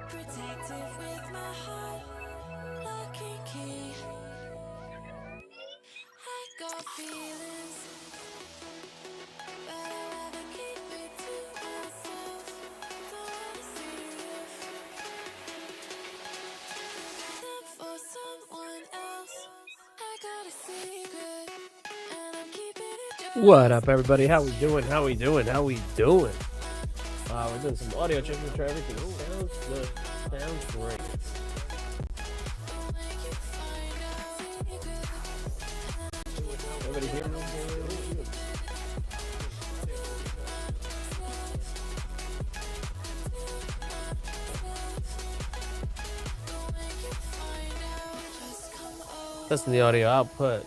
Protective with my heart, lock and key. I got feelings, but I'd rather keep it to myself. Don't wanna see them for someone else. I got a secret, and I'm keeping it just. What up, everybody? How we doing? How we doing? How we doing? We're doing some audio checks to try everything. Sounds good. Sounds great. Everybody here? Testing the audio output.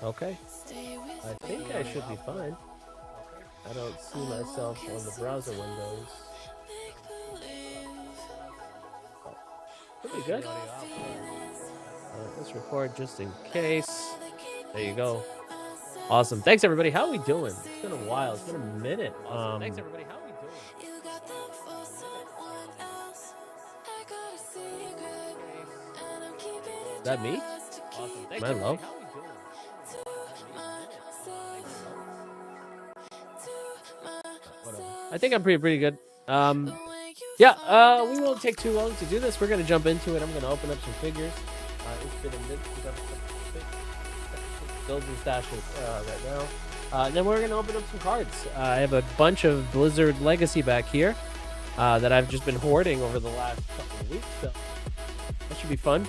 Okay. I think I should be fine. I don't see myself on the browser windows. Pretty good. Let's record just in case. There you go. Awesome. Thanks, everybody. How are we doing? It's been a while. It's been a minute. Thanks, everybody. How are we doing? Is that me? Awesome. Thanks, am I low? I think I'm pretty good. Yeah, we won't take too long to do this. We're going to jump into it. I'm going to open up some figures. It's been a minute. We got builds and stashes right now. And then we're going to open up some cards. I have a bunch of Blizzard Legacy back here that I've just been hoarding over the last couple of weeks. So that should be fun.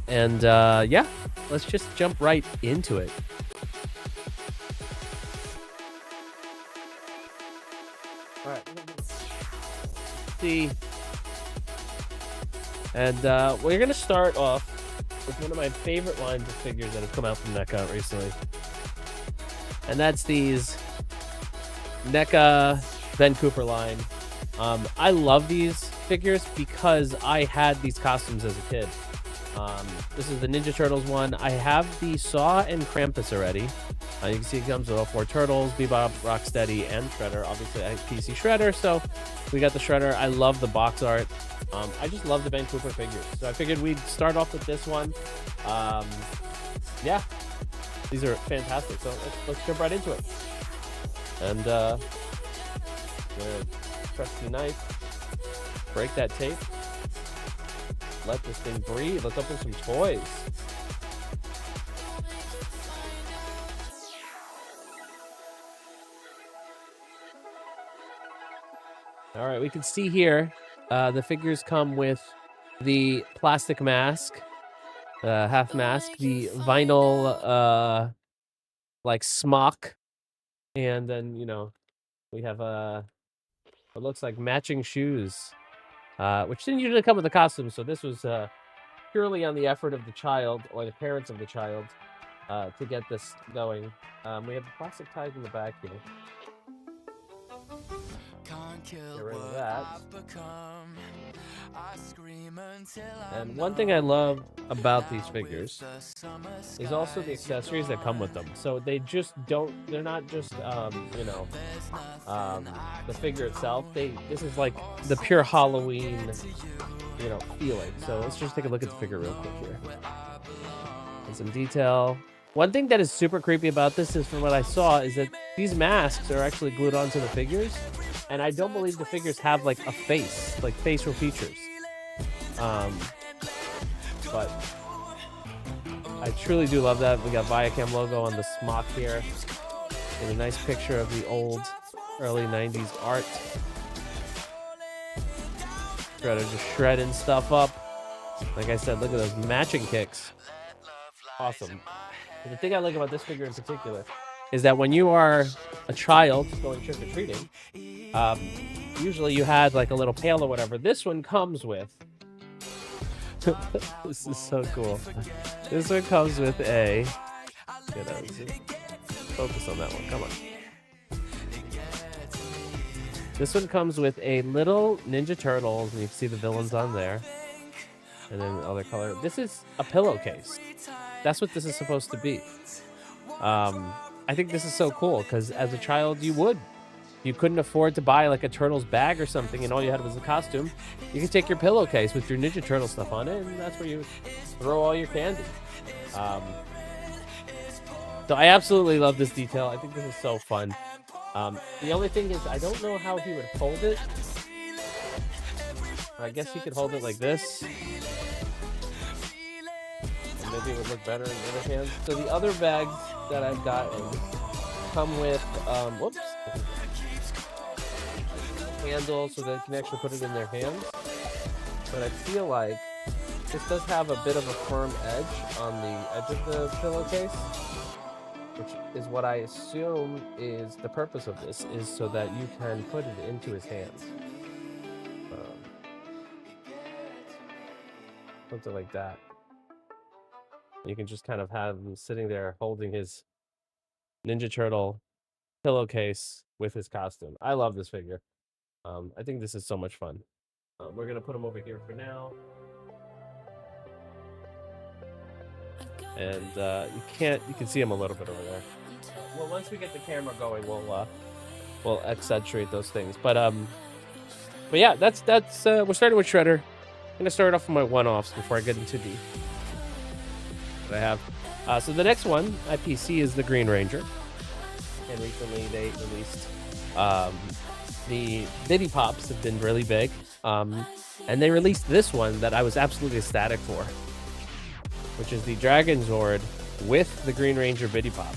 And yeah, let's just jump right into it. All right. See. And we're going to start off with one of my favorite lines of figures that have come out from NECA recently. And that's these NECA Ben Cooper line. I love these figures because I had these costumes as a kid. This is the Ninja Turtles one. I have the Saw and Krampus already. You can see it comes with all 4 turtles, Bebop, Rocksteady, and Shredder. Obviously, I have PC Shredder, so we got the Shredder. I love the box art. I just love the Ben Cooper figures. So I figured we'd start off with this one. Yeah, these are fantastic. So let's jump right into it. And press the knife, break that tape. Let this thing breathe. Let's open some toys. All right, we can see here the figures come with the plastic mask, half mask, the vinyl like smock, and then we have what looks like matching shoes. Which didn't usually come with the costume, so this was purely on the effort of the child or the parents of the child to get this going. We have the plastic ties in the back here. Get rid of that. And one thing I love about these figures is also the accessories that come with them. So they're not just the figure itself. This is like the pure Halloween feeling. So let's just take a look at the figure real quick here. And some detail. One thing that is super creepy about this is, from what I saw, is that these masks are actually glued onto the figures, and I don't believe the figures have like a face, like facial features. But I truly do love that. We got Viacom logo on the smock here, and a nice picture of the old early 90s art. Try to just shredding stuff up. Like I said, look at those matching kicks. Awesome. And the thing I like about this figure in particular is that when you are a child going trick-or-treating, Usually you had like a little pail or whatever. This one comes with. This is so cool. This one comes with a. Focus on that one. Come on. This one comes with a little Ninja Turtles, and you can see the villains on there. And then other color. This is a pillowcase. That's what this is supposed to be. I think this is so cool because as a child, you couldn't afford to buy like a Turtles bag or something, and all you had was a costume. You could take your pillowcase with your Ninja Turtle stuff on it, and that's where you throw all your candy. So I absolutely love this detail. I think this is so fun. The only thing is, I don't know how he would hold it. I guess he could hold it like this. And maybe it would look better in the other hand. So the other bags that I've gotten come with, whoops, handle so they can actually put it in their hands. But I feel like this does have a bit of a firm edge on the edge of the pillowcase, which is what I assume is the purpose of this, is so that you can put it into his hands. Something like that. You can just kind of have him sitting there holding his Ninja Turtle pillowcase with his costume. I love this figure. I think this is so much fun. We're gonna put him over here for now. And you can see him a little bit over there. Well, once we get the camera going, we'll accentuate those things. But yeah, that's we're starting with Shredder. I'm gonna start off with my one-offs before I get into the what I have. So the next one IPC is the Green Ranger, and recently they released the Diddy Pops have been really big, and they released this one that I was absolutely ecstatic for, which is the Dragon Zord with the Green Ranger Biddy Pop.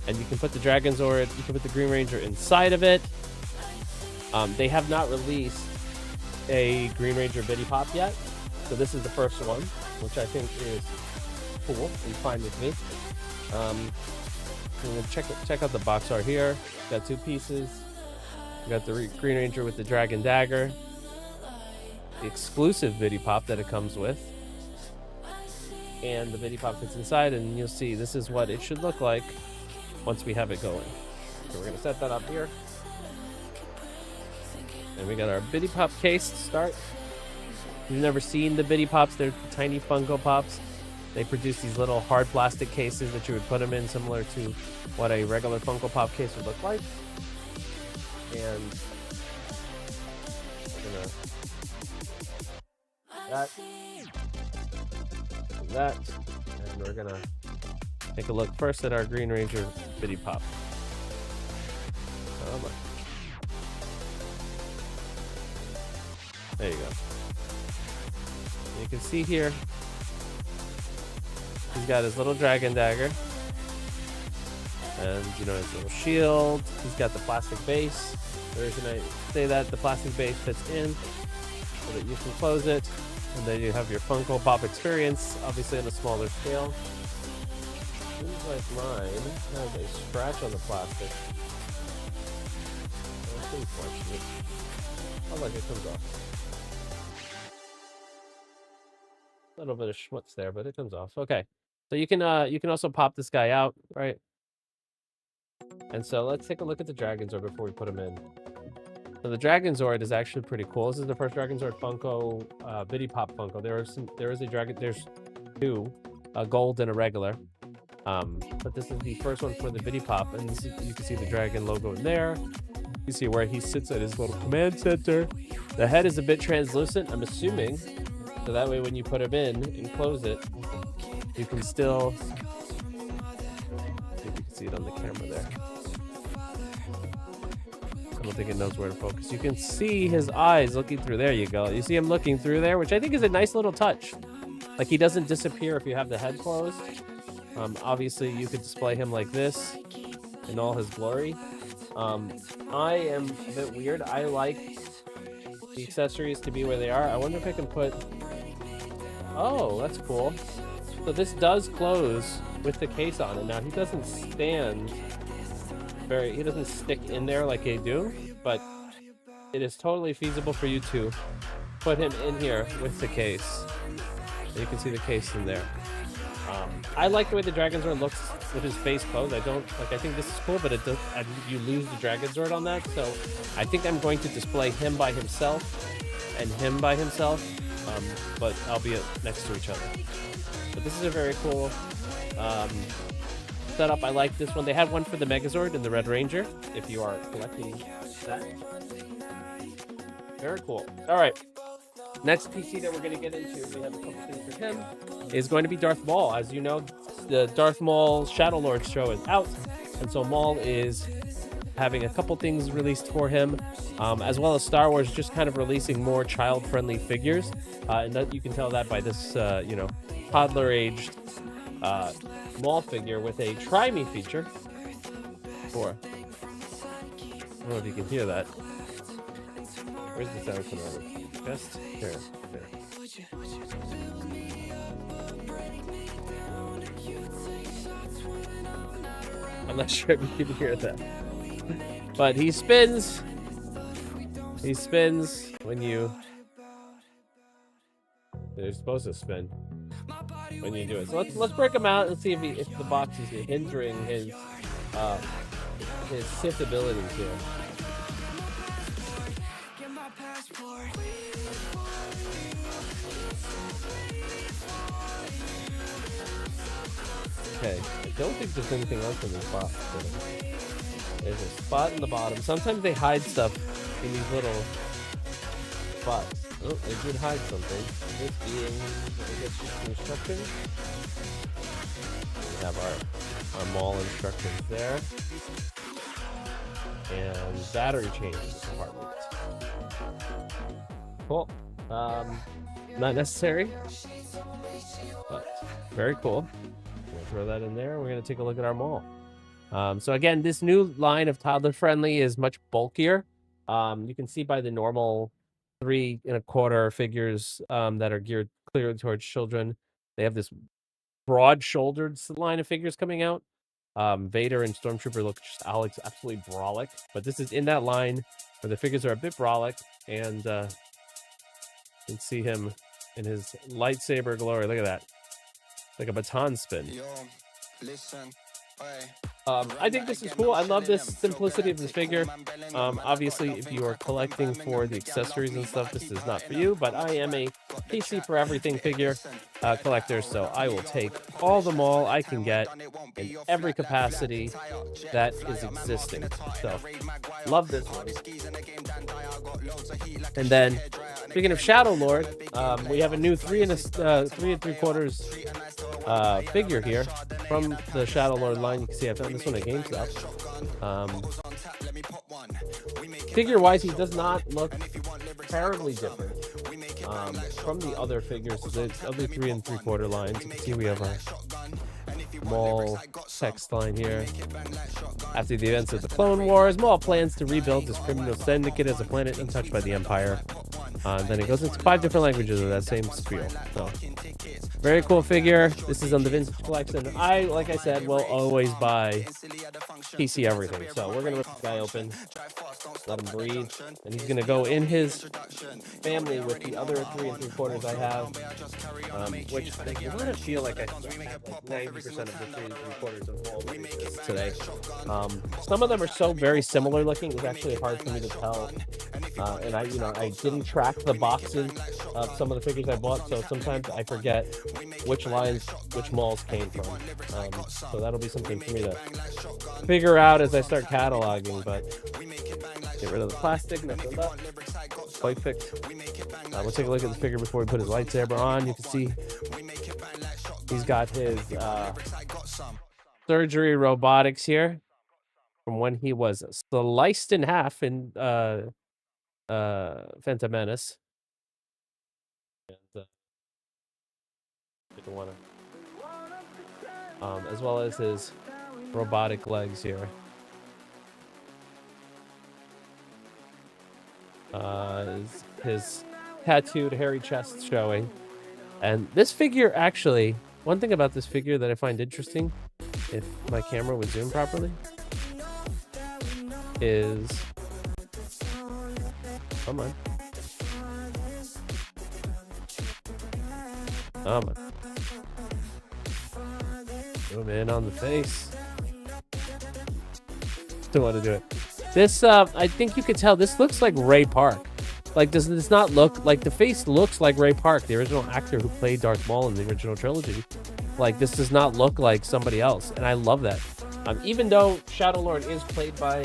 And you can put the Dragon Zord, you can put the Green Ranger inside of it. They have not released a Green Ranger Biddy Pop yet, so this is the first one, which I think is cool and fine with me. I'm gonna check out the box art here. Got two pieces. We got the Green Ranger with the Dragon Dagger, the exclusive Biddy Pop that it comes with, and the Biddy Pop fits inside, and you'll see this is what it should look like once we have it going. So we're gonna set that up here. And we got our Biddy Pop case to start. If you've never seen the Biddy Pops, they're tiny Funko Pops. They produce these little hard plastic cases that you would put them in, similar to what a regular Funko Pop case would look like. And we're gonna that, and we're gonna take a look first at our Green Ranger Biddy Pop. Oh my. There you go. You can see here, he's got his little Dragon Dagger, and you know, his little shield. He's got the plastic base. The reason I say that, the plastic base fits in so that you can close it, and then you have your Funko Pop experience, obviously on a smaller scale. Seems like mine has a scratch on the plastic. That's unfortunate. Oh look, it comes off. A little bit of schmutz there, but it comes off. Okay, so you can also pop this guy out, right? And so let's take a look at the Dragon Zord before we put him in. So the Dragon Zord is actually pretty cool. This is the first Dragon Zord Funko, Biddy Pop Funko. There is a dragon. There's two, a gold and a regular. But this is the first one for the Biddy Pop, and you can see the dragon logo in there. You see where he sits at his little command center. The head is a bit translucent, I'm assuming, so that way when you put him in and close it, you can still see if you can see it on the camera there. I don't think it knows where to focus. You can see his eyes looking through. There you go. You see him looking through there, which I think is a nice little touch. Like, he doesn't disappear if you have the head closed. Obviously, you could display him like this in all his glory. I am a bit weird. I like the accessories to be where they are. I wonder if I can put... Oh, that's cool. So this does close with the case on it. Now, he doesn't stand... He doesn't stick in there like they do. but it is totally feasible for you to put him in here with the case. You can see the case in there. I like the way the Dragonzord looks with his face closed. I think this is cool, but it does. You lose the Dragonzord on that, so I think I'm going to display him by himself and him by himself, but albeit next to each other. But this is a very cool setup. I like this one. They had one for the Megazord and the Red Ranger, if you are collecting that. Very cool. All right. Next PC that we're going to get into, we have a couple things for him, is going to be Darth Maul. As you know, the Darth Maul Shadow Lord show is out, and so Maul is having a couple things released for him, as well as Star Wars just kind of releasing more child-friendly figures, and that you can tell that by this, toddler-aged Maul figure with a Try Me feature. I don't know if you can hear that. Where's the sound coming out of? Just here. I'm not sure if you can hear that. But he spins. He spins when you... They're supposed to spin when you do it. So let's break him out and see if the box is hindering his Sith abilities here. Okay, I don't think there's anything else in this box. There's a spot in the bottom. Sometimes they hide stuff in these little spots. Oh, they did hide something. This being, I guess, just instructions. We have our Maul instructions there. And battery changes compartment. Cool. Not necessary, but very cool. We'll throw that in there. We're going to take a look at our Maul. So again, this new line of toddler friendly is much bulkier. You can see by the normal 3 1/4 figures that are geared clearly towards children. They have this broad-shouldered line of figures coming out. Vader and Stormtrooper look just absolutely brolic, but this is in that line where the figures are a bit brolic, and you can see him in his lightsaber glory. Look at that. Like a baton spin. I think this is cool. I love this simplicity of this figure. Obviously, if you are collecting for the accessories and stuff, this is not for you, but I am a PC for everything figure collector, so I will take all the Maul I can get in every capacity that is existing. So, love this one. And then, speaking of Shadow Lord, we have a new 3 3¾ figure here from the Shadow Lord line. You can see I found this one at GameStop. Figure-wise, he does not look terribly different from the other figures, the other 3 3/4 lines. You can see we have our Maul text line here. After the events of the Clone Wars, Maul plans to rebuild this criminal syndicate as a planet untouched by the Empire. Then it goes into 5 different languages of that same spiel. So, very cool figure. This is on the Vintage Collection. I, like I said, will always buy PC everything. So we're gonna rip this guy open, let him breathe, and he's gonna go in his family with the other 3 3/4 I have, which I kind of feel like I have like 90% of the 3 3/4 of all releases today. Some of them are so very similar looking; it's actually hard for me to tell. And I didn't track the boxes of some of the figures I bought, so sometimes I forget which lines, which Mauls came from. So that'll be something for me to figure out as I start cataloging, but get rid of the plastic, nothing up. Quite fixed. We'll take a look at the figure before we put his lightsaber on. You can see he's got his surgery robotics here from when he was sliced in half in Phantom Menace. And as well as his robotic legs here. His tattooed hairy chest showing. And this figure, actually, one thing about this figure that I find interesting, if my camera would zoom properly, is Come on. Come on. Zoom in on the face. Still want to do it. This, I think you could tell, this looks like Ray Park. Like, does this not look, like, the face looks like Ray Park, the original actor who played Darth Maul in the original trilogy. Like, this does not look like somebody else, and I love that. Even though Shadow Lord is played by,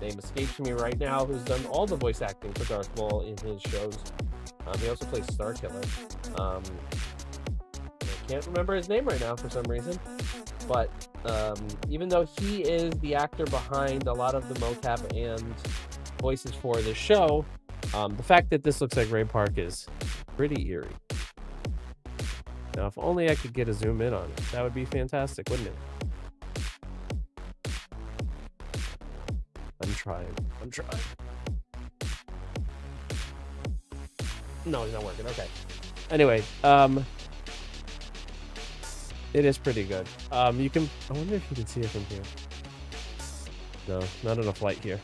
name escapes me right now, who's done all the voice acting for Darth Maul in his shows. He also plays Starkiller. I can't remember his name right now for some reason, but even though he is the actor behind a lot of the mocap and voices for the show, the fact that this looks like Ray Park is pretty eerie. Now, if only I could get a zoom in on it, that would be fantastic, wouldn't it? I'm trying. No, he's not working. Okay. Anyway, it is pretty good. You can. I wonder if you can see it from here. No, not enough light here.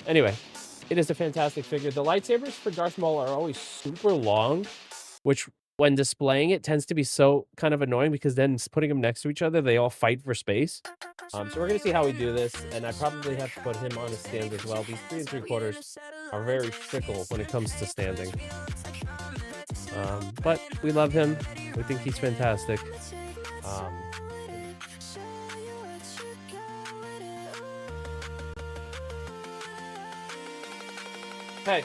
Anyway, it is a fantastic figure. The lightsabers for Darth Maul are always super long, which when displaying it tends to be so kind of annoying because then putting them next to each other, they all fight for space. So we're gonna see how we do this, and I probably have to put him on a stand as well. These 3 3/4 are very fickle when it comes to standing. But we love him. We think he's fantastic. Hey.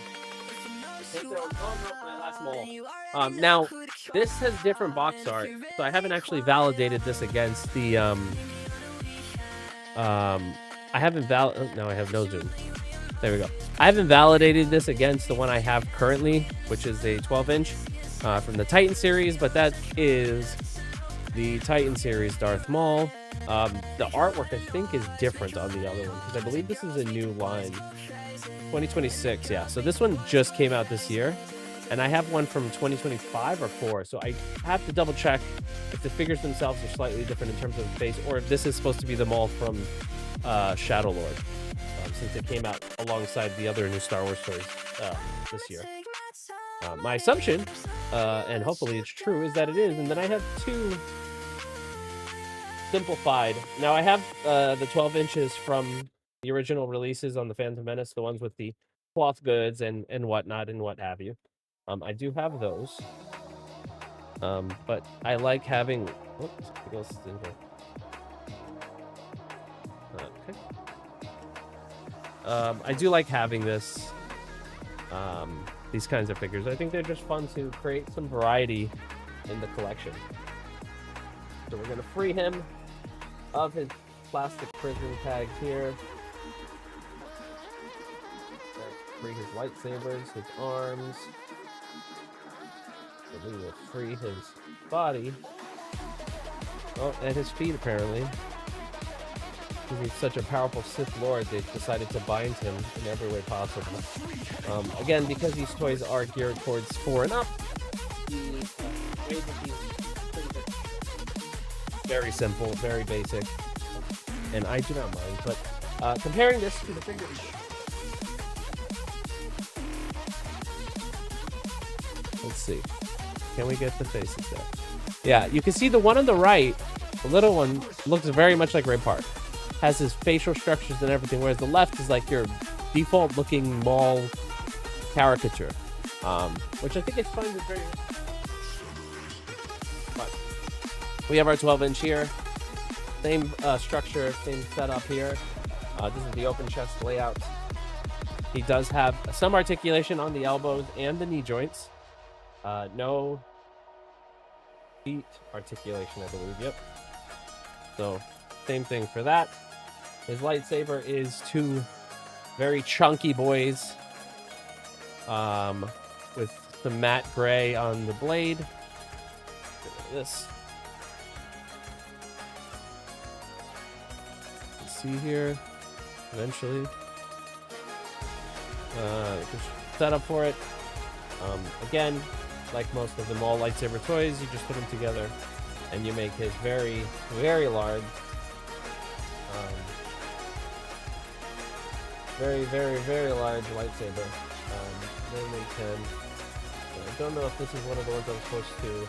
My last Maul. Now, this has different box art, so I haven't actually validated this against the I haven't no, I have no zoom. There we go. I haven't validated this against the one I have currently, which is a 12-inch from the Titan series, but that is the Titan series Darth Maul. The artwork, I think, is different on the other one, because I believe this is a new line. 2026, yeah. So this one just came out this year, and I have one from 2025 or 4, so I have to double check if the figures themselves are slightly different in terms of the face, or if this is supposed to be the Maul from Shadow Lord, since it came out alongside the other new Star Wars toys this year. My assumption, and hopefully it's true, is that it is, and then I have 2 simplified. Now I have the 12 inches from the original releases on the Phantom Menace, the ones with the cloth goods and whatnot and what have you. I do have those, but I like having. Oops, what else is in here? Okay. I do like having this, these kinds of figures. I think they're just fun to create some variety in the collection. So we're gonna free him of his plastic prison tag here. Free his lightsabers, his arms. So we will free his body. Oh, and his feet, apparently. Because he's such a powerful Sith Lord, they've decided to bind him in every way possible. Again, because these toys are geared towards 4 and up, the way that these things are very simple, very basic, and I do not mind. But comparing this to the figures. Let's see. Can we get the faces there? Yeah, you can see the one on the right, the little one, looks very much like Ray Park. Has his facial structures and everything, whereas the left is like your default looking Maul caricature. Which I think is fun. Very fun. We have our 12-inch here. Same structure, same setup here. This is the open chest layout. He does have some articulation on the elbows and the knee joints. No feet articulation, I believe. Yep. So, same thing for that. His lightsaber is 2 very chunky boys, with some matte gray on the blade. Look at this. Let's see here. Eventually, set up for it. Again, like most of the Maul lightsaber toys, you just put them together and you make his very, very large, Very, very, very large lightsaber. Mainly 10. I don't know if this is one of the ones I'm supposed to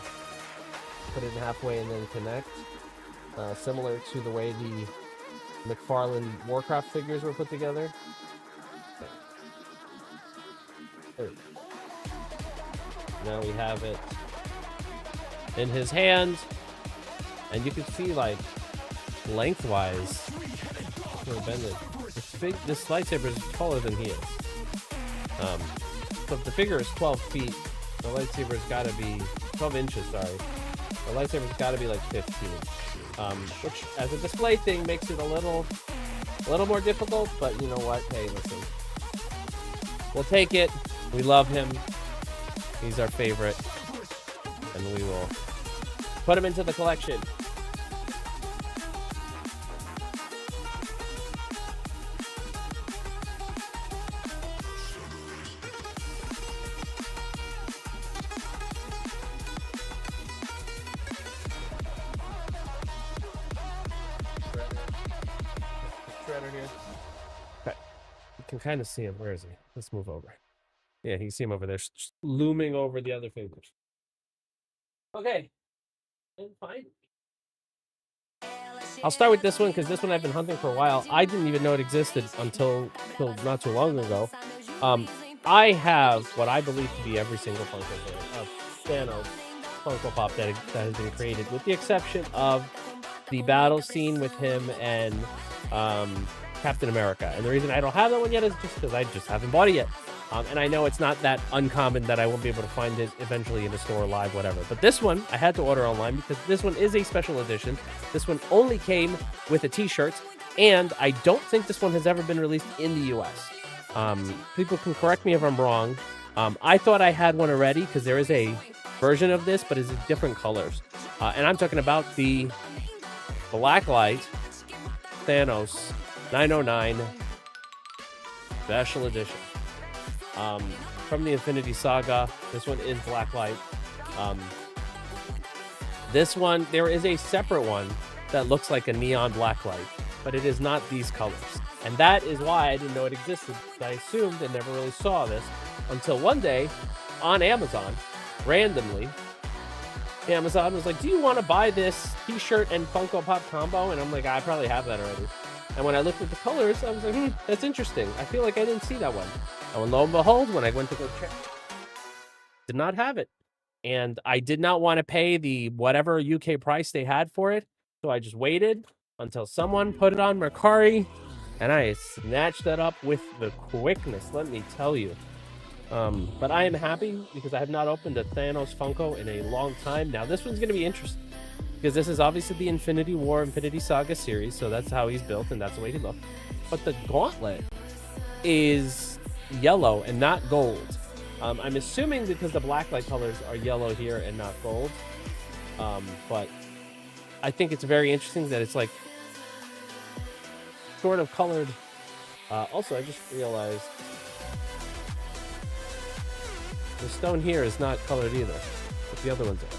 put it in halfway and then connect. Similar to the way the McFarlane Warcraft figures were put together. There we go. Now we have it in his hand, and you can see, like, lengthwise, this lightsaber is taller than he is. So if the figure is 12 feet, the lightsaber's got to be 12 inches. Sorry, the lightsaber's got to be like 15. Which, as a display thing, makes it a little more difficult. But you know what? Hey, listen, we'll take it. We love him. He's our favorite, and we will put him into the collection. Shredder here. Okay, you can kind of see him. Where is he? Let's move over. Yeah, you can see him over there, looming over the other figures. Okay, and fine. I'll start with this one because this one I've been hunting for a while. I didn't even know it existed until not too long ago. I have what I believe to be every single Funko of Thanos Funko Pop that has been created, with the exception of the battle scene with him and Captain America. And the reason I don't have that one yet is just because I just haven't bought it yet. And I know it's not that uncommon that I won't be able to find it eventually in a store, live, whatever. But this one, I had to order online because this one is a special edition. This one only came with a t-shirt, and I don't think this one has ever been released in the U.S. People can correct me if I'm wrong. I thought I had one already because there is a version of this, but it's in different colors. And I'm talking about the Blacklight Thanos 909 Special Edition. From the Infinity Saga. This one is Blacklight. This one, there is a separate one that looks like a neon blacklight, but it is not these colors. And that is why I didn't know it existed. I assumed and never really saw this until one day on Amazon, randomly, Amazon was like, do you want to buy this t-shirt and Funko Pop combo? And I'm like, I probably have that already. And when I looked at the colors, I was like, that's interesting. I feel like I didn't see that one. And lo and behold, when I went to go check, did not have it. And I did not want to pay the whatever UK price they had for it. So I just waited until someone put it on Mercari, and I snatched that up with the quickness, let me tell you. But I am happy because I have not opened a Thanos Funko in a long time. Now, this one's going to be interesting because this is obviously the Infinity War, Infinity Saga series. So that's how he's built, and that's the way he looks. But the gauntlet is yellow and not gold. I'm assuming because the blacklight colors are yellow here and not gold. But I think it's very interesting that it's like sort of colored. Also, I just realized the stone here is not colored either, but the other ones are.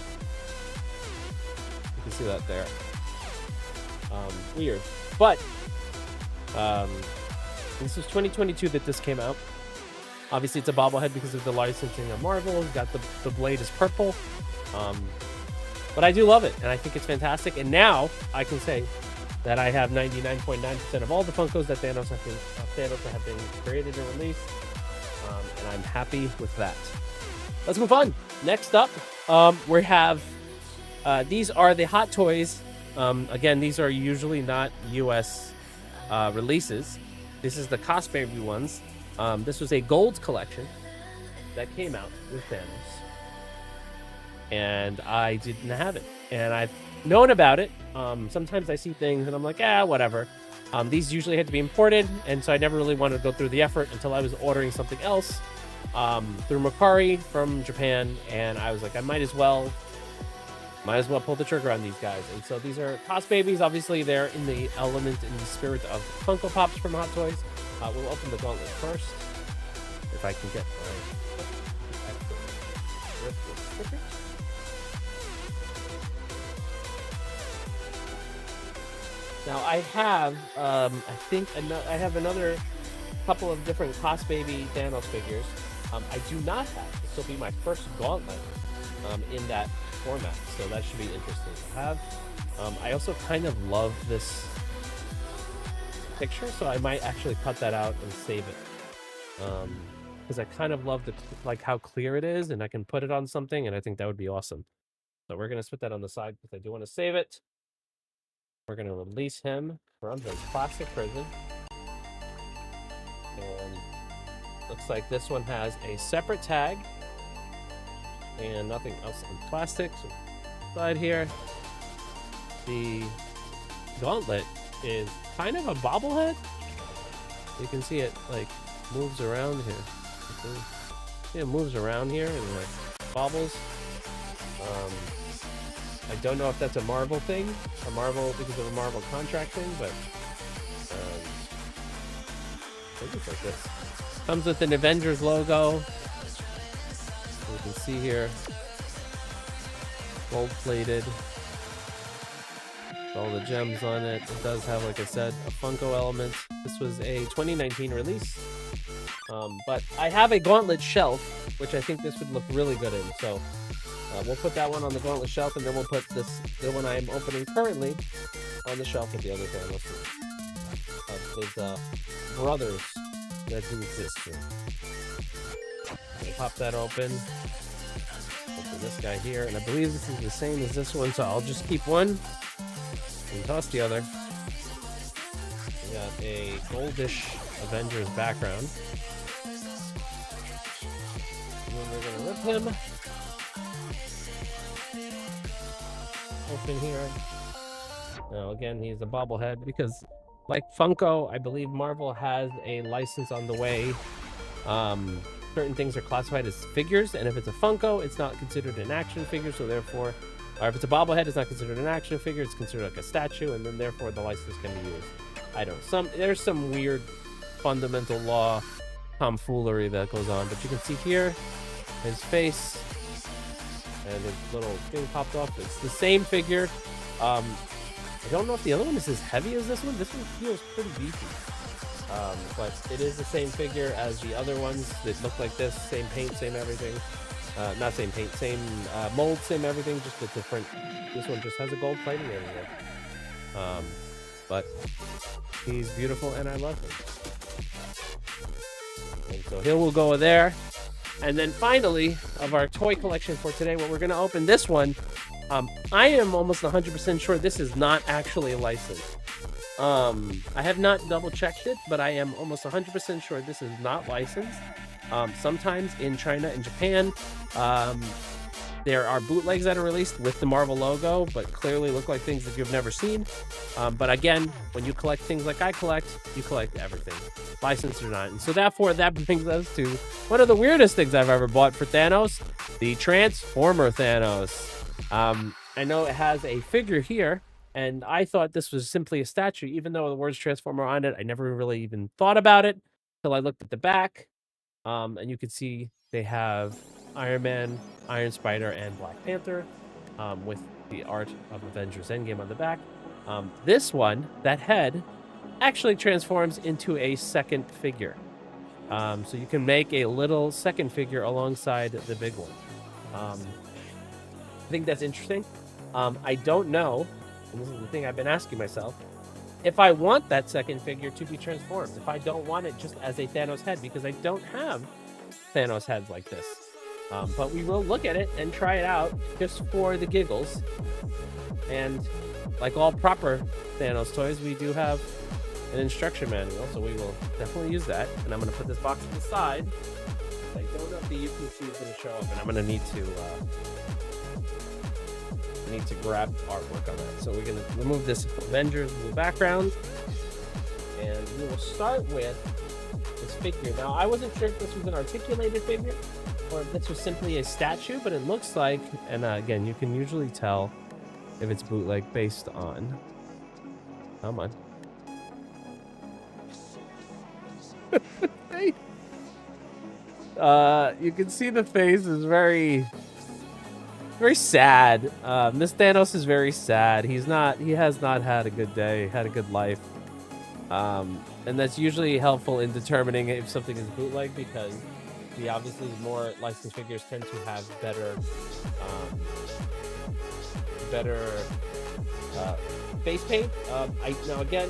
You can see that there. Weird. But this is 2022 that this came out. Obviously, it's a bobblehead because of the licensing of Marvel. We've got the blade is purple. But I do love it, and I think it's fantastic. And now I can say that I have 99.9% of all the Funkos that Thanos have been created and released. And I'm happy with that. Let's move on. Next up, we have these are the Hot Toys. Again, these are usually not U.S. Releases. This is the Cos Baby ones. This was a gold collection that came out with Thanos, and I didn't have it. And I've known about it. Sometimes I see things and I'm like, whatever. These usually had to be imported, and so I never really wanted to go through the effort until I was ordering something else through Mercari from Japan, and I was like, I might as well pull the trigger on these guys. And so these are Cos Babies. Obviously, they're in the element, in the spirit of Funko Pops from Hot Toys. We'll open the gauntlet first, if I can get my... Now I have, I think I have another couple of different Cost Baby Thanos figures. I do not have. This will be my first Gauntlet in that format, so that should be interesting to have. I also kind of love this picture, so I might actually cut that out and save it. Because I kind of love like how clear it is, and I can put it on something, and I think that would be awesome. So we're gonna put that on the side because I do want to save it. We're gonna release him from his plastic prison, and looks like this one has a separate tag and nothing else in plastic. So side here, the Gauntlet is kind of a bobblehead. You can see it like moves around here. See, it moves around here and like bobbles. I don't know if that's a Marvel thing, because of a Marvel contract thing, but I think it's like this. Comes with an Avengers logo. You can see here, gold-plated. All the gems on it. It does have, like I said, a Funko element. This was a 2019 release. But I have a Gauntlet shelf, which I think this would look really good in. So we'll put that one on the Gauntlet shelf, and then we'll put the one I am opening currently on the shelf with the other Thanos of his brothers that do exist here. So pop that open. Open this guy here, and I believe this is the same as this one, so I'll just keep one and toss the other. We got a goldish Avengers background. And then we're gonna rip him open here. Now again, he's a bobblehead because, like Funko, I believe Marvel has a license on the way. Certain things are classified as figures, and if it's a Funko, it's not considered an action figure, so therefore, or if it's a bobblehead, it's not considered an action figure, it's considered like a statue, and then therefore the license can be used. I don't know. There's some weird fundamental law tomfoolery that goes on, but you can see here his face and his little thing popped off. It's the same figure. I don't know if the other one is as heavy as this one. This one feels pretty beefy. But it is the same figure as the other ones that look like this. Same paint, same everything. Not same paint, same mold, same everything, just a different. This one just has a gold plating everywhere. But he's beautiful and I love him. And so he will go there. And then finally, of our toy collection for today, what we're going to open this one. I am almost 100% sure this is not actually a license. I have not double checked it, but I am almost 100% sure this is not licensed. Sometimes in China and Japan, there are bootlegs that are released with the Marvel logo, but clearly look like things that you've never seen. But again, when you collect things like I collect, you collect everything, licensed or not. And so therefore, that brings us to one of the weirdest things I've ever bought for Thanos, the Transformer Thanos. I know it has a figure here, and I thought this was simply a statue, even though the words Transformer on it. I never really even thought about it until I looked at the back. And you can see they have Iron Man, Iron Spider, and Black Panther with the art of Avengers Endgame on the back. This one, that head, actually transforms into a second figure. So you can make a little second figure alongside the big one. I think that's interesting. I don't know, and this is the thing I've been asking myself, if I want that second figure to be transformed, if I don't want it just as a Thanos head, because I don't have Thanos heads like this. But we will look at it and try it out just for the giggles. And like all proper Thanos toys, we do have an instruction manual, so we will definitely use that. And I'm going to put this box to the side. I don't know if the UPC is going to show up, and I'm going to need to grab artwork on that. So we're going to remove this Avengers in the background, and we will start with this figure. Now, I wasn't sure if this was an articulated figure or if this was simply a statue, but it looks like, and again, you can usually tell if it's bootleg based on, come on. You can see the face is very sad. This Thanos is very sad. He has not had a good day, had a good life. And that's usually helpful in determining if something is bootleg, because the obviously more licensed figures tend to have better face paint. Now again,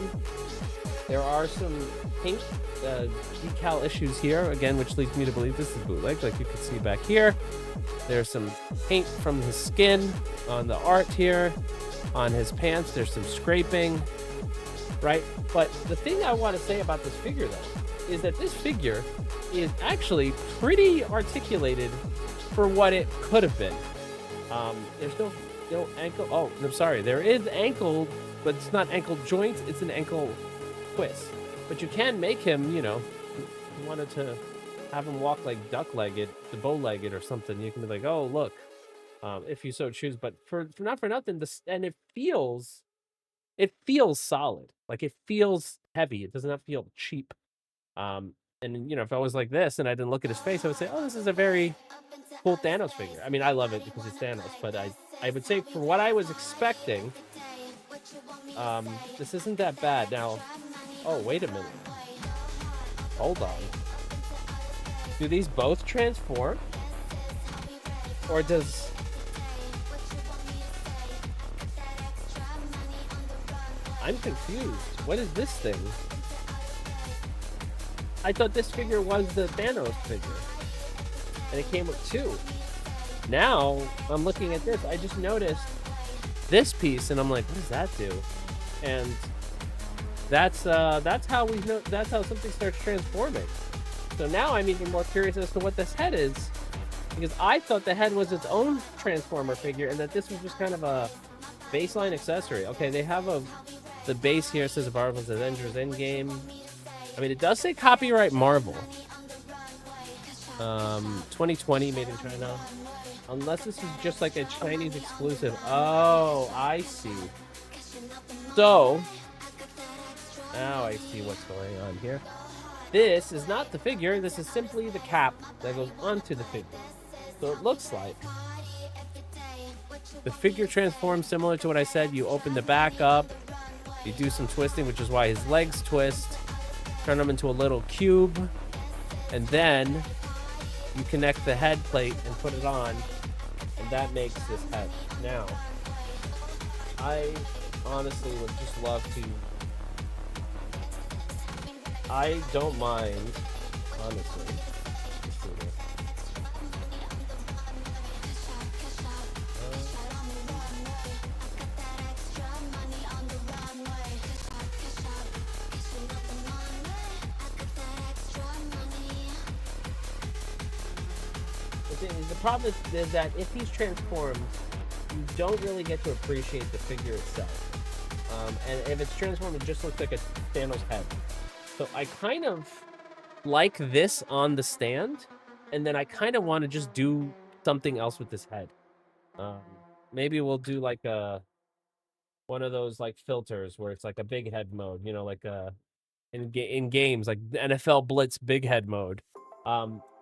there are some paint decal issues here again, which leads me to believe this is bootleg. Like you can see back here, there's some paint from his skin on the art here, on his pants. There's some scraping, right? But the thing I want to say about this figure, though, is that this figure is actually pretty articulated for what it could have been. There's no ankle. Oh, I'm sorry. There is ankle, but it's not ankle joints. It's an ankle twist. But you can make him, you know, if you wanted to have him walk like duck-legged, the bow-legged or something. You can be like, oh, look, if you so choose. But for not for nothing, and it feels solid. Like it feels heavy. It does not feel cheap. And you know, if I was like this and I didn't look at his face, I would say, oh, this is a very cool Thanos figure. I mean, I love it because it's Thanos, but I would say for what I was expecting, this isn't that bad. Now, oh, wait a minute. Hold on. Do these both transform? Or does... I'm confused. What is this thing? I thought this figure was the Thanos figure. And it came with two. Now, I'm looking at this. I just noticed this piece, and I'm like, what does that do? And that's how we know. That's how something starts transforming. So now I'm even more curious as to what this head is, because I thought the head was its own Transformer figure, and that this was just kind of a baseline accessory. Okay, they have the base here says Marvel's Avengers Endgame. I mean, it does say copyright Marvel. 2020, made in China. Unless this is just like a Chinese exclusive. Oh, I see. So, now I see what's going on here. This is not the figure. This is simply the cap that goes onto the figure. So it looks like the figure transforms similar to what I said. You open the back up. You do some twisting, which is why his legs twist. Turn them into a little cube. And then you connect the head plate and put it on. And that makes this head. Now, I honestly would just love to... I don't mind, honestly. The problem is that if he's transformed, you don't really get to appreciate the figure itself. And if it's transformed, it just looks like a Thanos head. So I kind of like this on the stand, and then I kind of want to just do something else with this head. Maybe we'll do like one of those like filters where it's like a big head mode, you know, like in games like the NFL Blitz big head mode.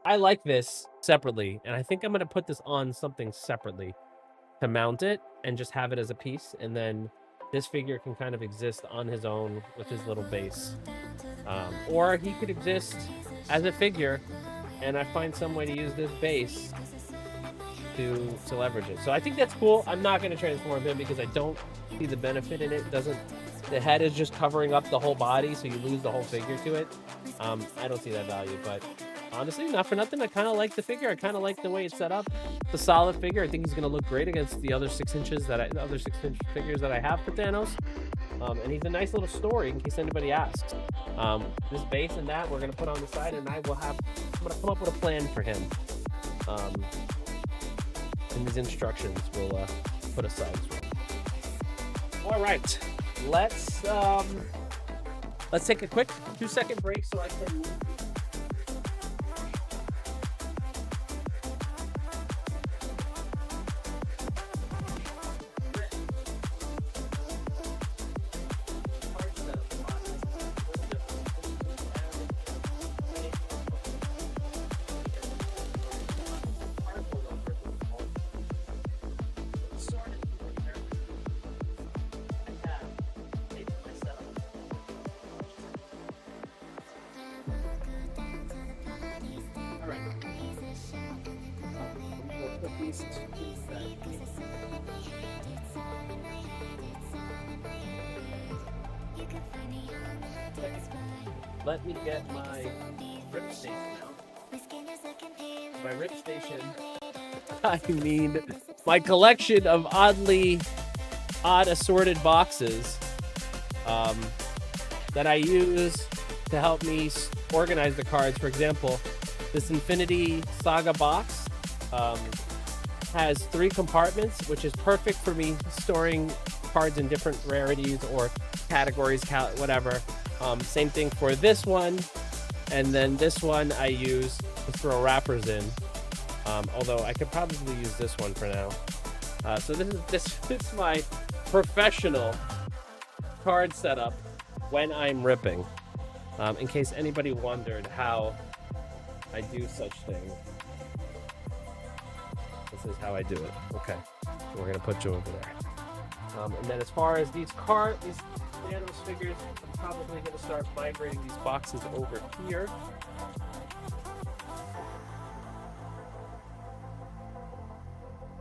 I like this separately, and I think I'm going to put this on something separately to mount it and just have it as a piece, and then this figure can kind of exist on his own with his little base. Or he could exist as a figure, and I find some way to use this base to leverage it. So I think that's cool. I'm not going to transform him because I don't see the benefit in it. The head is just covering up the whole body, so you lose the whole figure to it. I don't see that value, but honestly, not for nothing, I kind of like the figure. I kind of like the way it's set up. It's a solid figure. I think he's going to look great against the other 6-inch figures that I have for Thanos. And he's a nice little story in case anybody asks. This base and that we're going to put on the side, and I'm going to come up with a plan for him. And his instructions we'll put aside as well. All right, let's take a quick 2-second break so I can... least that let me get my rip station out. By rip station, I mean my collection of odd assorted boxes that I use to help me organize the cards. For example, this Infinity Saga box has 3 compartments, which is perfect for me storing cards in different rarities or categories, whatever. Same thing for this one, and then this one I use to throw wrappers in. Although I could probably use this one for now. So this is my professional card setup when I'm ripping. In case anybody wondered how I do such things, this is how I do it. Okay, so we're gonna put you over there. And then as far as these Thanos figures, I'm probably gonna start migrating these boxes over here.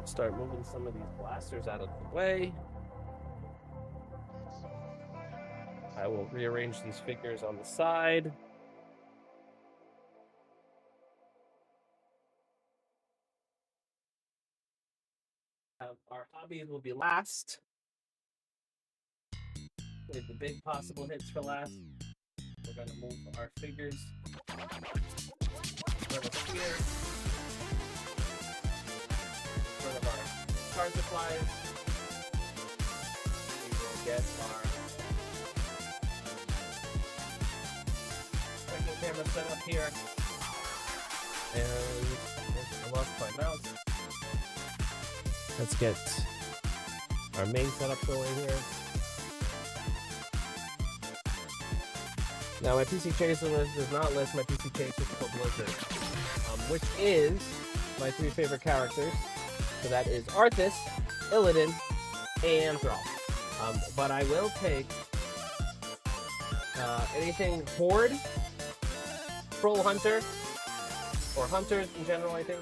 Start moving some of these blasters out of the way. I will rearrange these figures on the side. Our hobbies will be last. With the big possible hits for last. We're going to move our figures. Front of here. Front of our card supplies. We will get our second camera set up here. And I lost my mouse. Let's get our main setup going here. Now, my PC Chaser list does not list my PC Chaser for Blizzard, which is my 3 favorite characters. So that is Arthas, Illidan, and Thrall. But I will take anything Horde, Troll Hunter, or Hunters in general, I think.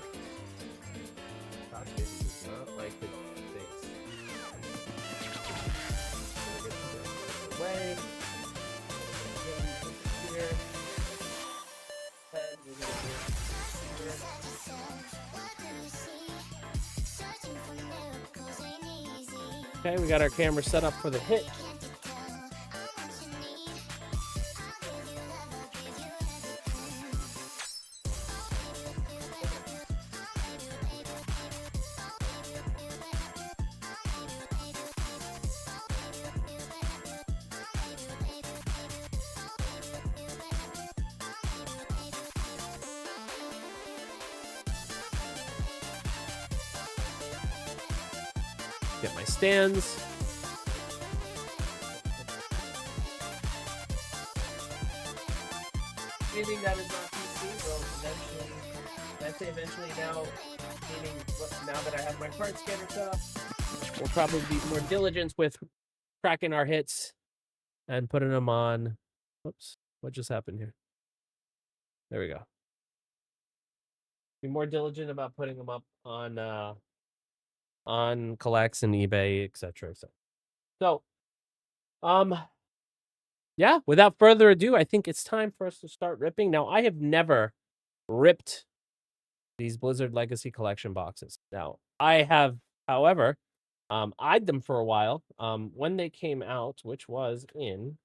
Gosh, this is not like the things. Away. Here. Head, we're gonna do here. Okay, we got our camera set up for the hit. Get my stands. Anything that is not PC will eventually, I'd say eventually now, meaning now that I have my card scanner set up, we'll probably be more diligent with tracking our hits and putting them on. Whoops, what just happened here? There we go. Be more diligent about putting them up on collects and eBay, etc. So, yeah, without further ado, I think it's time for us to start ripping. Now, I have never ripped these Blizzard Legacy Collection boxes. Now, I have, however, eyed them for a while. When they came out, which was in,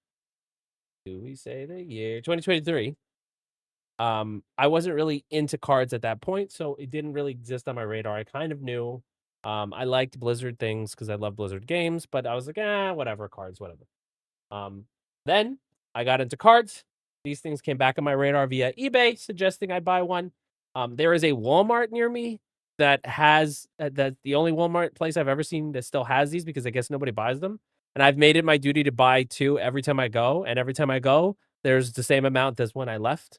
do we say the year 2023? I wasn't really into cards at that point, so it didn't really exist on my radar. I kind of knew. I liked Blizzard things because I love Blizzard games, but I was like, whatever, cards, whatever. Then I got into cards. These things came back on my radar via eBay, suggesting I buy one. There is a Walmart near me that has that's the only Walmart place I've ever seen that still has these because I guess nobody buys them. And I've made it my duty to buy 2 every time I go. And every time I go, there's the same amount as when I left.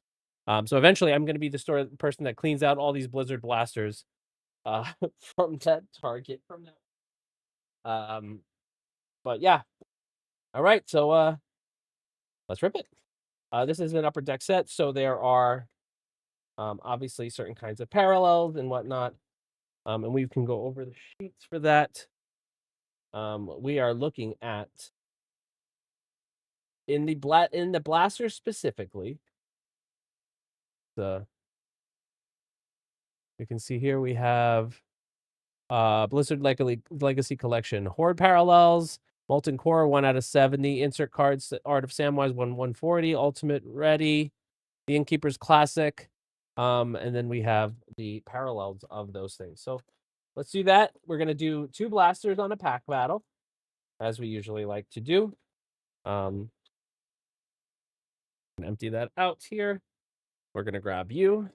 So eventually, I'm going to be the person that cleans out all these Blizzard blasters from that Target. But yeah. All right, so let's rip it. This is an upper deck set, so there are obviously certain kinds of parallels and whatnot. And we can go over the sheets for that. We are looking at in the blaster specifically. You can see here we have Blizzard Legacy Collection Horde Parallels, Molten Core 1 out of 70, Insert Cards, Art of Samwise 140, Ultimate Ready, the Innkeeper's Classic, and then we have the parallels of those things. So let's do that. We're gonna do 2 blasters on a pack battle, as we usually like to do. Empty that out here. We're gonna grab you.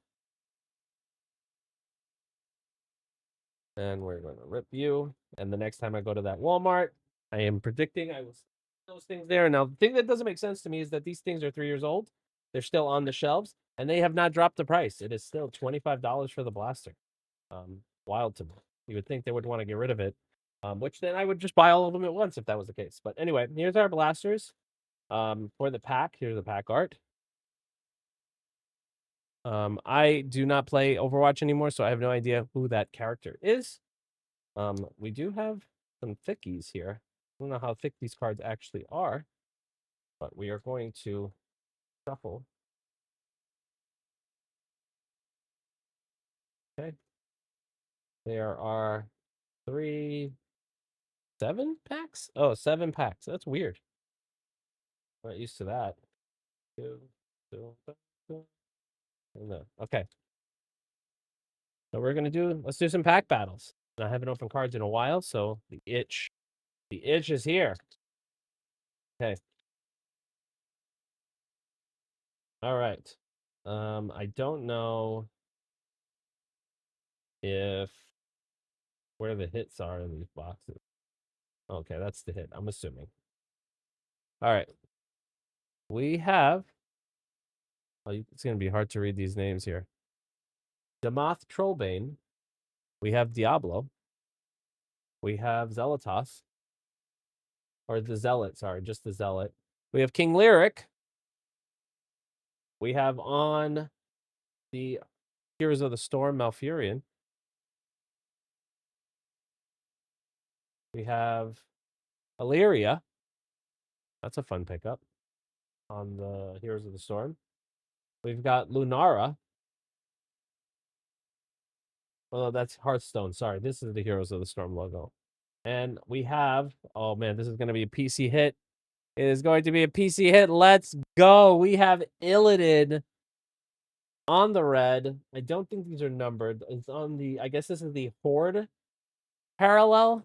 And we're going to rip you. And the next time I go to that Walmart, I am predicting I will see those things there. Now, the thing that doesn't make sense to me is that these things are 3 years old. They're still on the shelves, and they have not dropped the price. It is still $25 for the blaster. Wild to me. You would think they would want to get rid of it, which then I would just buy all of them at once if that was the case. But anyway, here's our blasters. For the pack, here's the pack art. I do not play Overwatch anymore, so I have no idea who that character is. We do have some thickies here. I don't know how thick these cards actually are, but we are going to shuffle. Okay. There are 7 packs? Oh, 7 packs. That's weird. I'm not used to that. Okay. So let's do some pack battles. I haven't opened cards in a while, so the itch is here. Okay. All right. I don't know where the hits are in these boxes. Okay, that's the hit, I'm assuming. All right. We have it's going to be hard to read these names here. Demoth Trollbane. We have Diablo. We have Zealotos. Or the Zealot, sorry, just the Zealot. We have King Lyric. We have on the Heroes of the Storm, Malfurion. We have Illyria. That's a fun pickup on the Heroes of the Storm. We've got Lunara. Oh, that's Hearthstone. Sorry, this is the Heroes of the Storm logo. And we have, oh man, this is going to be a PC hit. It is going to be a PC hit. Let's go. We have Illidan on the red. I don't think these are numbered. It's on I guess this is the Horde parallel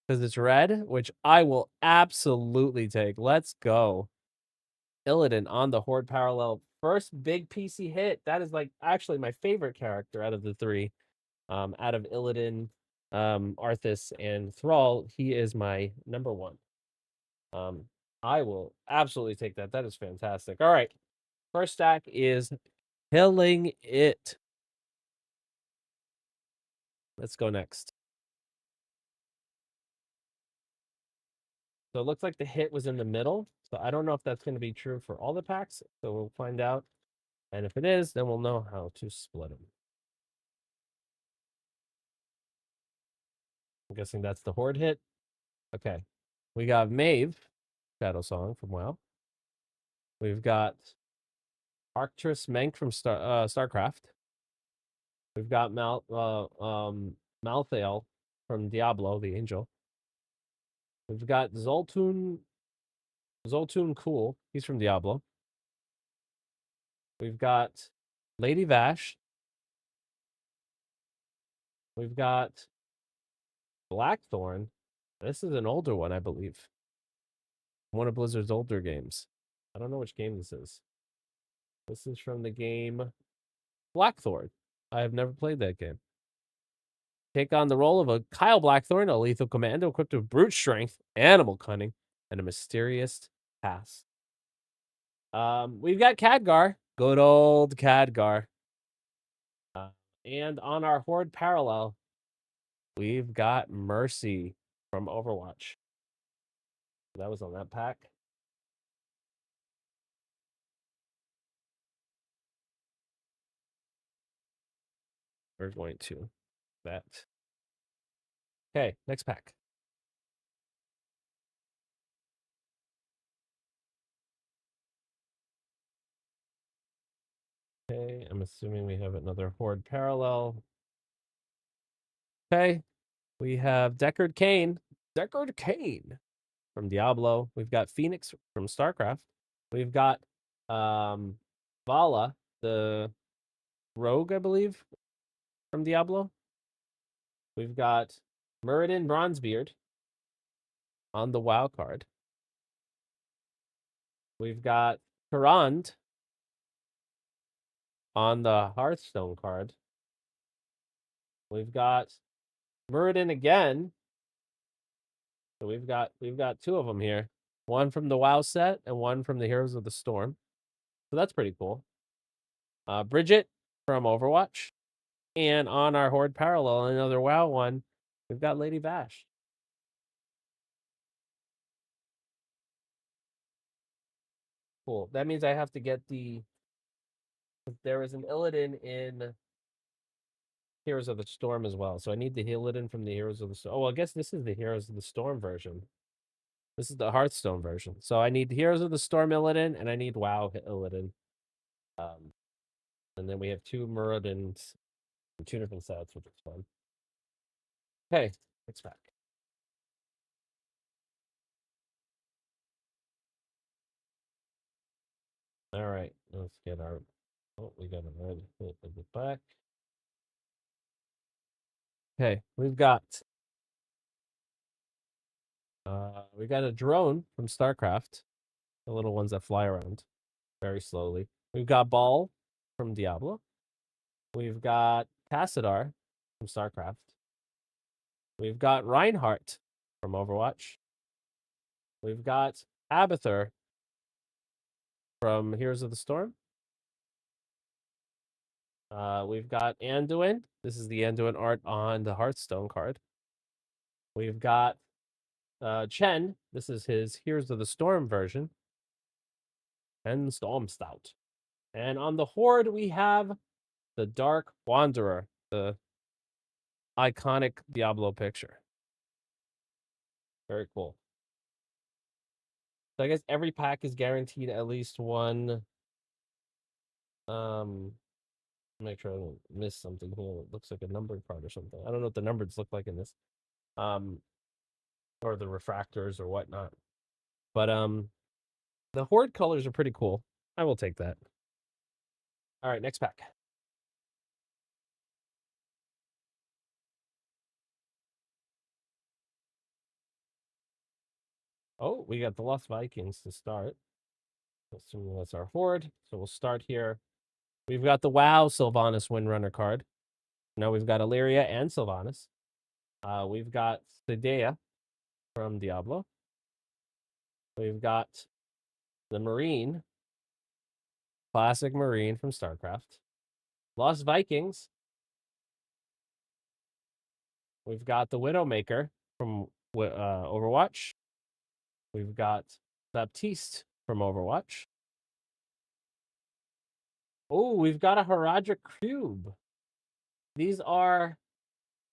because it's red, which I will absolutely take. Let's go. Illidan on the Horde parallel. First big PC hit. That is like actually my favorite character out of the 3. Out of Illidan, Arthas, and Thrall, he is my number 1. I will absolutely take that. That is fantastic. All right. First stack is Killing It. Let's go next. So it looks like the hit was in the middle. So I don't know if that's going to be true for all the packs. So we'll find out. And if it is, then we'll know how to split them. I'm guessing that's the Horde hit. Okay. We got Maeve, Shadow Song from WoW. We've got Arcturus Menk from StarCraft. We've got Malthael from Diablo, the Angel. We've got Zoltun Cool. He's from Diablo. We've got Lady Vash. We've got Blackthorn. This is an older one, I believe. One of Blizzard's older games. I don't know which game this is. This is from the game Blackthorn. I have never played that game. Take on the role of a Kyle Blackthorn, a lethal commando equipped with brute strength, animal cunning, and a mysterious past. We've got Khadgar, good old Khadgar. And on our Horde parallel, we've got Mercy from Overwatch. That was on that pack. We're going to that. Okay, next pack. Okay, I'm assuming we have another Horde parallel. Okay, we have Deckard Cain. Deckard Cain from Diablo. We've got Phoenix from StarCraft. We've got Vala, the rogue, I believe, from Diablo. We've got Muradin Bronzebeard on the WoW card. We've got Karand on the Hearthstone card. We've got Muradin again. So we've got two of them here. One from the WoW set and one from the Heroes of the Storm. So that's pretty cool. Bridget from Overwatch. And on our Horde parallel, another WoW one, we've got Lady Vash. Cool. That means I have to get there is an Illidan in Heroes of the Storm as well. So I need the Illidan from the Heroes of the Storm. Oh, well, I guess this is the Heroes of the Storm version. This is the Hearthstone version. So I need Heroes of the Storm Illidan and I need WoW Illidan. And then we have two Muradins from two different sets, which is fun. Okay, next pack. All right, let's get our. Oh, we got a red hit at the back. Okay, we got a drone from StarCraft, the little ones that fly around very slowly. We've got Ball from Diablo. We've got Tassadar from StarCraft. We've got Reinhardt from Overwatch. We've got Abathur from Heroes of the Storm. We've got Anduin. This is the Anduin art on the Hearthstone card. We've got Chen. This is his Heroes of the Storm version. And Storm Stout. And on the Horde, we have the Dark Wanderer, the iconic Diablo picture. Very cool. So I guess every pack is guaranteed at least one. Make sure I don't miss something here. It looks like a numbered card or something. I don't know what the numbers look like in this. Or the refractors or whatnot. But the Horde colors are pretty cool. I will take that. All right, next pack. Oh, we got the Lost Vikings to start. Assuming that's our Horde. So we'll start here. We've got the WoW Sylvanas Windrunner card. Now we've got Illyria and Sylvanas. We've got Sidea from Diablo. We've got the Marine, classic Marine from StarCraft. Lost Vikings. We've got the Widowmaker from Overwatch. We've got Baptiste from Overwatch. Oh, we've got a Haradra Cube. These are,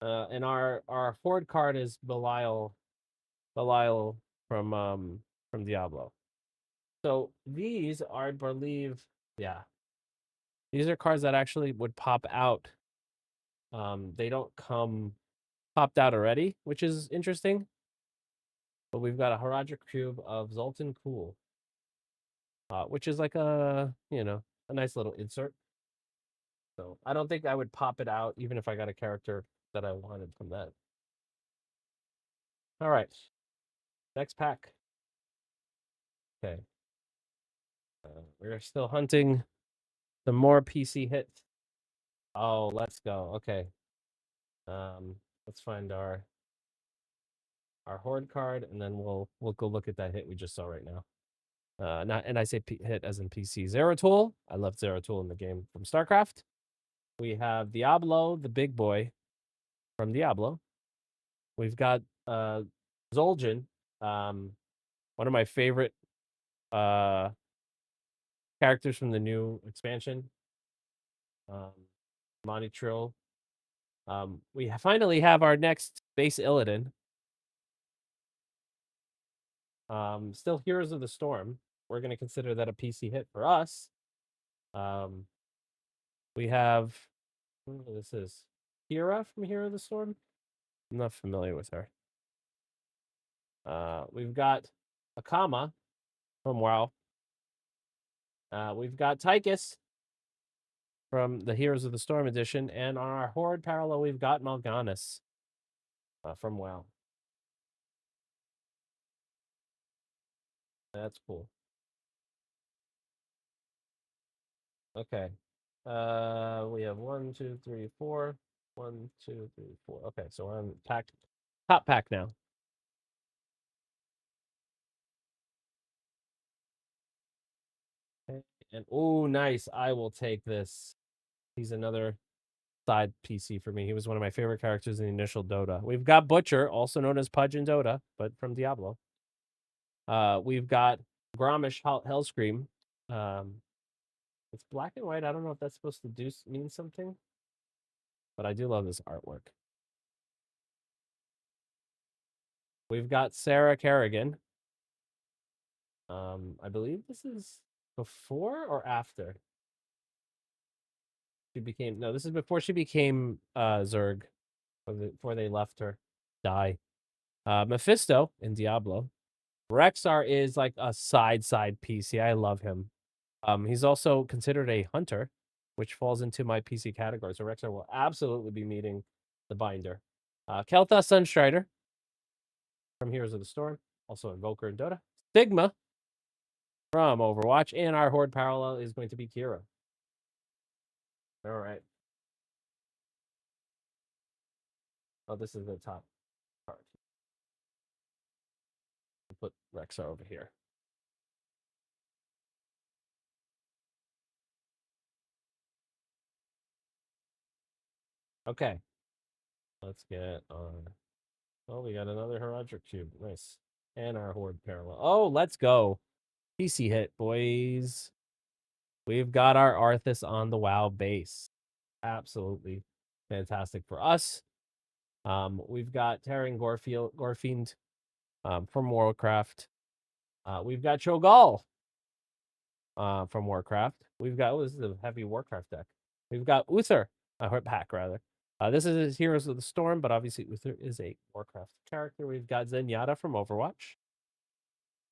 and our Horde card is Belial from Diablo. So these are, I believe, yeah, these are cards that actually would pop out. They don't come popped out already, which is interesting. But we've got a Haradra Cube of Zoltan Kuhl, which is like a nice little insert. So I don't think I would pop it out even if I got a character that I wanted from that. All right, next pack. Okay, we're still hunting the more PC hits. Oh, let's go. Okay, let's find our Horde card, and then we'll go look at that hit we just saw right now. Not, and I say hit as in PC. Zeratul. I love Zeratul in the game from StarCraft. We have Diablo, the big boy from Diablo. We've got Zul'jin, one of my favorite characters from the new expansion. Monty Trill We finally have our next base Illidan. Still Heroes of the Storm. We're going to consider that a PC hit for us. We have, this is Kira from Hero of the Storm. I'm not familiar with her. We've got Akama from WoW. We've got Tychus from the Heroes of the Storm edition. And on our Horde parallel, we've got Mal'Ganis from WoW. That's cool. Okay. We have 1, 2, 3, 4. 1, 2, 3, 4. Okay, so we're on top pack now. Okay. And oh, nice. I will take this. He's another side PC for me. He was one of my favorite characters in the initial Dota. We've got Butcher, also known as Pudge in Dota, but from Diablo. We've got Gromish Hellscream. It's black and white. I don't know if that's supposed to mean something, but I do love this artwork. We've got Sarah Kerrigan. I believe this is before or after she became. No, this is before she became Zerg, before they left her die. Mephisto in Diablo. Rexar is like a side PC. I love him. He's also considered a hunter, which falls into my PC category. So Rexar will absolutely be meeting the binder. Kel'Thas Sunstrider from Heroes of the Storm, also Invoker in Dota. Sigma from Overwatch, and our Horde parallel is going to be Kira. All right. Oh, this is the top card. I'll put Rexar over here. Okay. Let's get on. Oh, we got another Herodric Cube. Nice. And our Horde parallel. Oh, let's go. PC hit, boys. We've got our Arthas on the WoW base. Absolutely fantastic for us. We've got Terran Gorfiend from Warcraft. We've got Cho'Gall from Warcraft. We've got, this is a heavy Warcraft deck. We've got Uther, pack rather. This is Heroes of the Storm, but obviously Uther is a Warcraft character. We've got Zenyatta from Overwatch.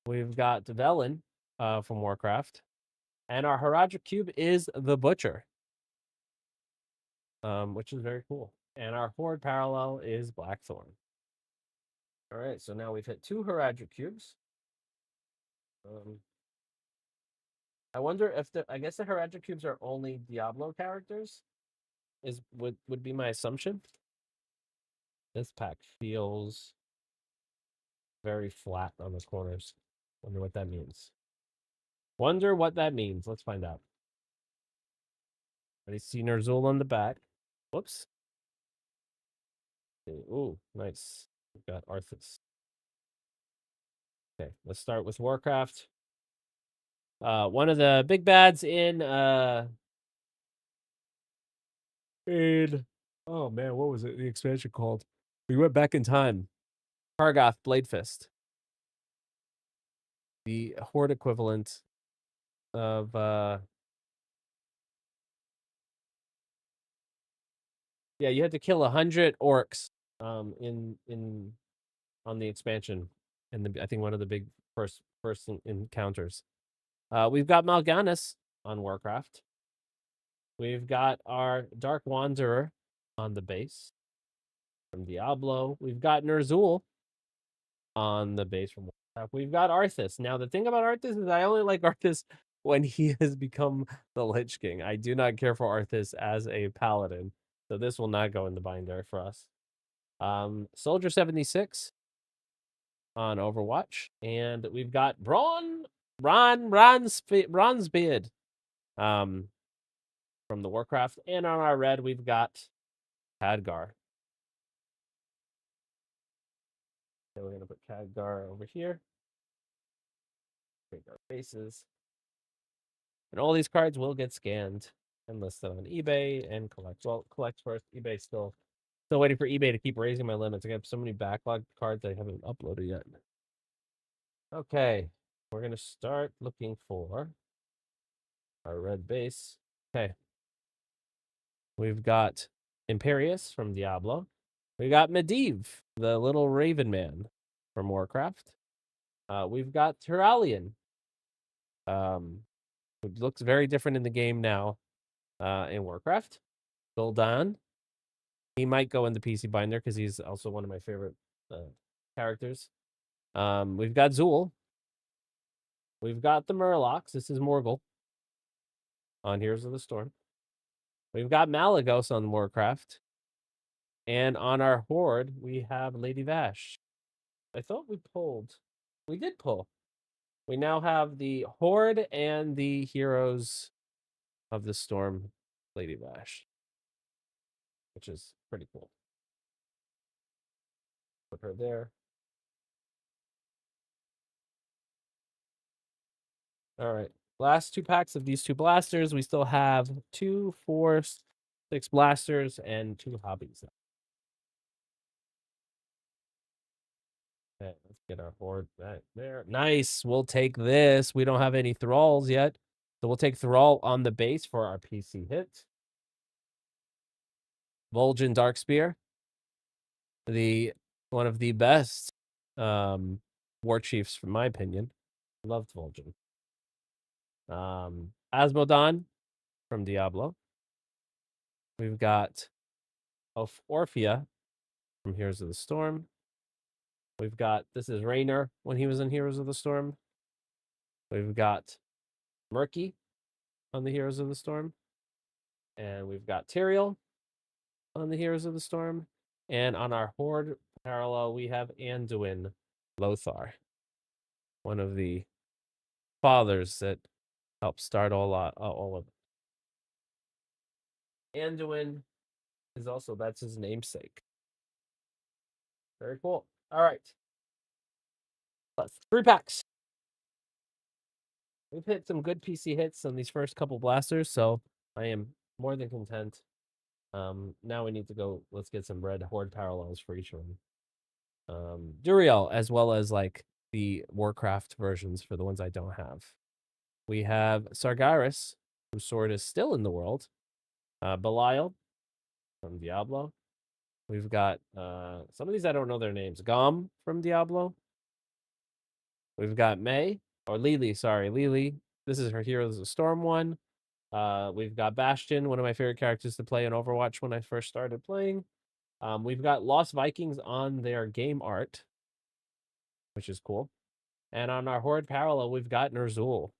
We've got Velen from Warcraft. And our Herodric Cube is the Butcher, which is very cool. And our Horde parallel is Blackthorn. All right, so now we've hit 2 Herodric Cubes. I wonder if I guess the Herodric Cubes are only Diablo characters, would be my assumption. This pack feels very flat on the corners. Wonder what that means. Let's find out. I see Ner'zhul on the back. Whoops. Ooh, nice. We've got Arthas. Okay, let's start with Warcraft. One of the big bads in oh man, what was it? The expansion called? We went back in time. Kargoth Bladefist. The Horde equivalent of yeah, you had to kill 100 orcs in on the expansion, and I think one of the big first encounters. We've got Mal'Ganis on Warcraft. We've got our Dark Wanderer on the base from Diablo. We've got Ner'zhul on the base from Warcraft. We've got Arthas. Now, the thing about Arthas is I only like Arthas when he has become the Lich King. I do not care for Arthas as a paladin, so this will not go in the binder for us. Soldier 76 on Overwatch, and we've got Bronzebeard from the Warcraft, and on our red we've got Khadgar. Okay, we're gonna put Khadgar over here. Take our faces, and all these cards will get scanned and listed on eBay and collect. Well, collect first. eBay still Still waiting for eBay to keep raising my limits. I have so many backlog cards I haven't uploaded yet. Okay, we're gonna start looking for our red base. Okay, we've got Imperius from Diablo. We got Medivh, the little Raven Man from Warcraft. We've got Turalian. It looks very different in the game now. In Warcraft, Gul'dan. He might go in the PC binder because he's also one of my favorite characters. We've got Zool. We've got the Murlocs. This is Morgul on Heroes of the Storm. We've got Malagos on Warcraft. And on our Horde, we have Lady Vash. I thought we pulled. We did pull. We now have the Horde and the Heroes of the Storm Lady Vash, which is pretty cool. Put her there. All right. Last 2 packs of these 2 blasters. We still have 2, 4, 6 blasters and 2 hobbies. Okay, let's get our Horde back there. Nice. We'll take this. We don't have any Thralls yet. So we'll take Thrall on the base for our PC hit. Vol'jin Darkspear. One of the best war chiefs, from my opinion. Loved Vol'jin. Asmodon from Diablo. We've got Orphea from Heroes of the Storm. We've got, this is Raynor when he was in Heroes of the Storm. We've got Murky on the Heroes of the Storm. And we've got Tyrael on the Heroes of the Storm. And on our Horde parallel, we have Anduin Lothar, one of the fathers that helped start all of it. Anduin is also, that's his namesake. Very cool. All right. Let's 3 packs. We've hit some good PC hits on these first couple blasters, so I am more than content. Now we need to go, let's get some red Horde parallels for each one. Duriel, as well as like the Warcraft versions for the ones I don't have. We have Sargeras, whose sword is still in the world. Belial from Diablo. We've got some of these I don't know their names. Gom from Diablo. We've got May, or Lily, sorry, Lily. This is her Heroes of Storm one. We've got Bastion, one of my favorite characters to play in Overwatch when I first started playing. We've got Lost Vikings on their game art, which is cool. And on our Horde parallel, we've got Ner'zhul.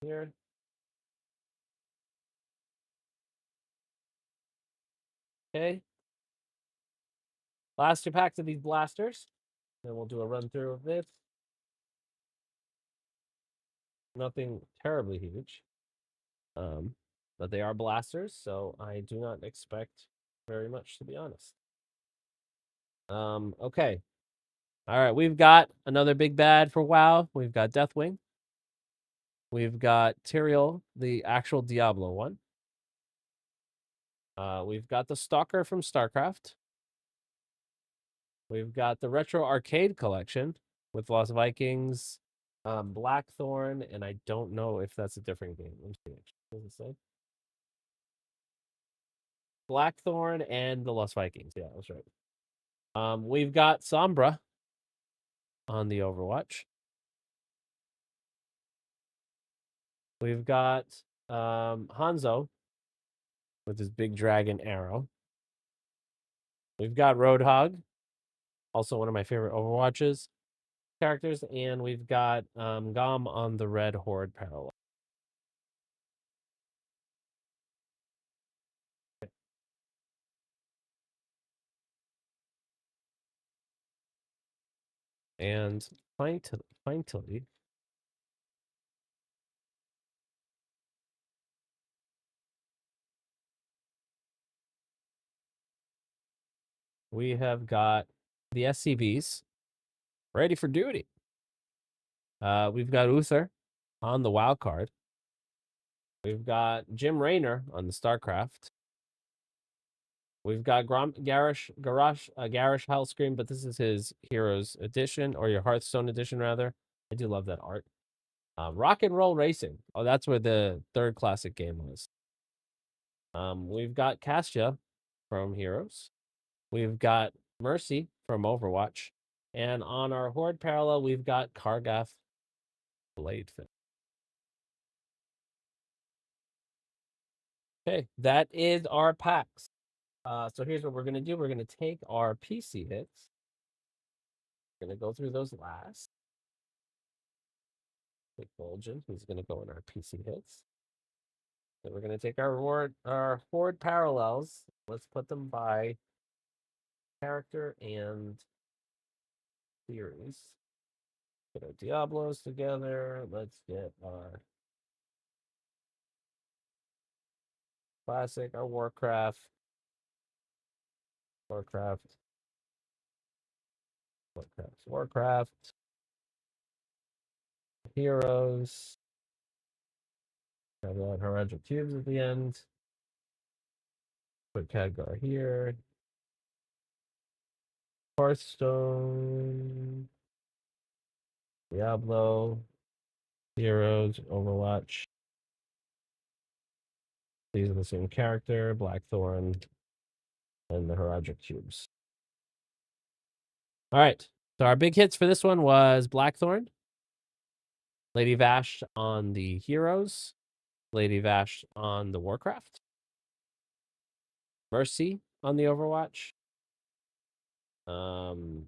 Here. Okay. Last 2 packs of these blasters. Then we'll do a run through of this. Nothing terribly huge. But they are blasters, so I do not expect very much, to be honest. Okay. All right, we've got another big bad for WoW. We've got Deathwing. We've got Tyrael, the actual Diablo one. We've got the Stalker from StarCraft. We've got the Retro Arcade Collection with Lost Vikings, Blackthorn, and I don't know if that's a different game. Let me see. What does it say? Blackthorn and the Lost Vikings. Yeah, that's right. We've got Sombra on the Overwatch. We've got Hanzo with his big dragon arrow. We've got Roadhog, also one of my favorite Overwatches characters, and we've got Gom on the Red Horde parallel. And finally, we have got the SCVs ready for duty. We've got Uther on the WoW card. We've got Jim Raynor on the StarCraft. We've got Garish Hellscream, but this is his Heroes Edition, or your Hearthstone Edition, rather. I do love that art. Rock and Roll Racing. Oh, that's where the third classic game was. We've got Cassia from Heroes. We've got Mercy from Overwatch. And on our Horde parallel, we've got Kargath Bladefin. Okay, that is our packs. So here's what we're going to do. We're going to take our PC hits. We're going to go through those last. Take Vol'jin, who's going to go in our PC hits. Then we're going to take our Horde parallels. Let's put them by character and series. Get our Diablos together. Let's get our Classic, our Warcraft. Heroes. Have that Heraldric Cubes at the end. Put Khadgar here. Hearthstone. Diablo. Heroes. Overwatch. These are the same character. Blackthorn. And the Heraldric Cubes. All right. So our big hits for this one was Blackthorn. Lady Vash on the Heroes. Lady Vash on the Warcraft. Mercy on the Overwatch. What's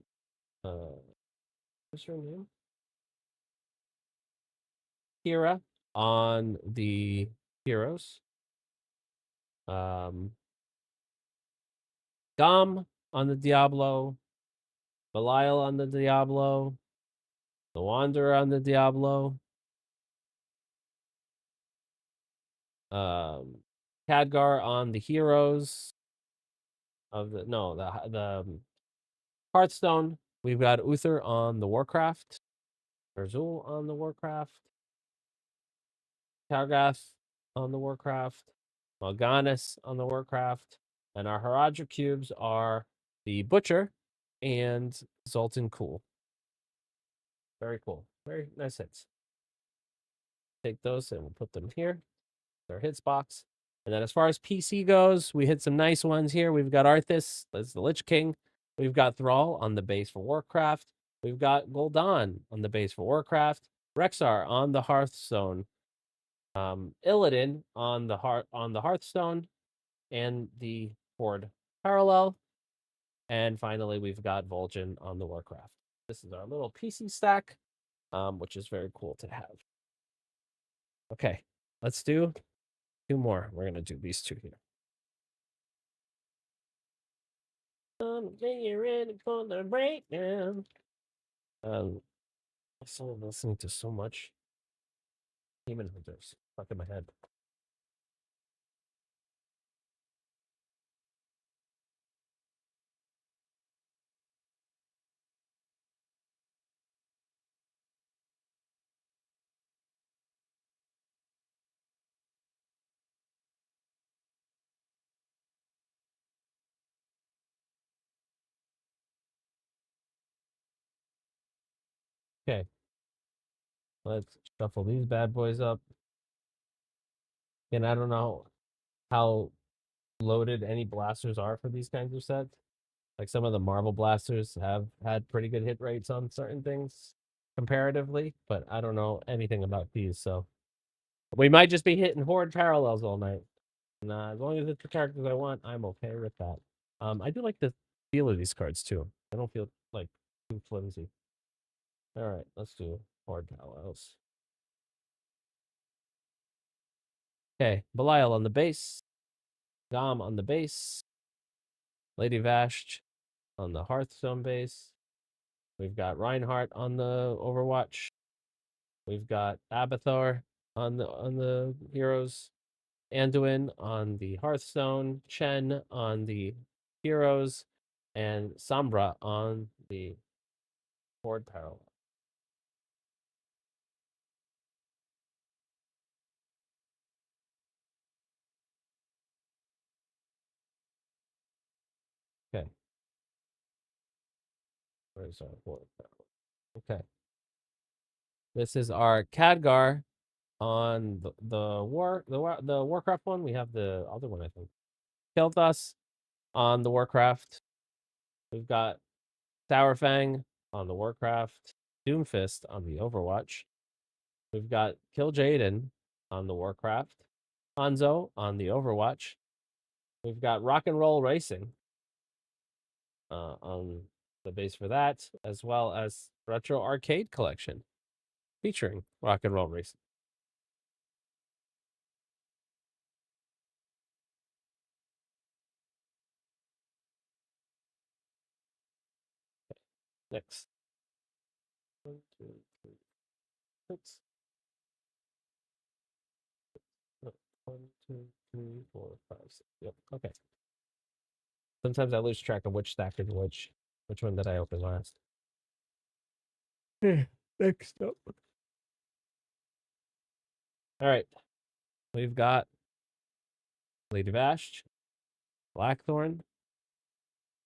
her name? Kira on the Heroes. Gom on the Diablo. Belial on the Diablo. The Wanderer on the Diablo. Khadgar on the Heroes of the Hearthstone. We've got Uther on the Warcraft. Erzul on the Warcraft. Kargath on the Warcraft. Mal'Ganis on the Warcraft. And our Heraldric Cubes are the Butcher and Zoltan Cool. Very cool. Very nice hits. Take those and we'll put them here. Our hits box. And then as far as PC goes, we hit some nice ones here. We've got Arthas, that's the Lich King. We've got Thrall on the base for Warcraft. We've got Gul'dan on the base for Warcraft. Rexxar on the Hearthstone. Illidan on the Hearthstone and the Horde parallel. And finally, we've got Vol'jin on the Warcraft. This is our little PC stack, which is very cool to have. Okay, let's do 2 more. We're going to do these 2 here. You're ready for the breakdown. I'm still listening to so much Demon Hunters stuck in my head. Okay, let's shuffle these bad boys up. And I don't know how loaded any blasters are for these kinds of sets. Like some of the Marvel blasters have had pretty good hit rates on certain things comparatively, but I don't know anything about these, so we might just be hitting Horde parallels all night. And as long as it's the characters I want, I'm okay with that. I do like the feel of these cards too. I don't feel like too flimsy. All right, let's do Horde parallels. Okay, Belial on the base, Gom on the base, Lady Vash on the Hearthstone base. We've got Reinhardt on the Overwatch. We've got Abathar on the Heroes. Anduin on the Hearthstone. Chen on the Heroes. And Sombra on the Horde parallel. Okay. Where's our board? Okay. This is our Khadgar on the Warcraft one. We have the other one, I think. Kel'Thas on the Warcraft. We've got Sourfang on the Warcraft. Doomfist on the Overwatch. We've got Kil'jaeden on the Warcraft. Hanzo on the Overwatch. We've got Rock and Roll Racing on the base for that, as well as Retro Arcade Collection featuring Rock and Roll Racing. Next. 1, 2, 3, 6. 1, 2, 3, 4, 5, 6. Yep. Okay. Sometimes I lose track of which stack is which one did I open last. Next up. All right. We've got Lady Vash, Blackthorn,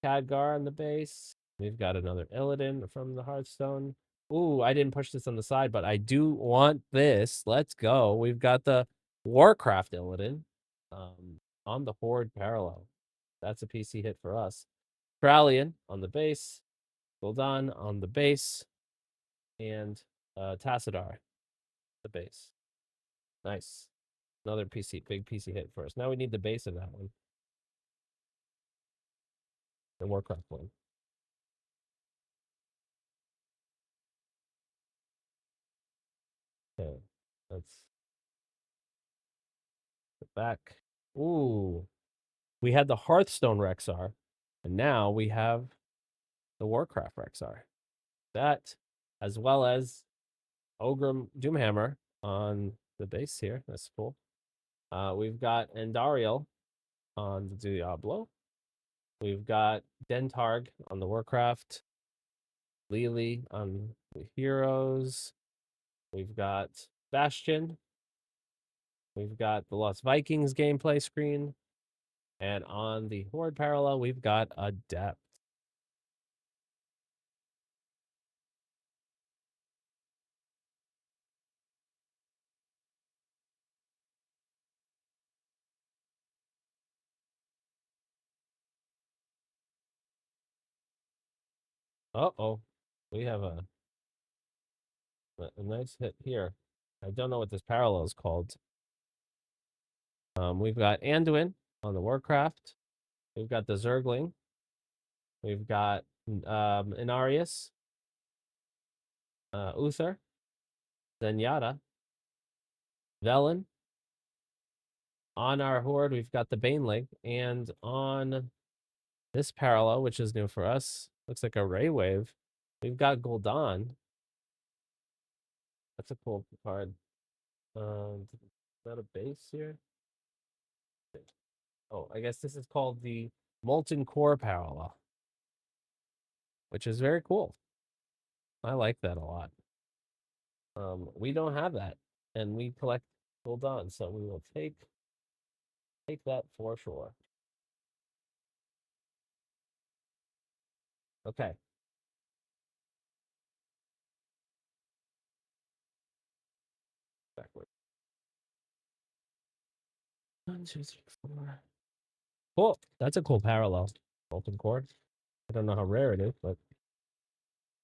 Khadgar on the base. We've got another Illidan from the Hearthstone. Ooh, I didn't push this on the side, but I do want this. Let's go. We've got the Warcraft Illidan on the Horde Parallel. That's a PC hit for us. Kralian on the base. Gul'dan on the base. And Tassadar, the base. Nice. Another big PC hit for us. Now we need the base of that one. The Warcraft one. Okay, let's get back. Ooh, we had the Hearthstone Rexar, and now we have the Warcraft Rexar. That, as well as Ogrim Doomhammer on the base here. That's cool. We've got Andariel on the Diablo. We've got Dentarg on the Warcraft. Lily on the Heroes. We've got Bastion. We've got the Lost Vikings gameplay screen. And on the Horde Parallel, we've got Adept. Uh-oh. We have a nice hit here. I don't know what this parallel is called. We've got Anduin on the Warcraft. We've got the Zergling. We've got Inarius, Uther, Zenyatta, Velen. On our Horde, we've got the Baneling. And on this parallel, which is new for us, looks like a Ray Wave. We've got Gul'dan. That's a cool card. Is that a base here? Oh, I guess this is called the Molten Core Parallel, which is very cool. I like that a lot. We don't have that, and we collect Gul'dan, so we will take that for sure. Okay. Backward. 1, 2, 3, 4. Cool. That's a cool parallel. Molten Core. I don't know how rare it is, but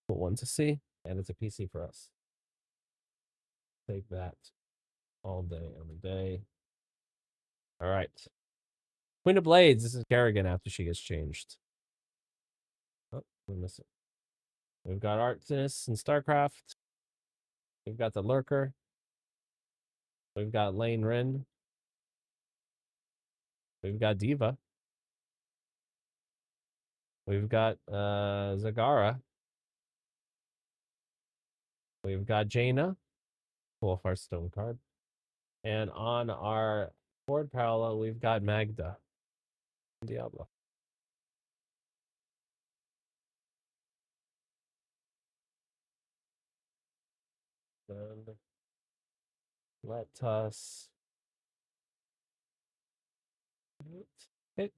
cool one to see. And it's a PC for us. Take that all day, every day. All right. Queen of Blades. This is Kerrigan after she gets changed. Oh, we miss it. We've got Artemis and StarCraft. We've got the Lurker. We've got Lane Rin. We've got Diva. We've got Zagara. We've got Jaina. Cool Hearthstone card. And on our board parallel, we've got Magda. Diablo. Then let us. Okay.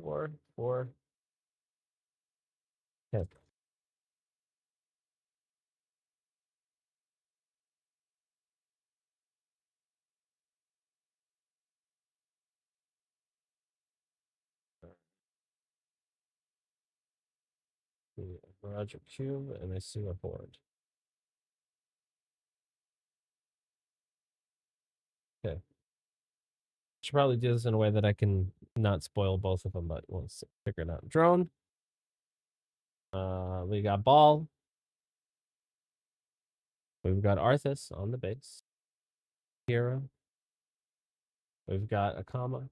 4. Okay. The Roger Cube, and I see a board. Okay. Should probably do this in a way that I can not spoil both of them, but we'll figure it out. Drone. We got ball. We've got Arthas on the base. Hero. We've got Akama.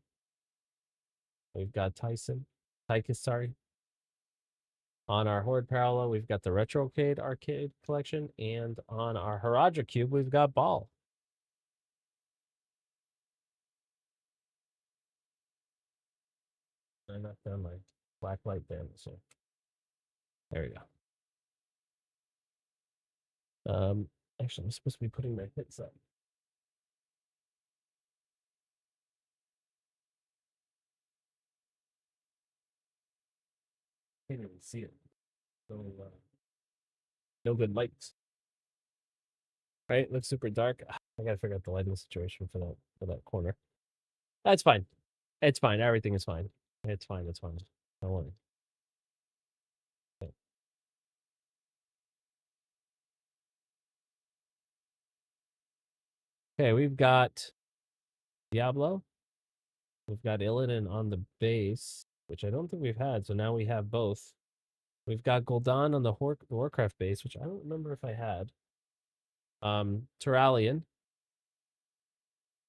We've got Tyson. Tychus, sorry. On our Horde Parallel, we've got the Retrocade Arcade Collection. And on our Haraja Cube, we've got Ball. I knocked down my black light there. So there we go. Actually, I'm supposed to be putting my hits up. Can't even see it. So, no good lights. Right? Looks super dark. I gotta figure out the lighting situation for that corner. That's fine. It's fine. Everything is fine. It's fine. It's fine. Don't worry. Okay. Okay, we've got Diablo. We've got Illidan on the base, which I don't think we've had. So now we have both. We've got Gul'dan on the Warcraft base, which I don't remember if I had. Turalian.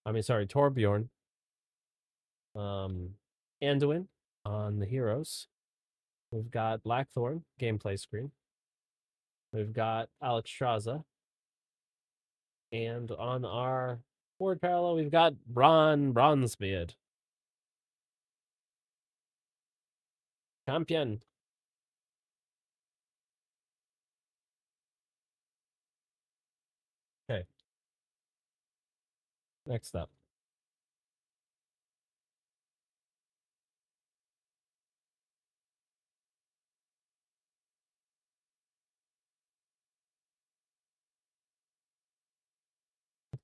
I mean, sorry, Torbjorn. Anduin on the heroes. We've got Blackthorn gameplay screen. We've got Alex Straza. And on our board parallel, we've got Bronzebeard. Champion. Okay. Next up.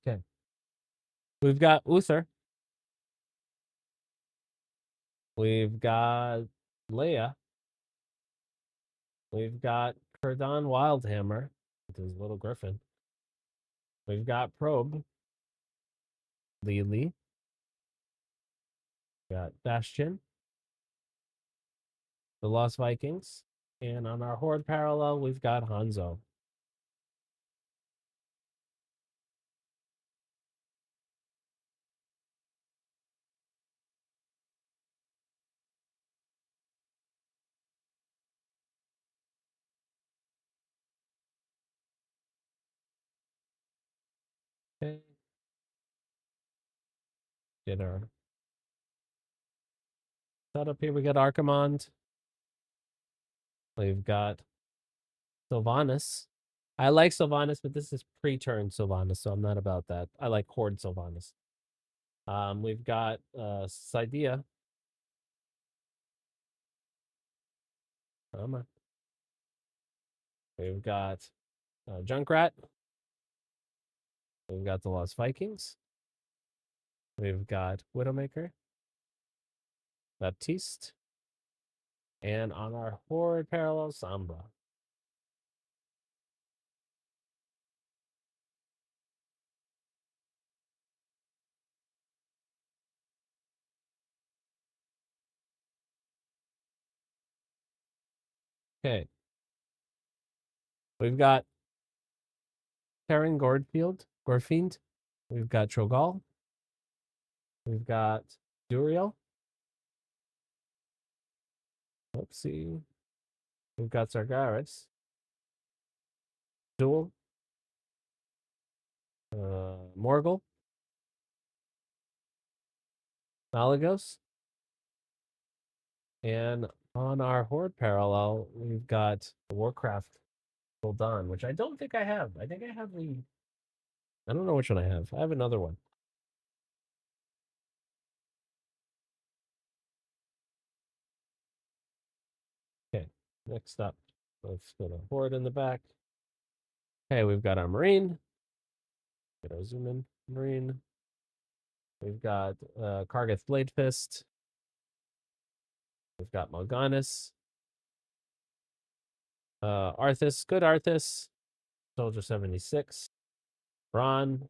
Okay. We've got Uther. We've got Leia. We've got Curdon Wildhammer with his little griffin. We've got Probe. Lily. We've got Bastion. The Lost Vikings. And on our Horde parallel, we've got Hanzo. Okay. Get our setup here. We got Archimond. We've got Sylvanas. I like Sylvanas, but this is pre-turn Sylvanas, so I'm not about that. I like Horde Sylvanas. We've got Cydia. Come on. We've got Junkrat. We've got the Lost Vikings. We've got Widowmaker. Baptiste. And on our Horde parallel, Sombra. Okay. We've got Karen Gorfiend. We've got Trogal. We've got Duriel. Oopsie. We've got Sargeras. Duel. Morgul. Malagos. And on our Horde parallel, we've got Warcraft Gul'dan, which I don't think I have. I think I have the... I don't know which one I have. I have another one. Next up, let's put a horde in the back. Okay, we've got our Marine. Get our zoom in Marine. We've got Kargath Blade Fist. We've got Mal'Ganis. Arthas, good Arthas. Soldier 76. Braun.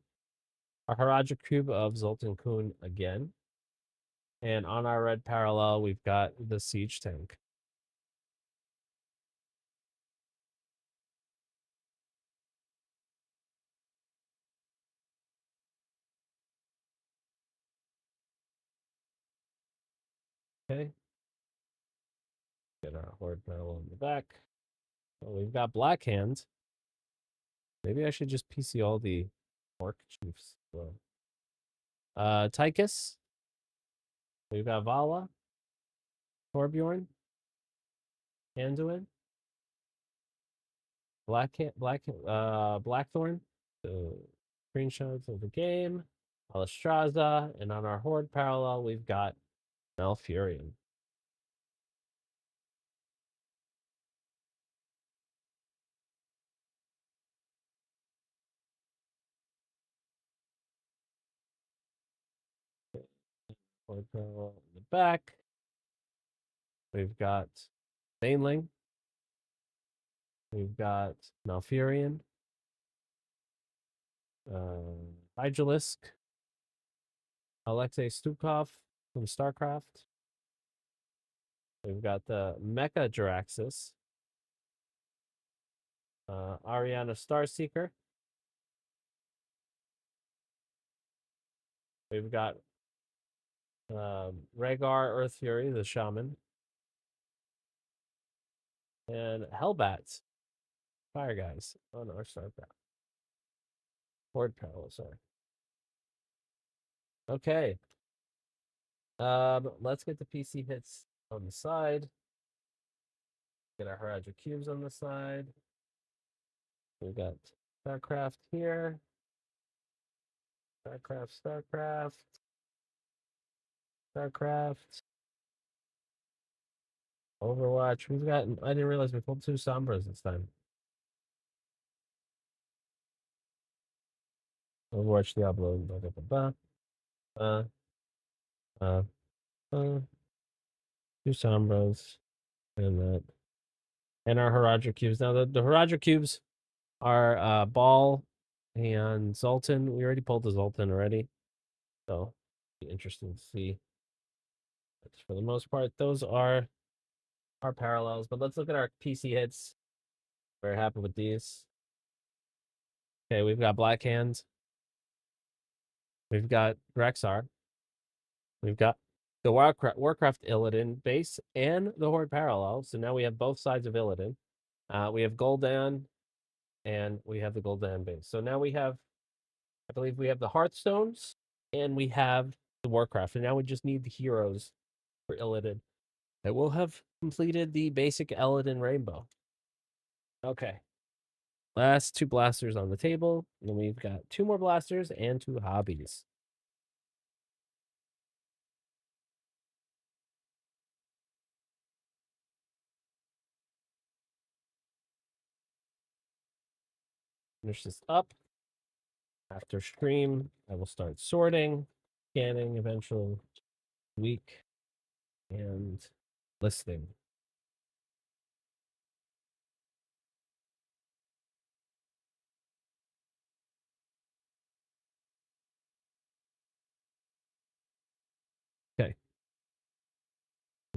A Haraja Cube of Zoltan Kuhn again. And on our red parallel, we've got the Siege Tank. Okay. Get our horde parallel in the back. Well, we've got Black Hand. Maybe I should just PC all the Orc Chiefs. So, Tychus. We've got Vala. Torbjorn. Anduin. Blackthorn. The screenshots of the game. Alistraza. And on our horde parallel, we've got Malfurion. Horde parallel in the back. We've got Baneling. We've got Malfurion. Hydralisk. Alexei Stukov from StarCraft. We've got the Mecha Jaraxxus. Ariana Starseeker. We've got Rhaegar Earth Fury, the Shaman. And Hellbats. Fire guys on our StarCraft. Horde Parallel, sorry. Okay. Let's get the PC hits on the side. Get our Haraja cubes on the side. We've got StarCraft here. StarCraft. Overwatch. We've got, I didn't realize we pulled 2 Sombras this time. Overwatch, Diablo, blah, blah, blah, blah. 2 Sombras. And that. And our Haraja cubes. Now, the Haraja cubes are Ball and Zoltan. We already pulled the Zoltan already. So, be interesting to see. But for the most part, those are our parallels. But let's look at our PC hits. Very happy with these. Okay, we've got Black Hands. We've got Rexar. We've got the Warcraft Illidan base and the Horde parallel. So now we have both sides of Illidan. We have Gul'dan and we have the Gul'dan base. So now we have, I believe we have the Hearthstones and we have the Warcraft. And now we just need the heroes for Illidan. That will have completed the basic Illidan rainbow. Okay. Last 2 blasters on the table. And we've got 2 more blasters and 2 hobbies. Finish this up. After stream, I will start sorting, scanning eventually, week, and listing. Okay.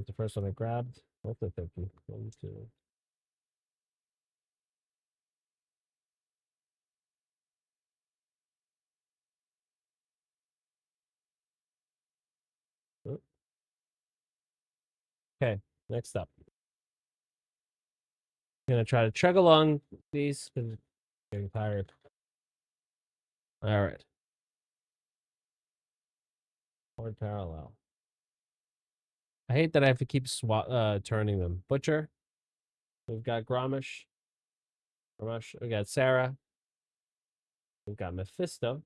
The first one I grabbed. Also, thank you. 1, 2. Oh. Okay, next up. I'm going to try to chug along these because I'm getting tired. All right. Horde parallel. I hate that I have to keep turning them. Butcher. We've got Grommash. We got Sarah. We've got Mephisto.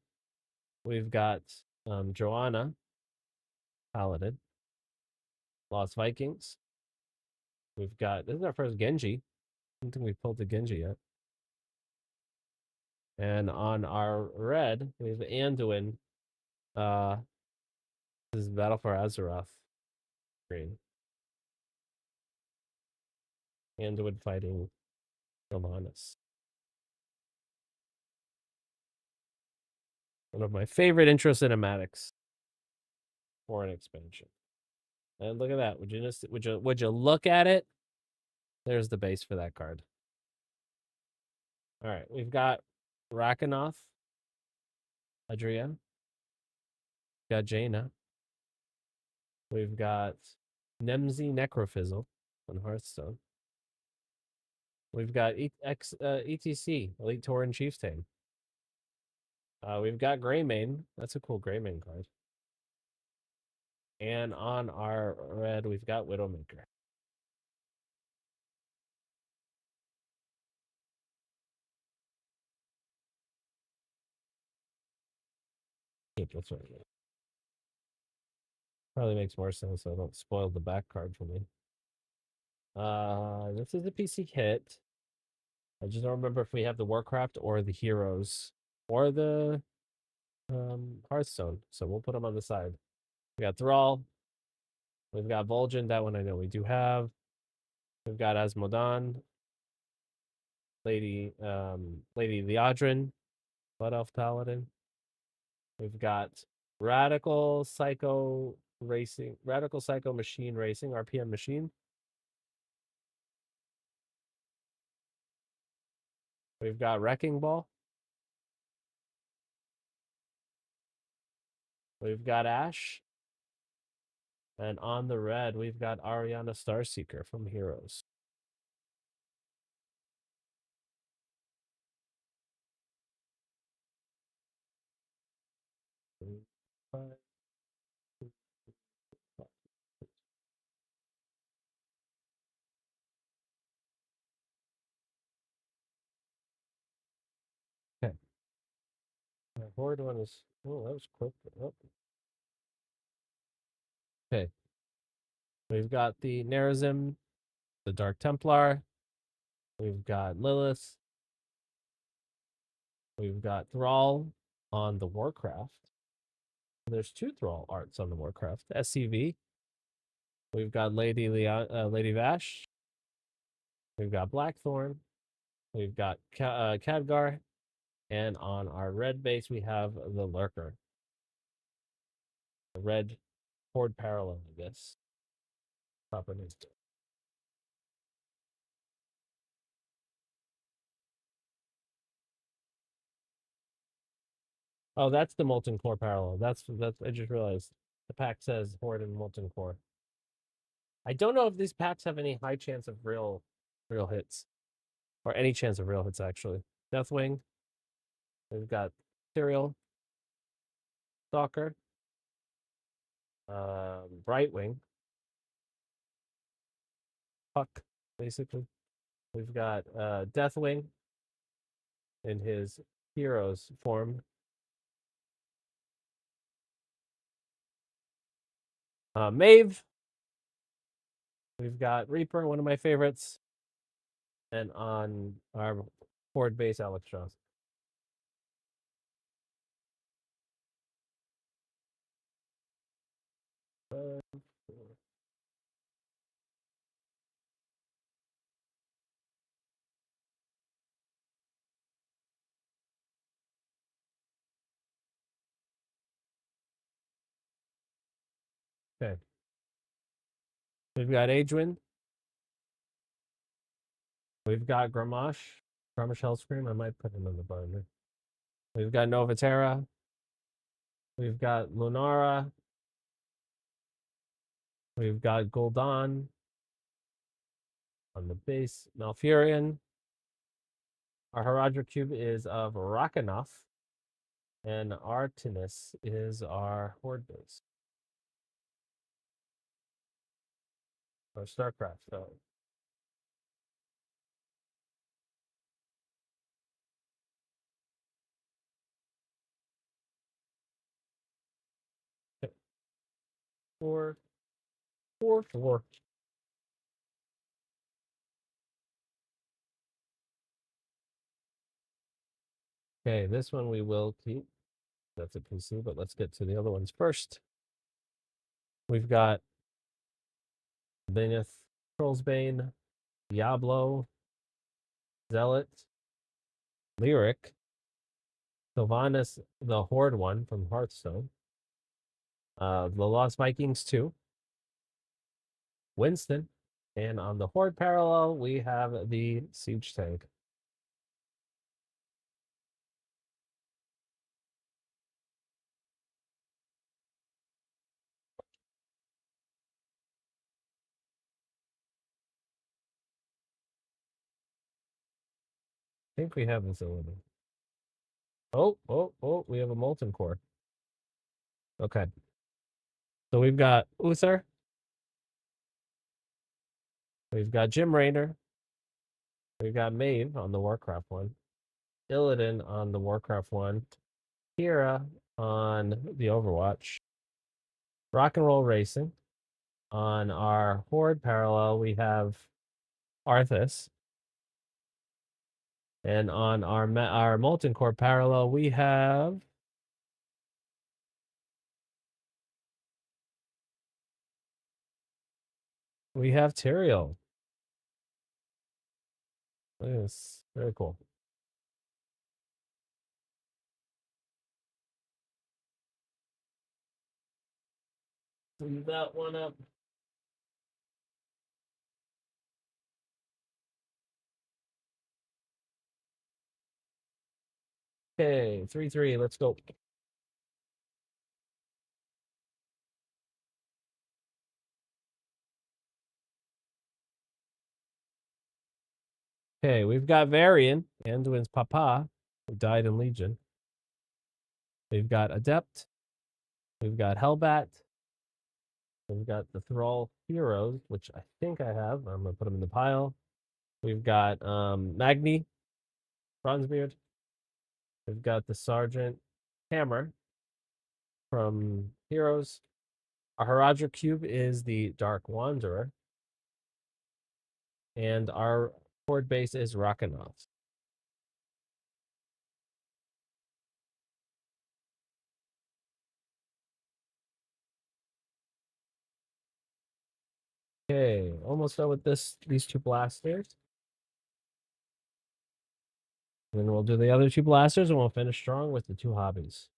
We've got Joanna. Paladin. Lost Vikings. We've got, this is our first Genji. I don't think we've pulled the Genji yet. And on our red, we have Anduin. This is Battle for Azeroth. Green. Anduin fighting Sylvanas. One of my favorite intro cinematics for an expansion. And look at that. Would you look at it? There's the base for that card. All right, we've got Rakanoth, Adria, got Jaina. We've got Nemzi Necrofizzle on Hearthstone. We've got ETC, Elite Tauren Chieftain. We've got Greymane. That's a cool Greymane card. And on our red, we've got Widowmaker. Keep this one. Probably makes more sense so I don't spoil the back card for me. This is a PC kit. I just don't remember if we have the Warcraft or the Heroes or the Hearthstone. So we'll put them on the side. We got Thrall. We've got Vol'jin. That one I know we do have. We've got Asmodan. Lady Liadrin. Blood Elf Paladin. We've got Radical Psycho Machine Racing, RPM Machine. We've got Wrecking Ball. We've got Ash. And on the red, we've got Ariana Starseeker from Heroes. Okay. The horde one is, oh, that was quick. Oh. Okay. We've got the Nerazim, the Dark Templar. We've got Lilith. We've got Thrall on the Warcraft. There's 2 Thrall arts on the Warcraft. SCV. We've got Lady Vash. We've got Blackthorn. We've got Khadgar. And on our red base, we have the Lurker. The red horde parallel, I guess. Proper name. Oh, that's the Molten Core parallel. That's I just realized the pack says Horde and Molten Core. I don't know if these packs have any high chance of real hits. Or any chance of real hits, actually. Deathwing. We've got Serial. Stalker. Brightwing. Puck, basically. We've got Deathwing in his heroes form. Maeve. We've got Reaper, one of my favorites. And on our board base, Alex Strauss. Okay. We've got Adrian. We've got Gramash. Gramash Hellscream. I might put him in the binder. We've got Novatera. We've got Lunara. We've got Gul'dan on the base. Malfurion. Our Haradra Cube is of Rakanoth. And Artemis is our Horde base. Or StarCraft. So. Four. Okay, this one we will keep. That's a PC, but let's get to the other ones first. We've got Beneth, Trollsbane, Diablo, Zealot, Lyric, Sylvanas, the Horde one from Hearthstone, the Lost Vikings 2, Winston, and on the Horde parallel, we have the Siege Tank. I think we have this already. Oh, we have a Molten Core. Okay. So we've got Uther, we've got Jim Raynor, we've got Maeve on the Warcraft one, Illidan on the Warcraft one, Kira on the Overwatch, Rock and Roll Racing. On our Horde parallel, we have Arthas. And on our Molten Core parallel, we have Tyrael. Look at this. Very cool. Leave that one up. Okay, 3-3. Let's go. Okay, we've got Varian, Anduin's papa, who died in Legion. We've got Adept. We've got Hellbat. We've got the Thrall Heroes, which I think I have. I'm going to put them in the pile. We've got Magni, Bronzebeard. We've got the Sergeant Hammer from Heroes. Our Haradra Cube is the Dark Wanderer. And our Horde base is Rakanoth. Okay, almost done with these two blasters. And then we'll do the other two blasters and we'll finish strong with the two hobbies.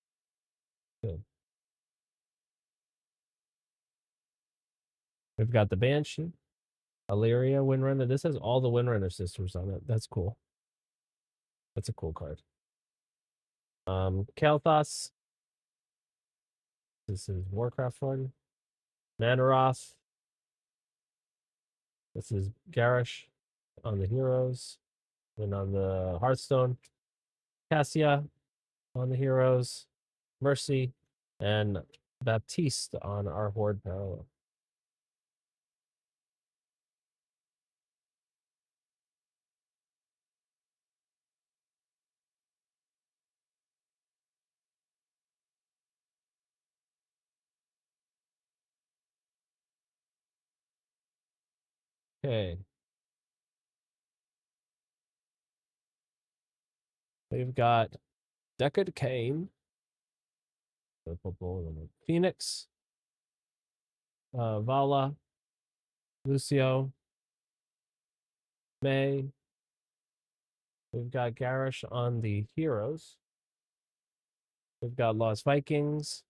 Good. We've got the Banshee, Illyria Windrunner. This has all the Windrunner sisters on it. That's cool. That's a cool card. Kael'thas. This is Warcraft one. Manaroth. This is Garish on the Heroes. And on the Hearthstone. Cassia on the Heroes. Mercy. And Baptiste on our Horde parallel. Okay. We've got Deckard Cain, Phoenix, Vala, Lucio, May. We've got Garish on the Heroes. We've got Lost Vikings.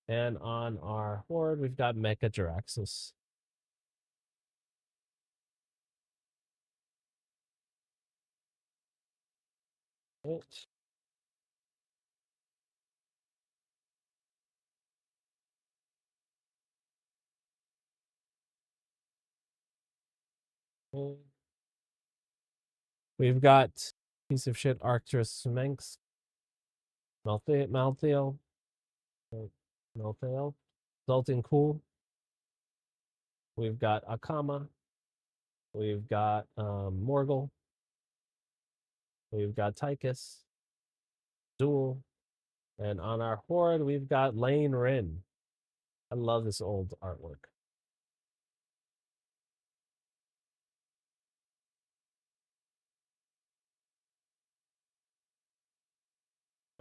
And on our Horde, we've got Mecha Jaraxxus. We've got piece of shit Arcturus Smenx, Malthael, Zoltan Cool. We've got Akama. We've got Morgul. We've got Tychus, Zool. And on our Horde, we've got Lane Rin. I love this old artwork.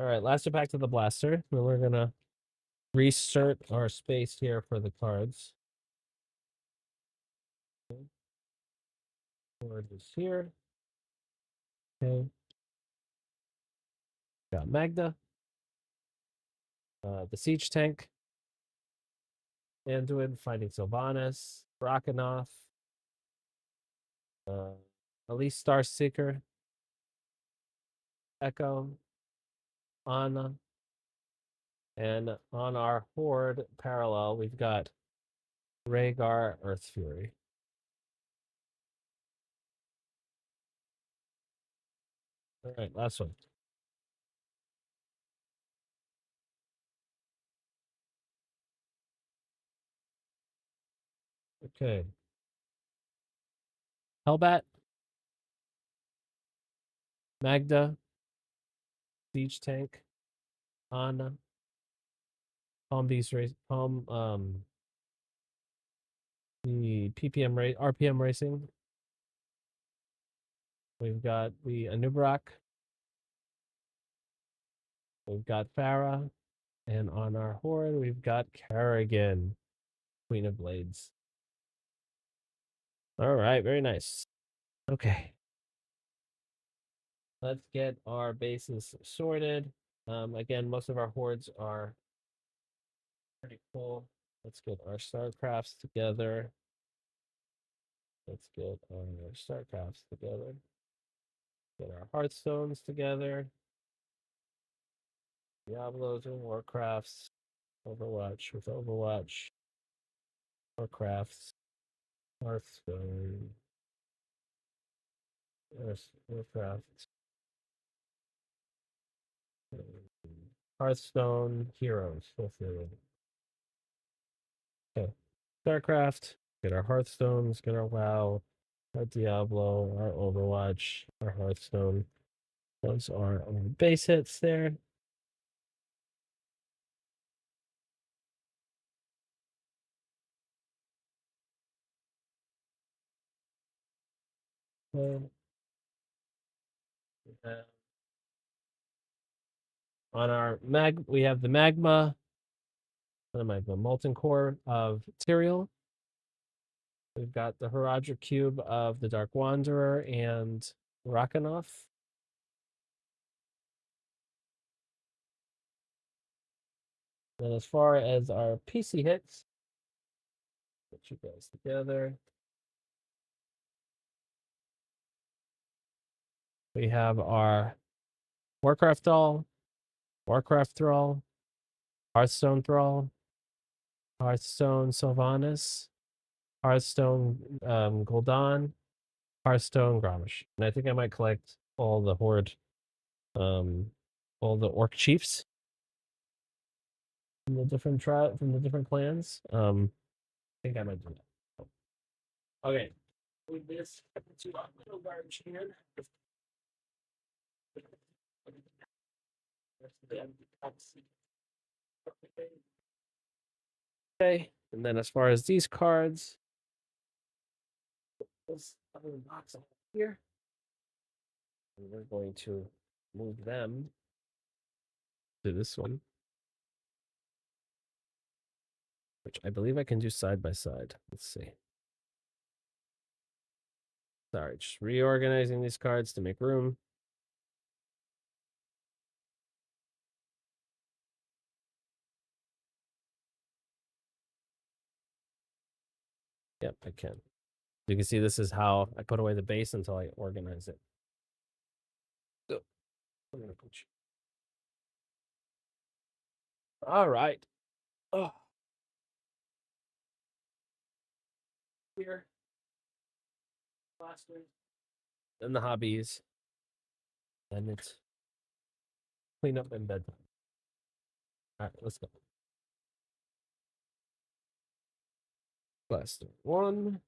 All right, last it back to the blaster. Then we're gonna reinsert our space here for the cards. Board is here. Okay. Got Magda. The Siege Tank. Anduin fighting Sylvanas. Rakanoff. Elise Starseeker. Echo. Anna. And on our horde parallel, we've got Rhaegar Earth Fury. All right, last one. Okay. Hellbat. Magda. Siege Tank. Anna. Palm Beast Race. The PPM race, RPM Racing. We've got the Anub'arak. We've got Farah. And on our horde, we've got Kerrigan, Queen of Blades. All right, very nice. Okay. Let's get our bases sorted. Again, most of our hordes are pretty full. Let's get our StarCrafts together. Let's get our StarCrafts together. Get our Hearthstones together. Diablos and Warcrafts. Overwatch with Overwatch. Warcrafts. Hearthstone. Warcraft. Hearthstone Heroes. Okay. StarCraft. Get our Hearthstones. Get our WoW. Our Diablo. Our Overwatch. Our Hearthstone. Those are our base hits there. On our we have the magma, molten core of Tyrael. We've got the Haradra cube of the Dark Wanderer and Rakanoff. And as far as our PC hits, put you guys together. We have our Warcraft Doll, Warcraft Thrall, Hearthstone Thrall, Hearthstone Sylvanas, Hearthstone Gul'dan, Hearthstone Grommash. And I think I might collect all the Horde, all the Orc Chiefs from the different clans. I think I might do that. Okay. With this to our little garbage can. Okay, and then as far as these cards, this other box here, and we're going to move them to this one, which I believe I can do side by side. Let's see. Sorry, just reorganizing these cards to make room. Yep, I can. You can see this is how I put away the base until I organize it. So, I'm gonna put you. All right. Oh. Here. Then the hobbies. Then it's clean up and bedtime. All right, let's go. Blaster 1.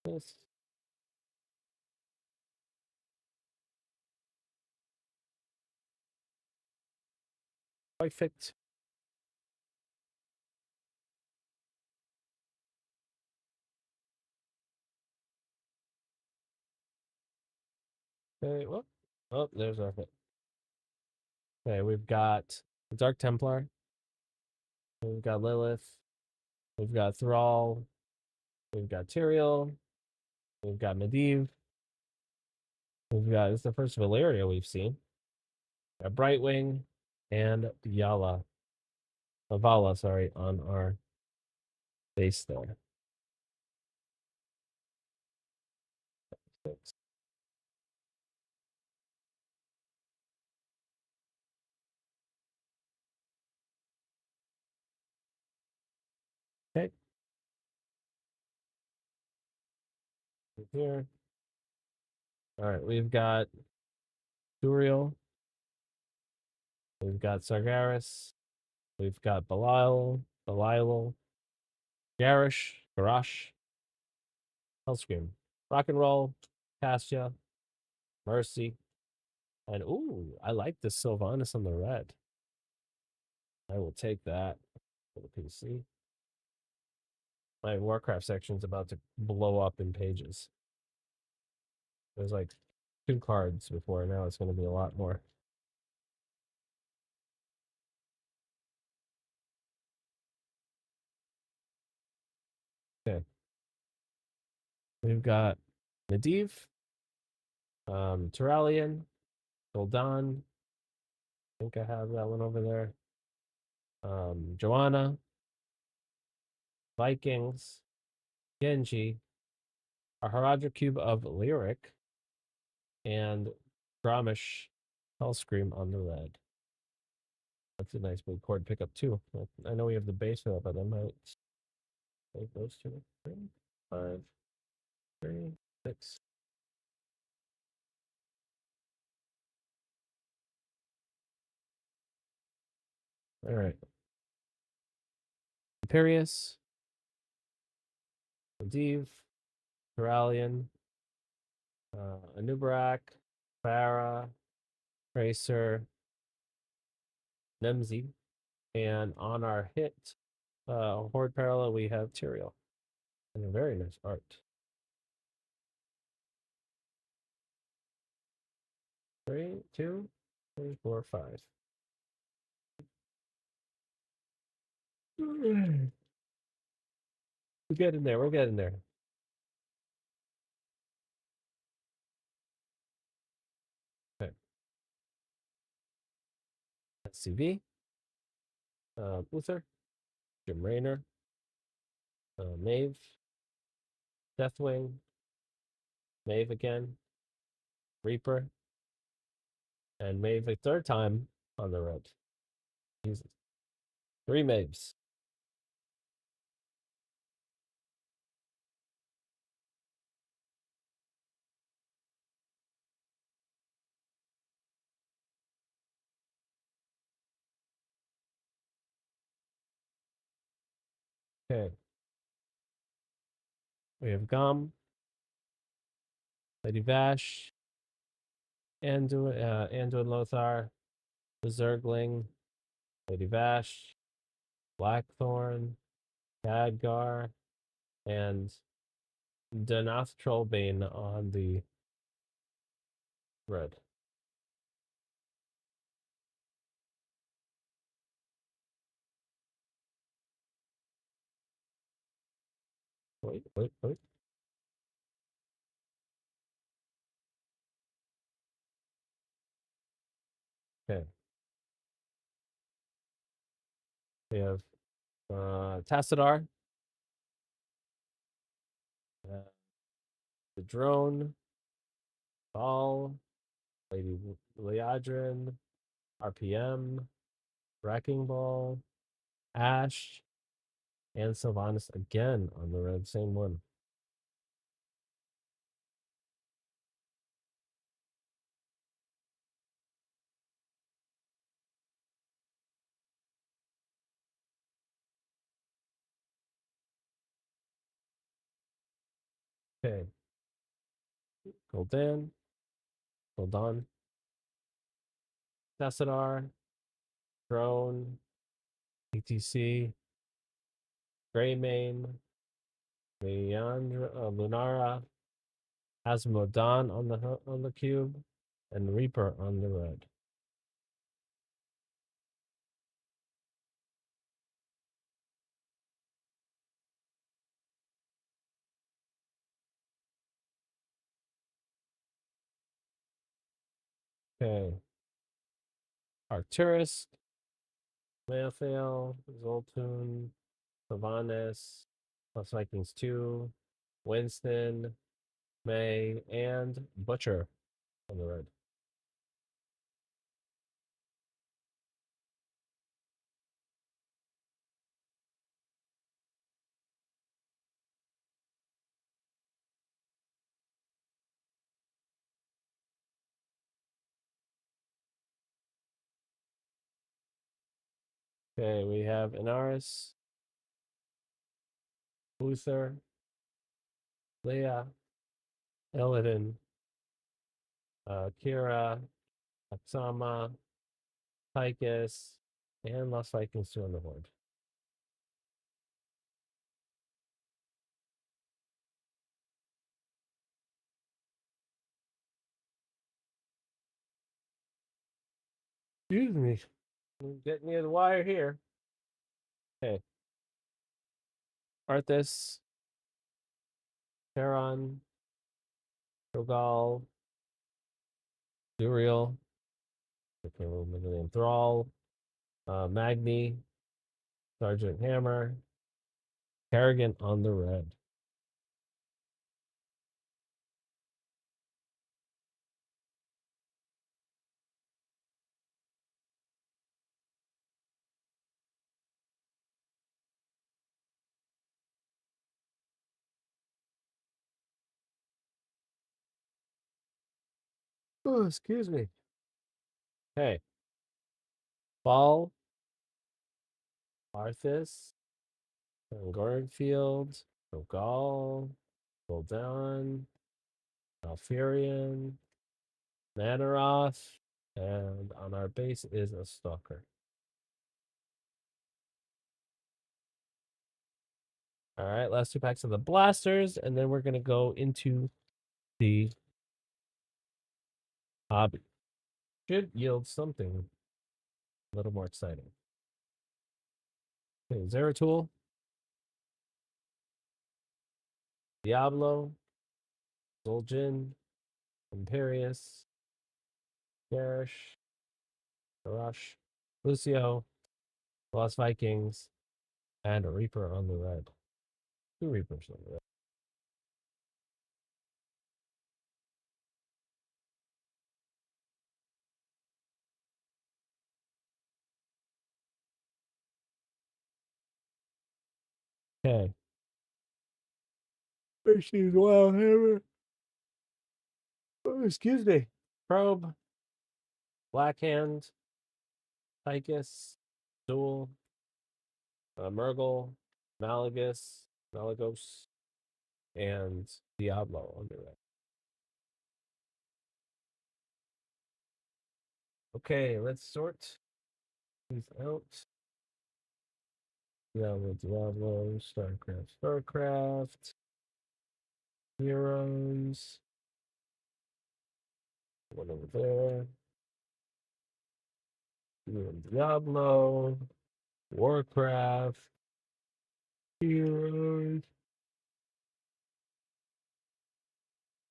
This. Perfect. Okay, well, oh, there's our hit. Okay, we've got Dark Templar. We've got Lilith. We've got Thrall. We've got Tyrael. We've got Medivh. We've got, it's the first Valeria we've seen. Got Brightwing and Yala. Vala, sorry, on our base there. Six. Okay. Here. All right, we've got Duriel. We've got Sargeras. We've got Belial, Garrosh, Hellscream, Rock and Roll, Cassia, Mercy, and ooh, I like the Sylvanas on the red. I will take that for the PC. My Warcraft section's about to blow up in pages. There's like 2 cards before, now it's going to be a lot more. Okay. We've got Medivh, Turalian, Gul'dan. I think I have that one over there. Joanna, Vikings, Genji, a Haradra Cube of Lyric, and Grommash Hellscream on the red. That's a nice big cord pickup too. I know we have the base for that, but I might take those 2. 3, 5, 3, 6. All right. Imperius, Medivh, Corallian, Anubarak, Farah, Tracer, Nemzi, and on our hit, Horde Parallel, we have Tyrael. And a very nice art. 3, 2, 3, 4, 5. We're getting there. We're getting there. Okay. SCV, Uther, Jim Raynor, Maeve, Deathwing, Maeve again, Reaper, and Maeve a 3rd time on the red. Jesus. 3 Maves. Okay. We have Gum, Lady Vash, Anduin Lothar, the Zergling, Lady Vash, Blackthorn, Khadgar, and Danath Trollbane on the red. Wait. Okay. We have Tassadar, the Drone, Ball, Lady Leodrin, RPM, Wrecking Ball, Ash, and Sylvanas again on the red, same one. Okay. Gul'dan. Gul'dan. Tassadar. Drone. ETC. Greymane. Leandra, Lunara. Asmodon on the cube. And Reaper on the red. Okay. Arcturus. Mayfail. Zoltun. Sylvanas. Plus Vikings 2. Winston. May. And Butcher on the red. Okay, we have Inaris, Luther, Leah, Illidan, Kira, Aksama, Tychus, and Lost Vikings 2 on the board. Excuse me. I'm getting near the wire here. Okay. Arthas, Charon, Rogal, Duriel, Thrall, Magni, Sergeant Hammer, Kerrigan on the red. Oh, excuse me. Hey. Ball, Arthas, Gorenfield, Rogal, Gul'dan, Alfurion, Nanaroth, and on our base is a Stalker. All right, last 2 packs of the blasters, and then we're going to go into the hobby. Should yield something a little more exciting. Okay, Zeratul, Diablo, Zul'jin, Imperius, Garish, Rush, Lucio, Lost Vikings, and a Reaper on the red. 2 Reapers on the red. Okay. She's wild hammer. Oh, excuse me. Probe, Blackhand, Tychus, Duel, Murgle, Malagos, and Diablo on the red. Okay, let's sort these out. Diablo, StarCraft, Heroes. One over there. Diablo, Warcraft, Heroes.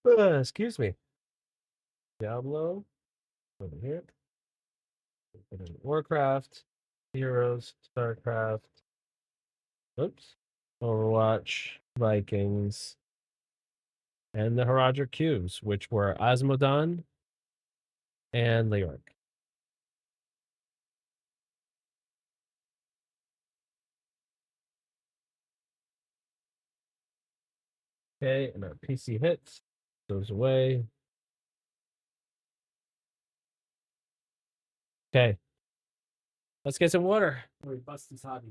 Excuse me. Diablo, over here. Warcraft, Heroes, StarCraft. Oops. Overwatch, Vikings, and the Haradrim cubes, which were Osmodon and Leoric. Okay, and our PC hits goes away. Okay, let's get some water. We bust this hobby.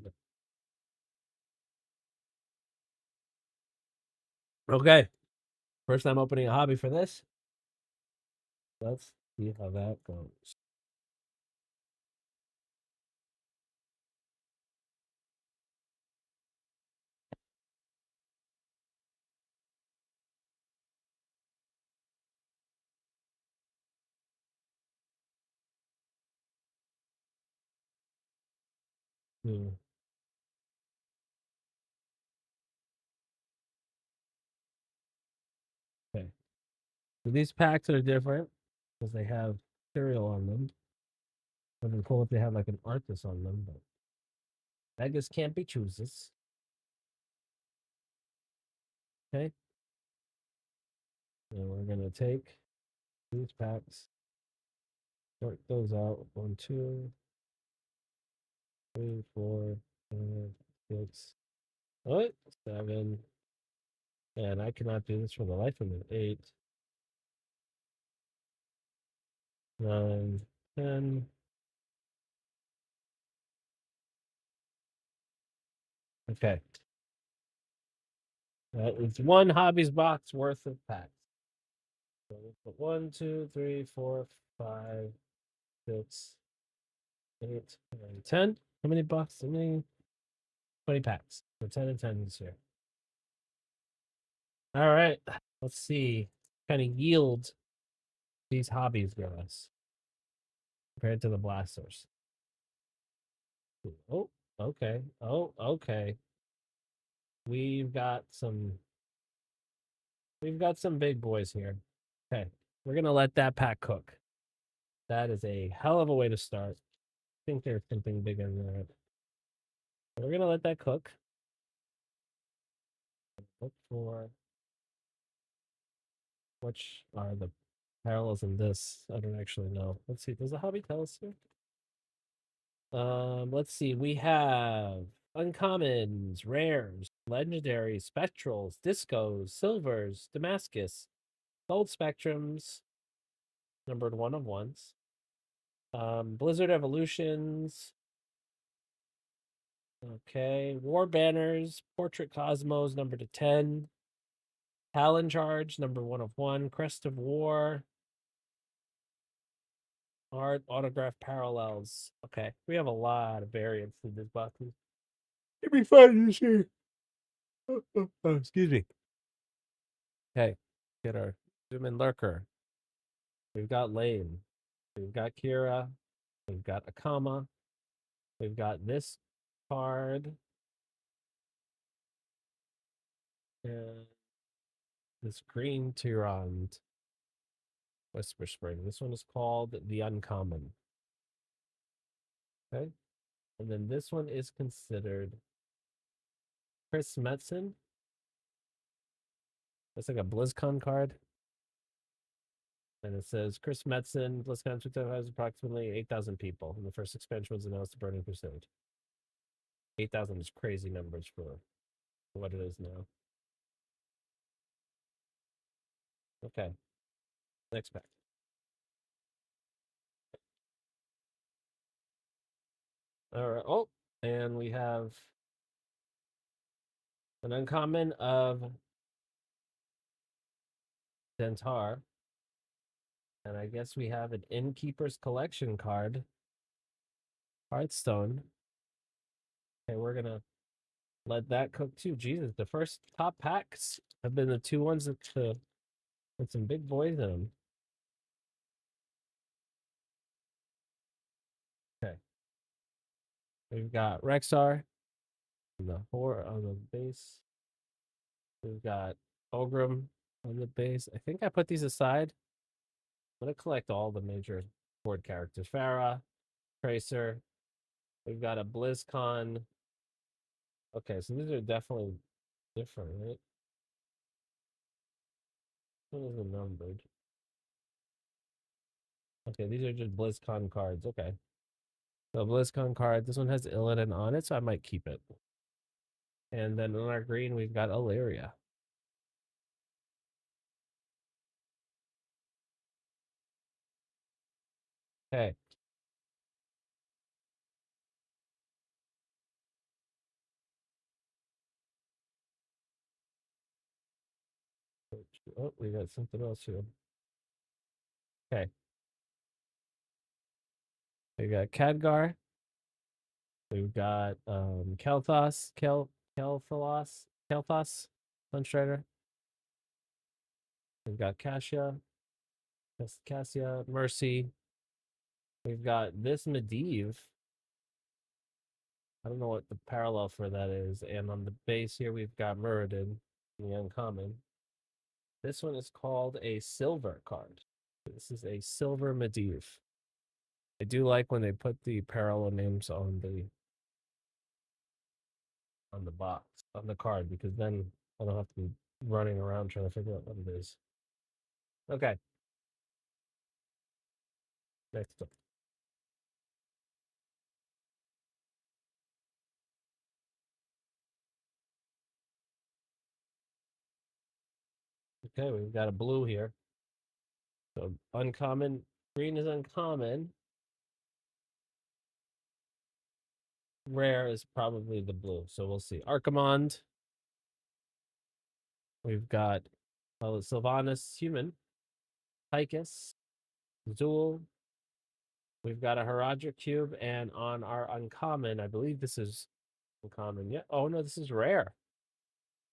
Okay, First time opening a hobby for this. Let's see how that goes. Hmm. Okay. So these packs are different because they have cereal on them. Would have been cool if they had like an artist on them, but beggars can't be choosers. Okay. And we're gonna take these packs, sort those out. 1, 2, 3, 4, 5, 6, what? 7. And I cannot do this for the life of me. 8, 9, 10. Okay. That is one hobbies box worth of packs. So we'll put 1, 2, 3, 4, 5, 6, 8, 9, 10. How many boxes? How many? 20 packs. So 10 and 10 this year. All right. Let's see. Kind of yield these hobbies give us compared to the blasters. Oh, okay. Oh, okay. We've got some big boys here. Okay. We're gonna let that pack cook. That is a hell of a way to start. I think there's something big in there. We're gonna let that cook. Look for which are the parallels in this. I don't actually know. Let's see. Does the hobby tell us here? Let's see. We have uncommons, rares, legendaries, spectrals, discos, silvers, Damascus, gold spectrums, numbered 1 of 1s. Blizzard evolutions. Okay, war banners, portrait cosmos, numbered to 10. Talon charge, number 1 of 1. Crest of war. Art autograph parallels. Okay, we have a lot of variants in this box. It'd be fun to see. Excuse me. Okay, get our zoom in lurker. We've got Lane. We've got Kira. We've got Akama. We've got this card. And this green Tyrant. Whisper Spring. This one is called the Uncommon. Okay. And then this one is considered Chris Metzen. It's like a BlizzCon card. And it says Chris Metzen, BlizzCon 2000 has approximately 8,000 people. And the first expansion was announced to Burning Crusade. 8,000 is crazy numbers for what it is now. Okay. Next pack. All right. Oh, and we have an uncommon of Dentar. And I guess we have an Innkeeper's Collection card. Hearthstone. Okay, we're gonna let that cook too. Jesus, the first top packs have been the two ones with some big boys in them. Okay. We've got Rexar on the base. We've got Ogrim on the base. I think I put these aside. I'm gonna collect all the major board characters. Farah, Tracer. We've got a BlizzCon. Okay, so these are definitely different, right? What is the numbered? Okay, these are just BlizzCon cards. Okay. So BlizzCon card. This one has Illidan on it, so I might keep it. And then on our green, we've got Illyria. Okay. Oh, we got something else here. Okay. We got Khadgar. We've got Kel'Thas, Sunstrider. We've got Cassia, Mercy. We've got this Medivh. I don't know what the parallel for that is. And on the base here, we've got Muradin, the uncommon. This one is called a silver card. This is a silver Medivh. I do like when they put the parallel names on the box, on the card, because then I don't have to be running around trying to figure out what it is. Okay. Next up. Okay, we've got a blue here. So uncommon. Green is uncommon. Rare is probably the blue. So we'll see. Archimond. We've got Sylvanas human. Tychus. Zool. We've got a Haradra cube. And on our uncommon, I believe this is uncommon. Yeah. Oh, no, this is rare.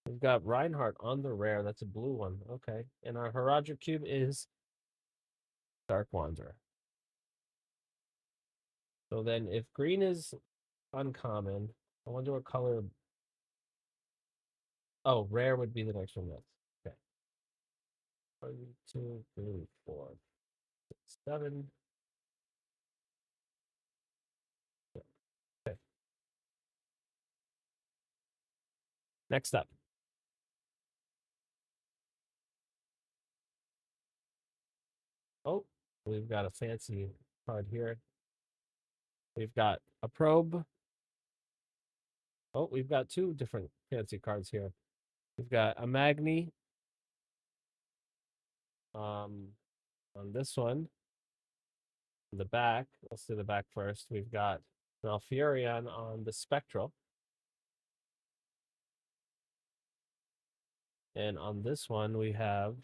We've got Reinhardt on the rare. That's a blue one. Okay. And our Haradra cube is Dark Wanderer. So then if green is uncommon, I wonder what color. Oh, rare would be the next one. Next. Okay. 1, 2, 3, 4, 6, 7. Okay. Next up. Oh, we've got a fancy card here. We've got a probe. Oh, we've got two different fancy cards here. We've got a Magni. On this one, the back. Let's do the back first. We've got an Alfurion on the Spectral. And on this one, we have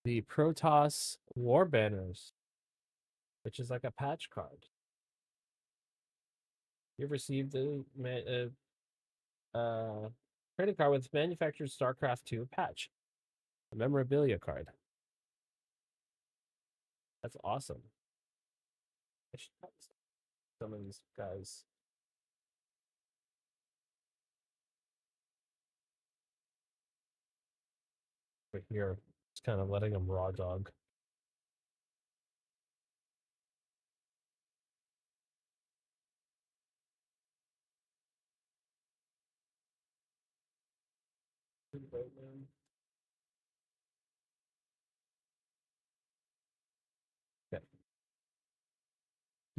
the Protoss War Banners, which is like a patch card. You've received a credit card with manufactured StarCraft 2 patch, a memorabilia card. That's awesome. I should have some of these guys. Over here, just kind of letting them raw dog. Okay.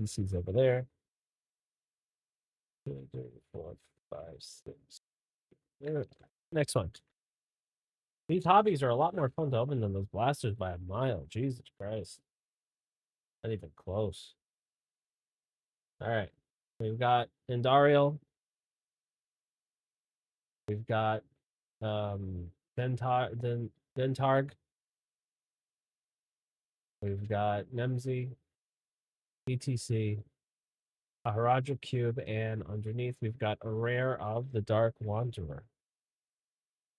PC's over there. 2, 3, 4, 5, 6. Next one. These hobbies are a lot more fun to open than those blasters by a mile. Jesus Christ. Not even close. All right. We've got Indariel. We've got Dentarg. We've got Nemzi, ETC, a Haradra cube, and underneath we've got a rare of the Dark Wanderer.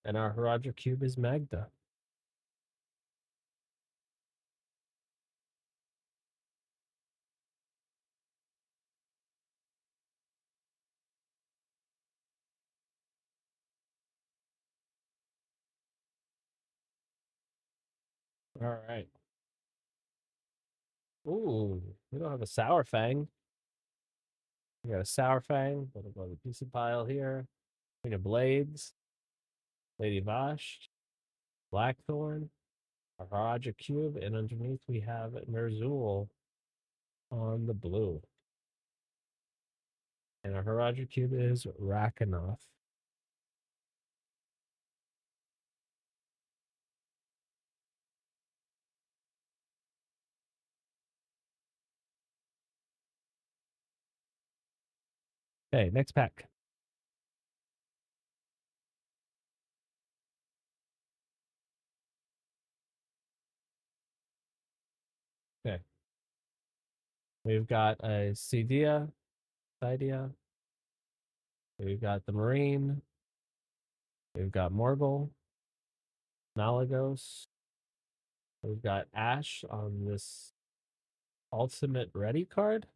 And our Haradra cube is Magda. All right. Ooh, we don't have a Sour Fang. We got a Sour Fang. We'll go to the PC pile here. Queen of Blades. Lady Vash. Blackthorn. A Haradra cube. And underneath we have Merzul on the blue. And our Haradra cube is Rakanoth. Okay, next pack. Okay. We've got a Cydia. We've got the Marine. We've got Morgul, Malagos. We've got Ash on this Ultimate Ready card.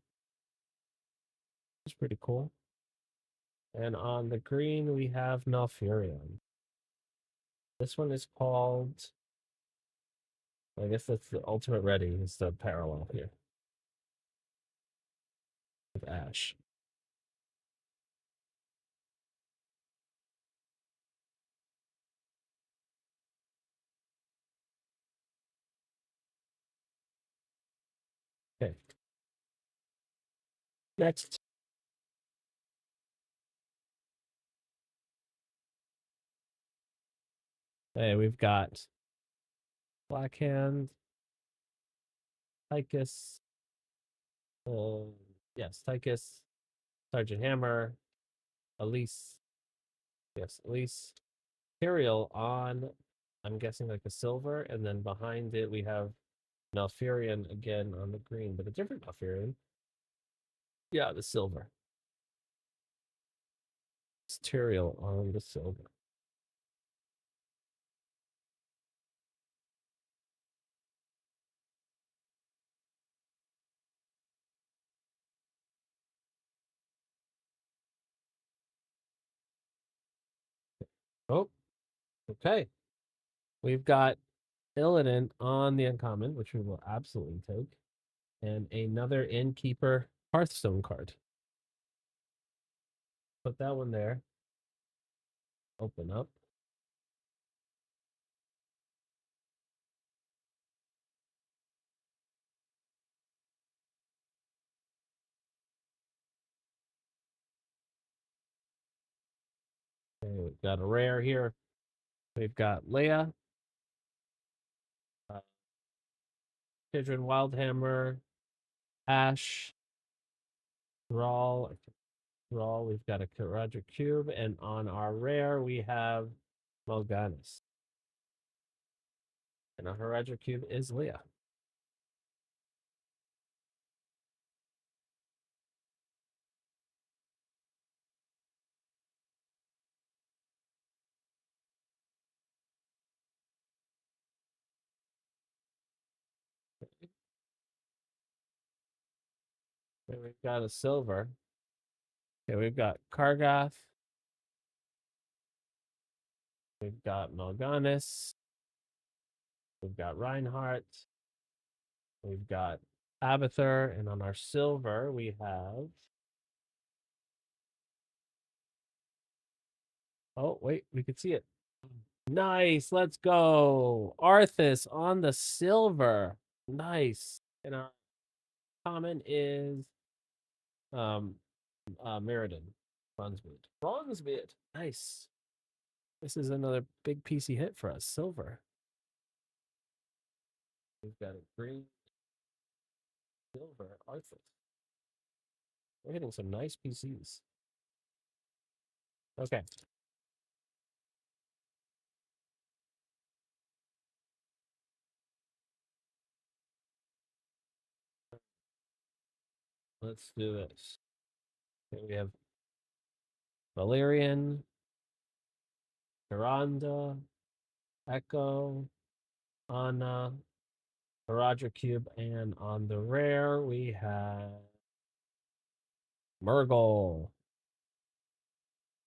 It's pretty cool. And on the green, we have Malfurion. This one is called, I guess that's the Ultimate Ready, is the parallel here with Ash. Okay. Next. Hey, we've got Blackhand, Tychus, yes, Tychus, Sergeant Hammer, Elise, yes, Elise, Tyrael on, I'm guessing like a silver, and then behind it we have Malfurion again on the green, but a different Malfurion. Yeah, the silver. It's Tyrael on the silver. Oh, okay. We've got Illidan on the uncommon, which we will absolutely take, and another Innkeeper Hearthstone card. Put that one there. Open up. Okay, we've got a rare here. We've got Leia, Tidrin Wildhammer, Ash, Thrall. We've got a Roger Cube, and on our rare we have Morganis. And our Roger Cube is Leia. And we've got a silver. Okay, we've got Kargath. We've got Morganis. We've got Reinhardt. We've got Abathur. And on our silver, we have. Oh, wait, we can see it. Nice. Let's go. Arthas on the silver. Nice. And our common is Mirrodin. Bronzebeard. Nice. This is another big PC hit for us. Silver. We've got a green, silver, Arthas. We're hitting some nice PCs. Okay. Let's do this. Okay, we have Valerian, Miranda, Echo, Anna, Roger Cube, and on the rare we have Murgle.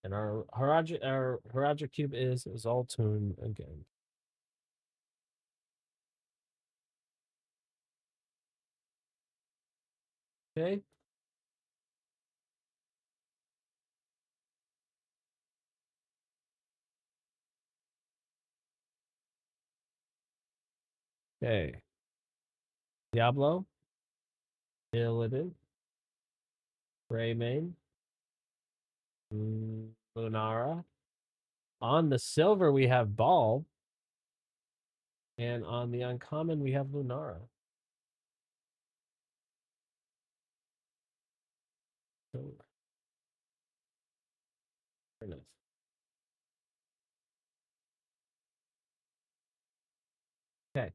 And our Haraja Cube is Zoltun again. Okay. Okay. Diablo, Illidan, Greymane, Lunara. On the silver, we have Ball. And on the uncommon, we have Lunara. So, very nice. Okay.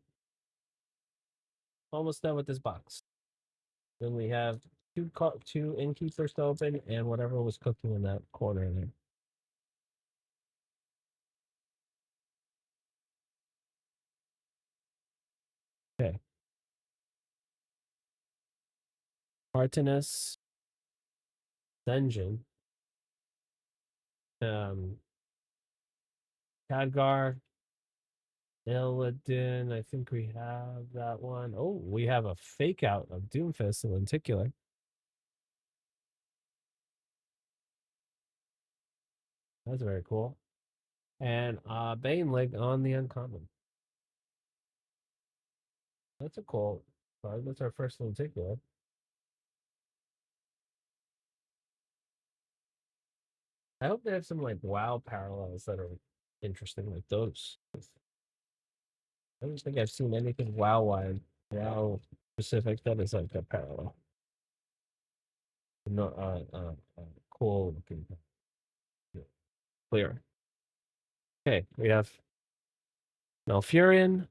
almost done with this box. Then we have two innkeepers to open and whatever was cooking in that corner there. Okay. Artemis, Senjin, Khadgar, Illidan. I think we have that one. Oh, we have a fake out of Doomfist and Lenticular. That's very cool. And Banelig on the uncommon. That's a cool card. That's our first Lenticular. I hope they have some like WoW parallels that are interesting, like those. I don't think I've seen anything WoW-wide, WoW specific that is like a parallel. No, cool looking, clear. Okay, we have Malfurion.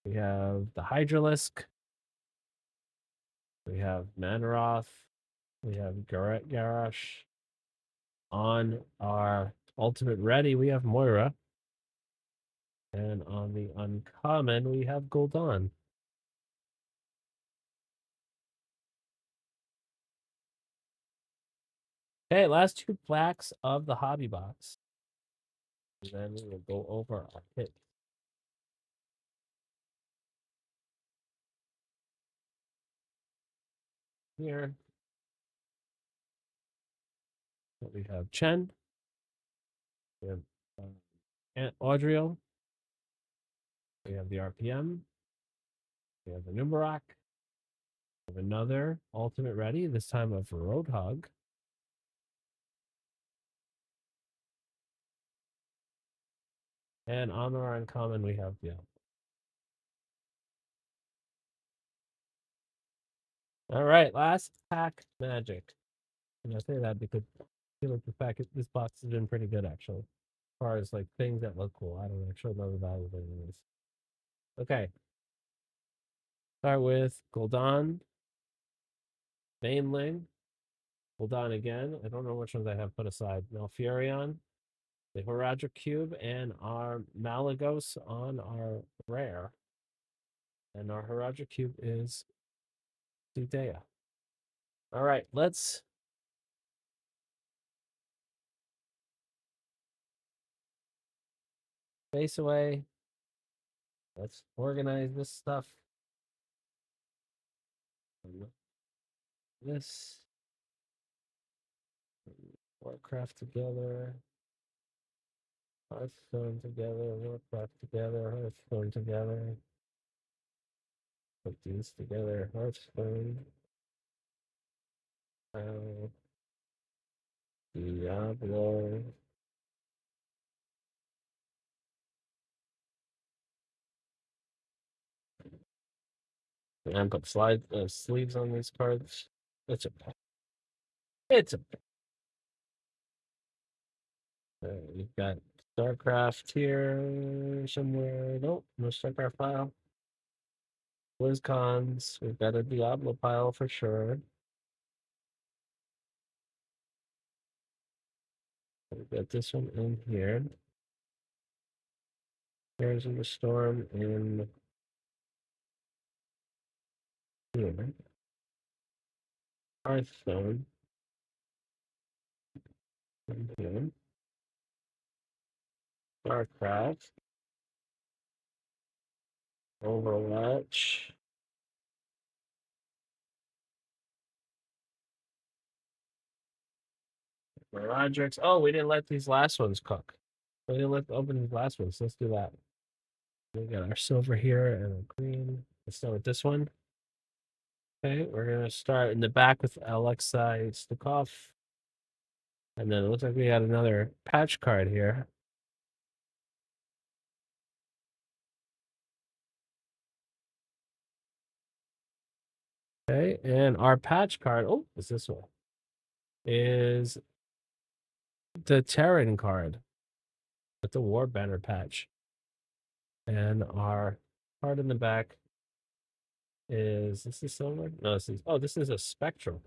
We have the Hydralisk. We have Manoroth. We have Garrosh. On our ultimate ready, we have Moira. And on the uncommon, we have Gul'dan. Okay, last two plaques of the hobby box. And then we will go over our hit. Here we have Chen. We have Audriel. We have the RPM. We have the Numerak. We have another ultimate ready, this time of Roadhog. And on our uncommon, we have the All right, last pack magic. And I say that because I feel like the fact that this box has been pretty good actually. As far as like things that look cool. I don't actually know the value of any of these. Okay. Start with Gul'dan, Baneling, Gul'dan again. I don't know which ones I have put aside. Malfurion, the Horadric Cube, and our Malagos on our rare. And our Horadric Cube is Zudea. All right, let's face away. Let's organize this stuff. This Warcraft together, Hearthstone together, Warcraft together, Hearthstone together. Put these together, Hearthstone. Diablo. And put sleeves on these cards. It's a it's a We've got StarCraft here somewhere. Nope, no StarCraft pile. BlizzCons. We've got a Diablo pile for sure. We've got this one in here. Here's the Storm in here. Hearthstone in here. StarCraft. Overwatch. Rodrix. Oh, we didn't let these last ones cook. We didn't let open these last ones. Let's do that. We got our silver here and a green. Let's start with this one. Okay, we're gonna start in the back with Alexei Stukov. And then it looks like we got another patch card here. Okay, and our patch card, oh, is this one? Is the Terran card with the War Banner patch. And our card in the back is this is silver? No, this is a spectral.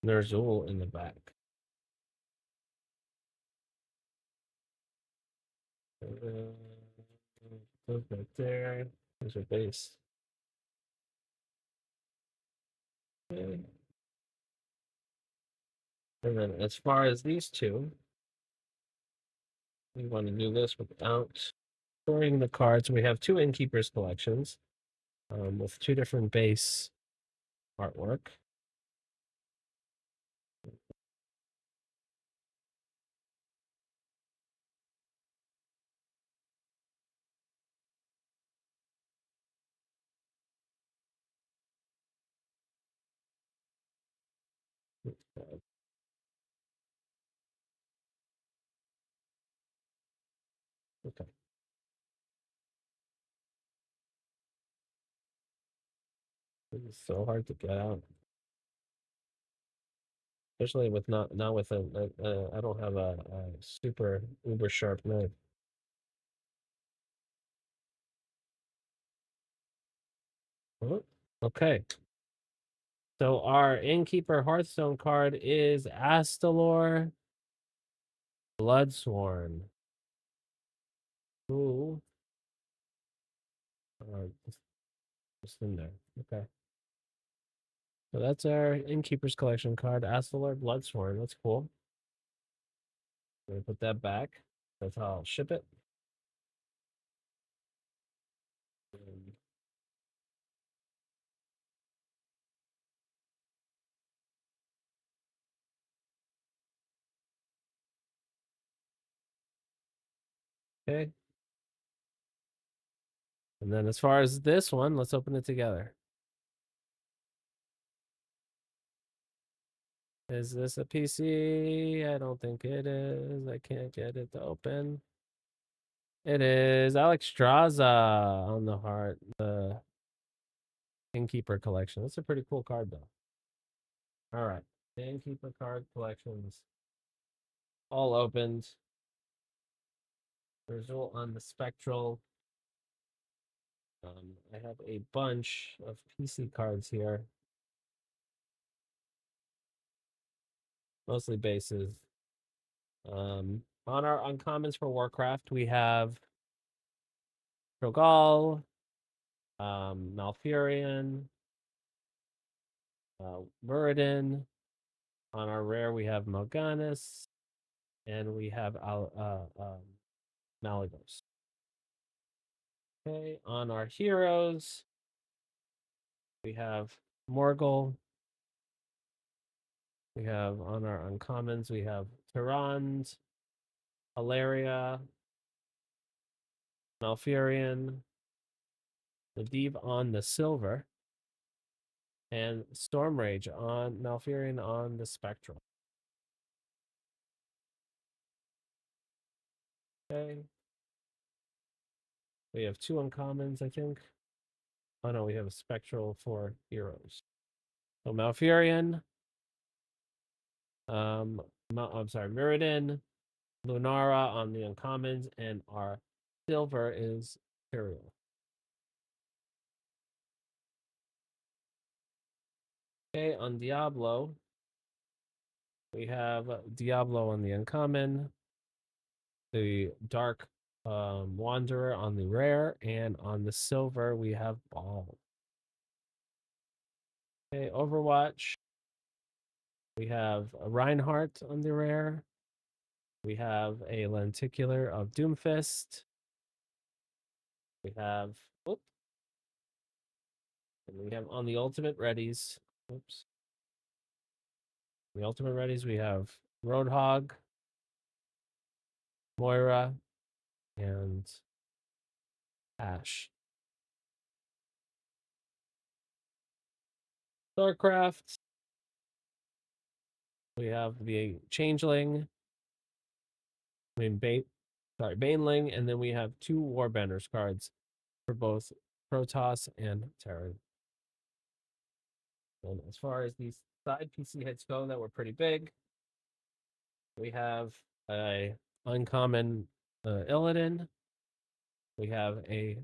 There's Zool in the back. Goes back there. There's a base. Okay. And then as far as these two, we want to do this without storing the cards. We have two Innkeeper's collections with two different base artwork. Okay. This is so hard to get out, especially with not with I don't have a super uber sharp knife. Oh, okay. So our Innkeeper Hearthstone card is Astalor Bloodsworn. Ooh. Just in there. Okay. So that's our Innkeeper's Collection card, Astalor Bloodsworn. That's cool. I'm gonna put that back. That's how I'll ship it. Okay. And then as far as this one, let's open it together. Is this a PC? I don't think it is. I can't get it to open. It is Alex Straza on the heart, the Innkeeper collection. That's a pretty cool card, though. All right. Innkeeper card collections all opened. Result on the spectral. I have a bunch of PC cards here, mostly bases. On our uncommons for Warcraft, we have Trogal, Malfurion, Muradin. On our rare, we have Mal'Ganis, and we have Malagos. Okay, on our heroes, we have Morgul. We have on our uncommons, we have Tyrande, Hilaria, Malfurion, Medivh on the silver, and Stormrage on Malfurion on the spectral. Okay. We have two uncommons, I think. Oh no, we have a spectral for heroes. So Malfurion, I'm sorry, Mirrodin, Lunara on the uncommons, and our silver is Tyrael. Okay, on Diablo, we have Diablo on the uncommon, the Dark Wanderer on the rare, and on the silver, we have Ball. Okay, Overwatch, we have a Reinhardt on the rare. We have a Lenticular of Doomfist. We have, and we have on the Ultimate Readies. Oops. The Ultimate Readies, we have Roadhog, Moira, and Ash. StarCraft, we have the Changeling, Baneling, and then we have two Warbanners cards for both Protoss and Terran. And as far as these side PC hits go, that were pretty big, we have a uncommon Illidan. We have a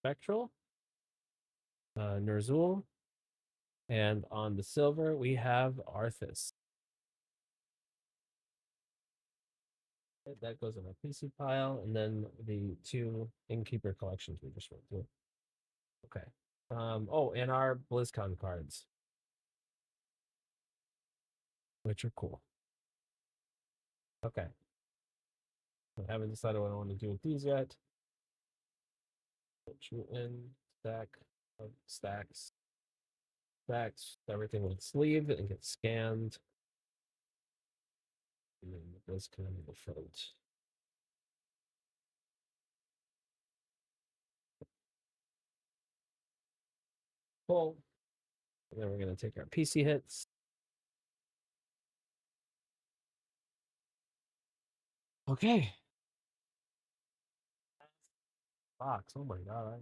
Spectral, Ner'zhul, and on the silver we have Arthas. That goes in our PC pile, and then the two Innkeeper collections we just went through. Okay. Oh, and our BlizzCon cards, which are cool. Okay. I haven't decided what I want to do with these yet. Put you in stack of stacks. Stacks. Everything with sleeve and gets scanned. And then this kind of the front. Pull. And then we're going to take our PC hits. Okay. Box. Oh my god.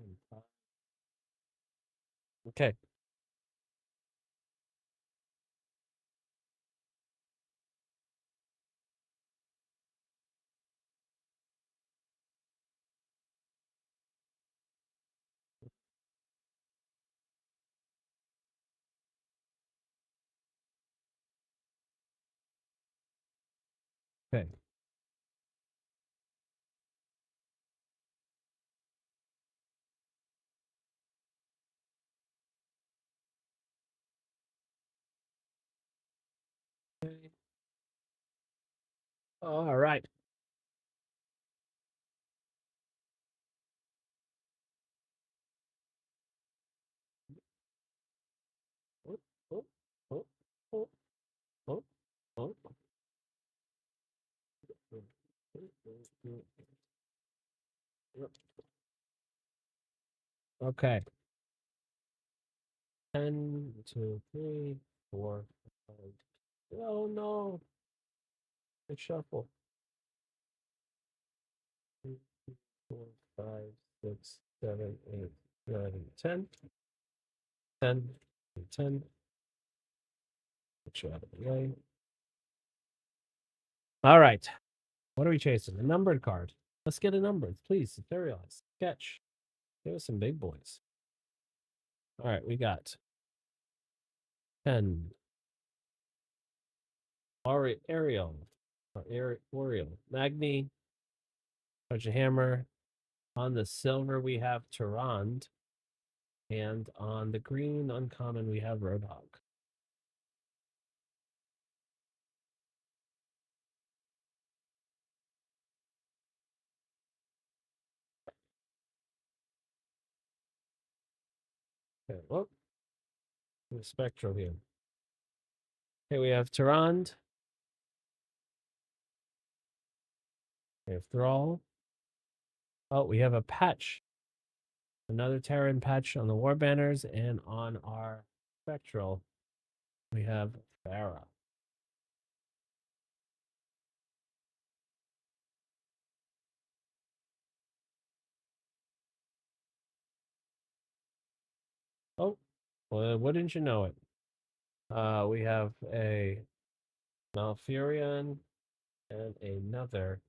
Okay. Okay. All right. Oh, oh, oh, oh, oh, oh. Okay. 10, 2, 3, 4, 5. Oh no. I shuffle. 2, 4, 5, 6, 7, 8, 9, 10. 10, 10. Put you out of the way. All right. What are we chasing? A numbered card. Let's get a numbered, please. Serialize. Sketch. Give us some big boys. All right, we got 10. Ariel. Or Oriel. Magni. Punch a hammer. On the silver, we have Tyrande. And on the green uncommon, we have Roadhog. Okay, well, the spectral here. Okay, we have Tyrande. We have Thrall. Oh, we have a patch. Another Terran patch on the war banners, and on our spectral, we have Farah. Oh, well, wouldn't you know it? We have a Malfurion and another.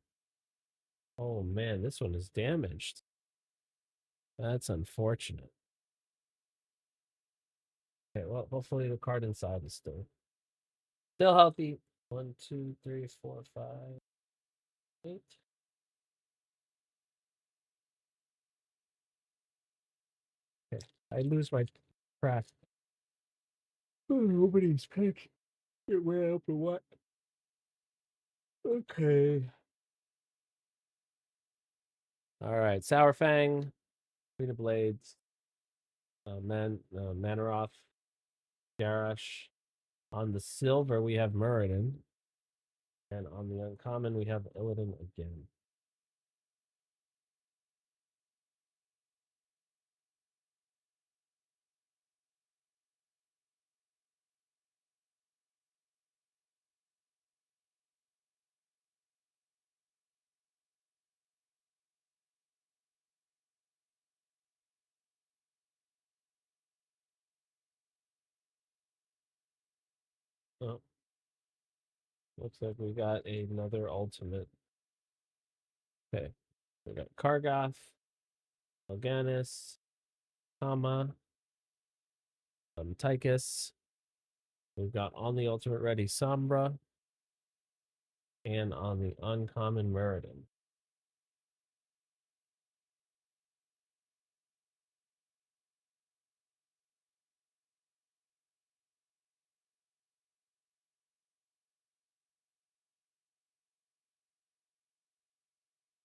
Oh man, this one is damaged. That's unfortunate. Okay, well, hopefully the card inside is still healthy. 1, 2, 3, 4, 5, 8. Okay, I lose my track. Oh, nobody's pick. It went up or what? Okay. All right, Sourfang, Queen of Blades, Manaroth, Garrosh. On the silver, we have Muradin. And on the uncommon, we have Illidan again. Oh, looks like we got another ultimate. Okay, we got Kargoth, Elganis, Kama, Tychus. We've got on the ultimate ready Sombra, and on the uncommon Meriden.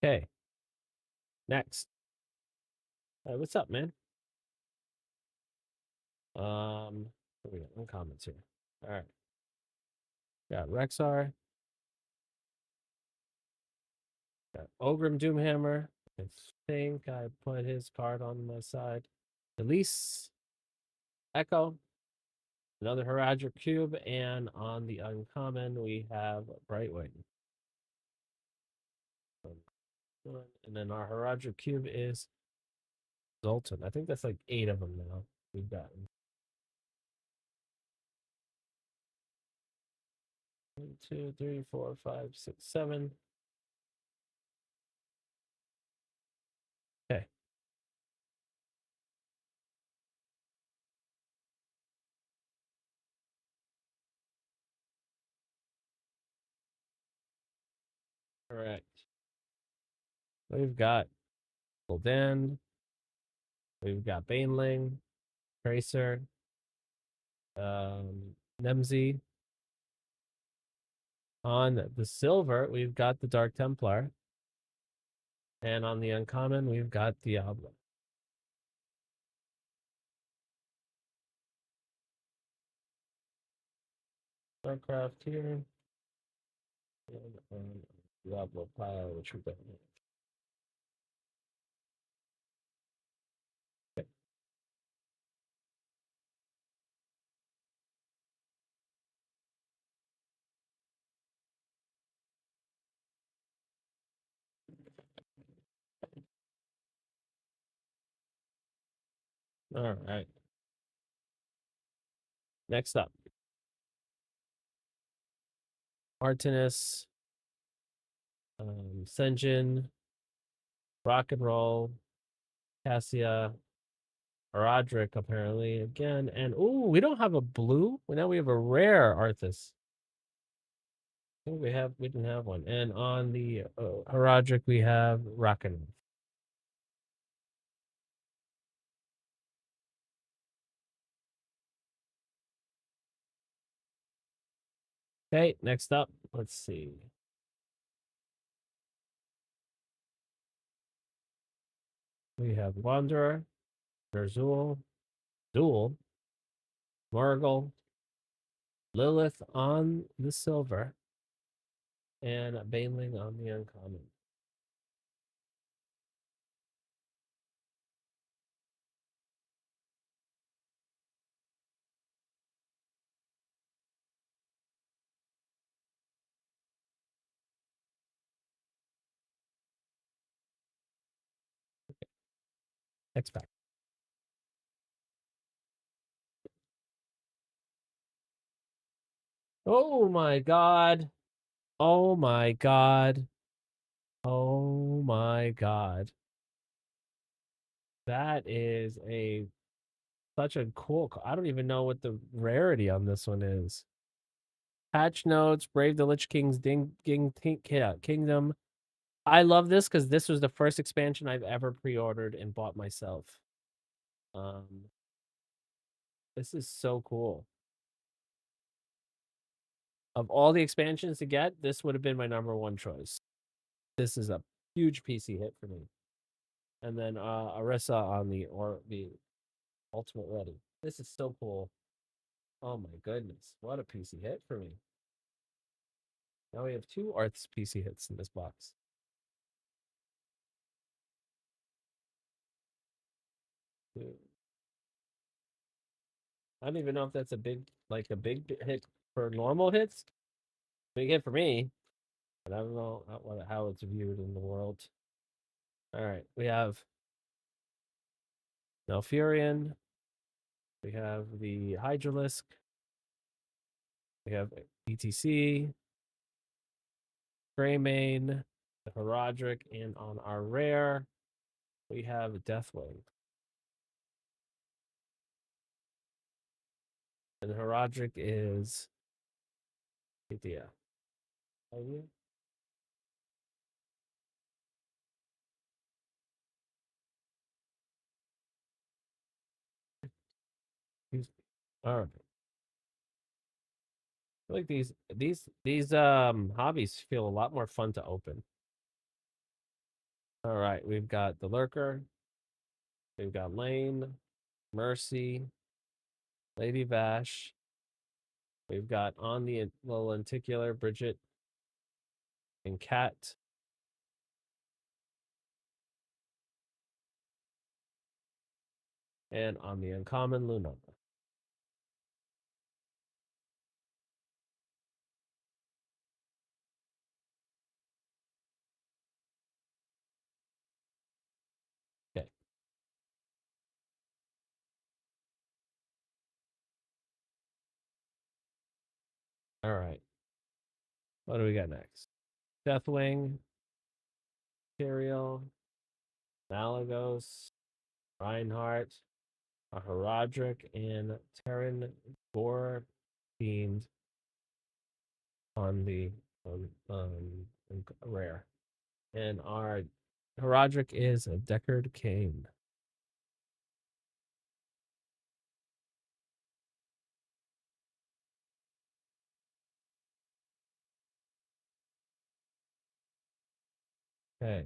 Okay. Next. What's up, man? What we got? Uncommons here. All right. Got Rexar. Got Ogrim Doomhammer. I think I put his card on my side. Elise. Echo. Another Heraldric Cube. And on the uncommon, we have Brightwing. And then our Heraldric Cube is Zoltan. I think that's like 8 of them now we've gotten. 1, 2, 3, 4, 5, 6, 7. Okay. All right. We've got Gul'dan. We've got Baneling, Tracer, Nemzi. On the silver, we've got the Dark Templar. And on the uncommon, we've got Diablo. Starcraft here. And Diablo pile, which we don't have. Okay. All right. Next up. Martinus, Senjin, Rock and Roll, Cassia, Roderick apparently again, and we don't have a blue. Well, now we have a rare Arthas. I think we didn't have one, and on the Roderick we have Rockin'. Okay, next up, let's see. We have Wanderer, Ner'zhul, Duel, Morgul, Lilith on the silver, and Baneling on the uncommon. Next pack. Oh my god. Oh my god. Oh my god. That is such a cool. I don't even know what the rarity on this one is. Patch notes, Brave the Lich King's Kingdom. I love this because this was the first expansion I've ever pre-ordered and bought myself. This is so cool. Of all the expansions to get, this would have been my number one choice. This is a huge PC hit for me. And then Arissa on the Ultimate Ready. This is so cool. Oh my goodness. What a PC hit for me. Now we have 2 Arth's PC hits in this box. I don't even know if that's a big hit for normal hits. Big hit for me, but I don't know how it's viewed in the world. All right, we have Malfurion. We have the Hydralisk. We have ETC, Greymane, the Herodric, and on our rare, we have Deathwing. And Herodric is Idea. Are you? All right. I feel like these hobbies feel a lot more fun to open. All right, we've got the Lurker, we've got Lane, Mercy, Lady Vash, we've got on the lenticular Bridget and Cat, and on the uncommon Luna. Okay. All right. What do we got next? Deathwing, Tyrael, Malagos, Reinhardt, a Herodric, and Terran Gore themed on the rare. And our Herodric is a Deckard Cain. Okay.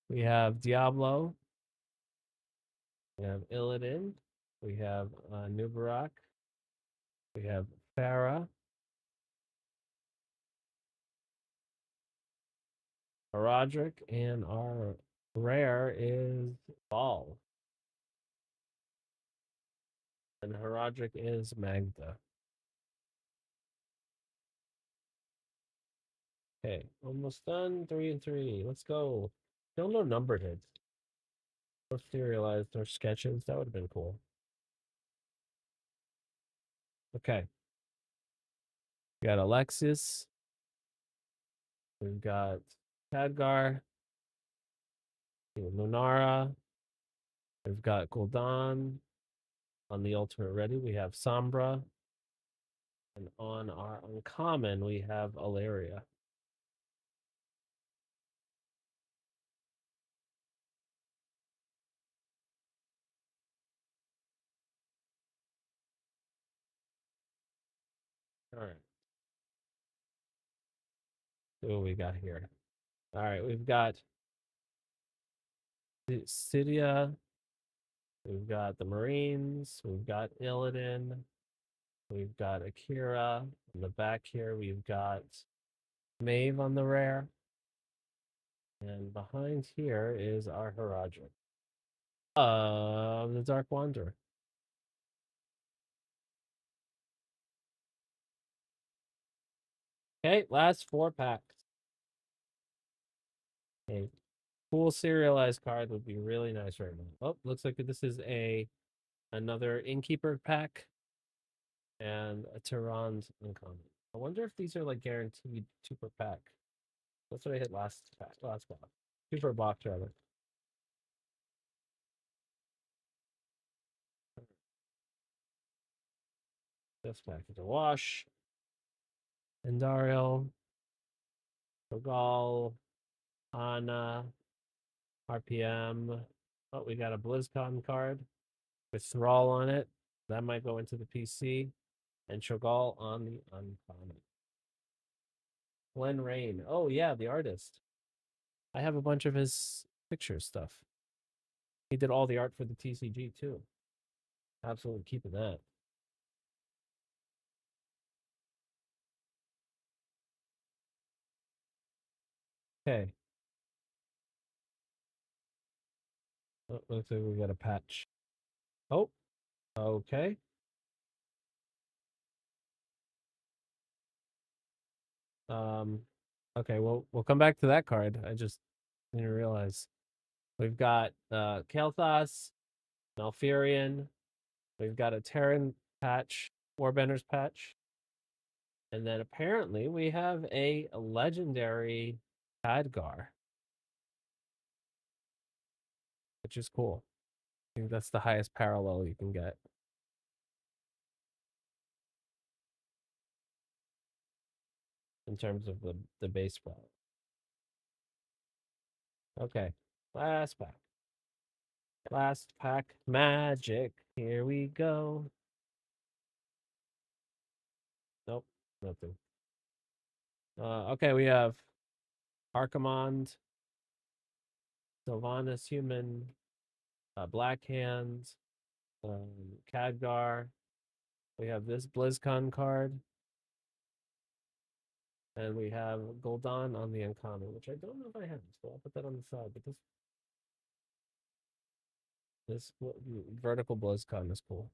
We have Diablo. We have Illidan. We have Nubarak. We have Farah. Herodric. And our rare is Ball. And Herodric is Magda. Okay, almost done. 3 and 3. Let's go. Don't know numbered hits or serialized or sketches. That would have been cool. Okay. We got Alexis. We've got Khadgar. Lunara. We've got Gul'dan. On the ultimate ready, we have Sombra. And on our uncommon, we have Alaria. All right. See what we got here. All right, we've got Cydia. We've got the Marines. We've got Illidan. We've got Akira. On the back here, we've got Maeve on the rare. And behind here is our Herodric. The Dark Wanderer. Okay, last 4 packs. A cool serialized card would be really nice right now. Oh, looks like this is another Innkeeper pack and a Tyrant uncommon. I wonder if these are like guaranteed 2 per pack. That's what I hit last box. 2 per box rather. This pack is a wash. Endariel, Rogal, Ana, RPM. Oh, we got a BlizzCon card with Thrall on it. That might go into the PC. And Shogal on the uncommon. Glen Rain. Oh, yeah, the artist. I have a bunch of his picture stuff. He did all the art for the TCG, too. Absolutely keeping that. Okay. Oh, looks like we got a patch. Oh, okay. Okay, well, we'll come back to that card. I just didn't realize. We've got Kael'thas, Malfurion. We've got a Terran patch, Warbender's patch. And then apparently we have a legendary Khadgar, which is cool. I think that's the highest parallel you can get. in terms of the base product. Okay, last pack. Last pack magic. Here we go. Nope, nothing. Okay, we have Archimond, Sylvanas Human, Black Hands, Khadgar. We have this BlizzCon card. And we have Gul'dan on the uncommon, which I don't know if I have, so I'll put that on the side. But this vertical BlizzCon is cool.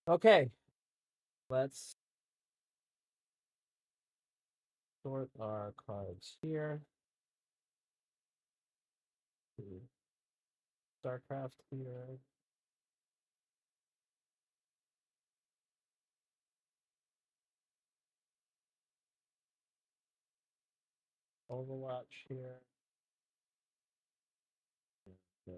Okay, let's sort our cards here. StarCraft here. Overwatch here. Yeah.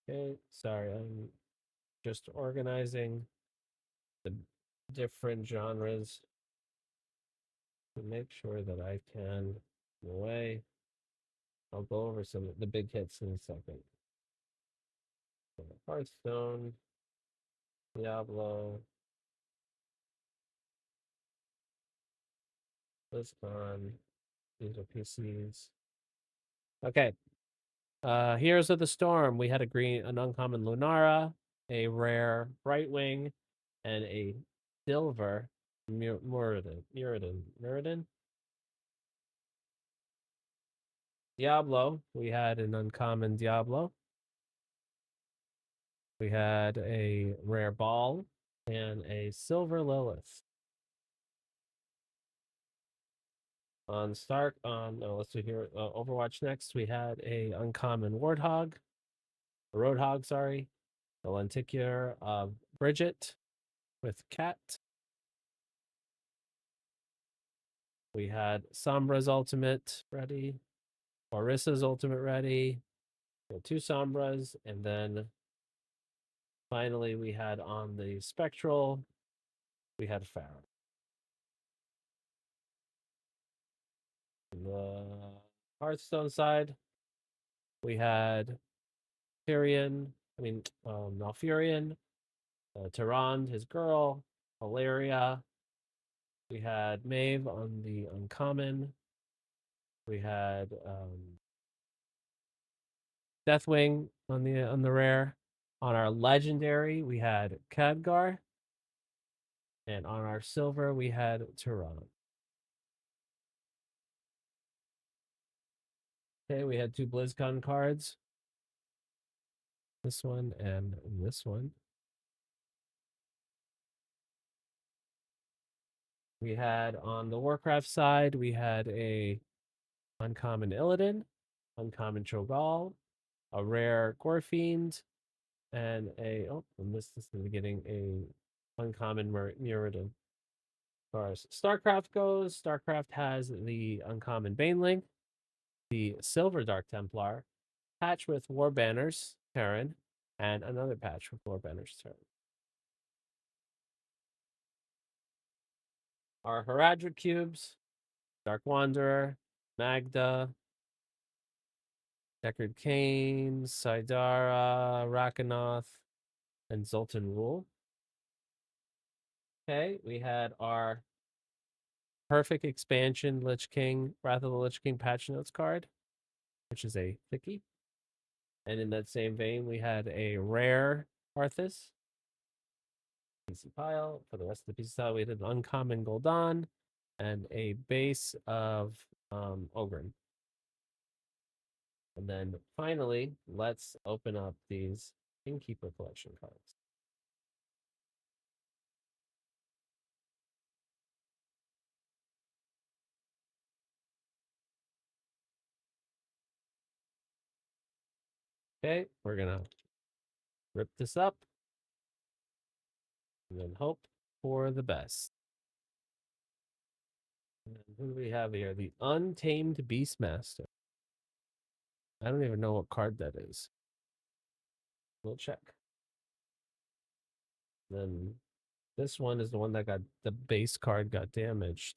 Okay, sorry, I'm just organizing the different genres to make sure that I can away. I'll go over some of the big hits in a second. Hearthstone, Diablo, BlizzCon. These are PCs. Okay. Heroes of the Storm. We had an uncommon Lunara, a rare Brightwing, and a silver Muradin. Diablo. We had an uncommon Diablo. We had a rare Ball and a silver Lilith. Let's do here Overwatch next. We had a uncommon Roadhog, sorry, the Lenticular Bridget with Cat. We had Sombra's ultimate ready, Orissa's ultimate ready, two Sombras, and then finally we had on the Spectral, we had Pharaoh. On the Hearthstone side, we had Malfurion, Tyrande, his girl, Valeria. We had Maeve on the uncommon. We had Deathwing on the rare. On our legendary, we had Khadgar. And on our silver, we had Tyrande. Okay, we had two BlizzCon cards. This one and this one. We had on the Warcraft side, we had a uncommon Illidan, uncommon Cho'Gall, a rare Gorfiend, and I missed this in the beginning, a uncommon Muradin. As far as StarCraft goes, StarCraft has the uncommon Baneling, the Silver Dark Templar, patch with War Banners, Terran, and another patch with War Banners, Terran. Our Haradrim cubes, Dark Wanderer, Magda, Deckard Cain, Saidara, Rakanoth, and Zoltan Rule. Okay, we had our perfect expansion Lich King, Wrath of the Lich King patch notes card, which is a thickie. And in that same vein, we had a rare Arthas PC pile. For the rest of the PC pile, we had an uncommon Gul'dan and a base of Ogryn. And then finally, let's open up these Innkeeper collection cards. Okay, we're gonna rip this up and then hope for the best. And who do we have here? The Untamed Beastmaster. I don't even know what card that is. We'll check. Then this one is the one that got the base card got damaged,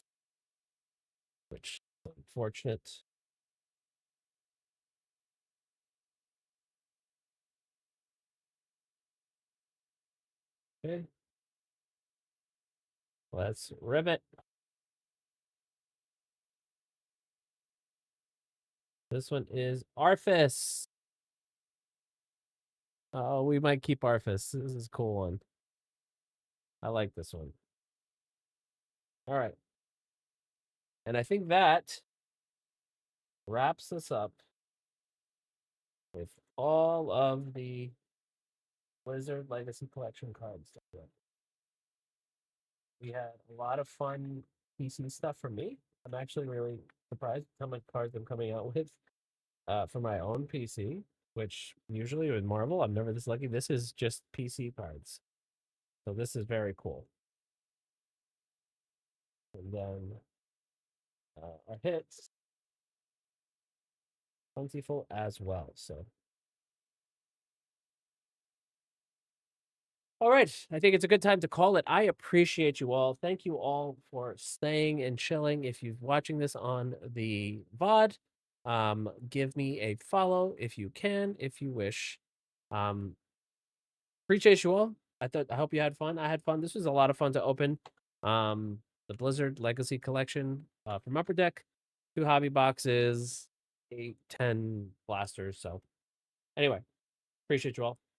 which is unfortunate. Okay. Let's rivet. This one is Arthas. Oh, we might keep Arthas. This is a cool one. I like this one. All right. And I think that wraps us up with all of the Blizzard Legacy Collection cards. We had a lot of fun PC stuff for me. I'm actually really surprised how much cards I'm coming out with for my own PC, which usually with Marvel, I'm never this lucky. This is just PC cards. So this is very cool. And then our hits, plentiful as well. So all right. I think it's a good time to call it. I appreciate you all. Thank you all for staying and chilling. If you're watching this on the VOD, give me a follow if you can, if you wish. Appreciate you all. I hope you had fun. I had fun. This was a lot of fun to open. The Blizzard Legacy Collection from Upper Deck, 2 hobby boxes, 8, 10 blasters. So anyway, appreciate you all.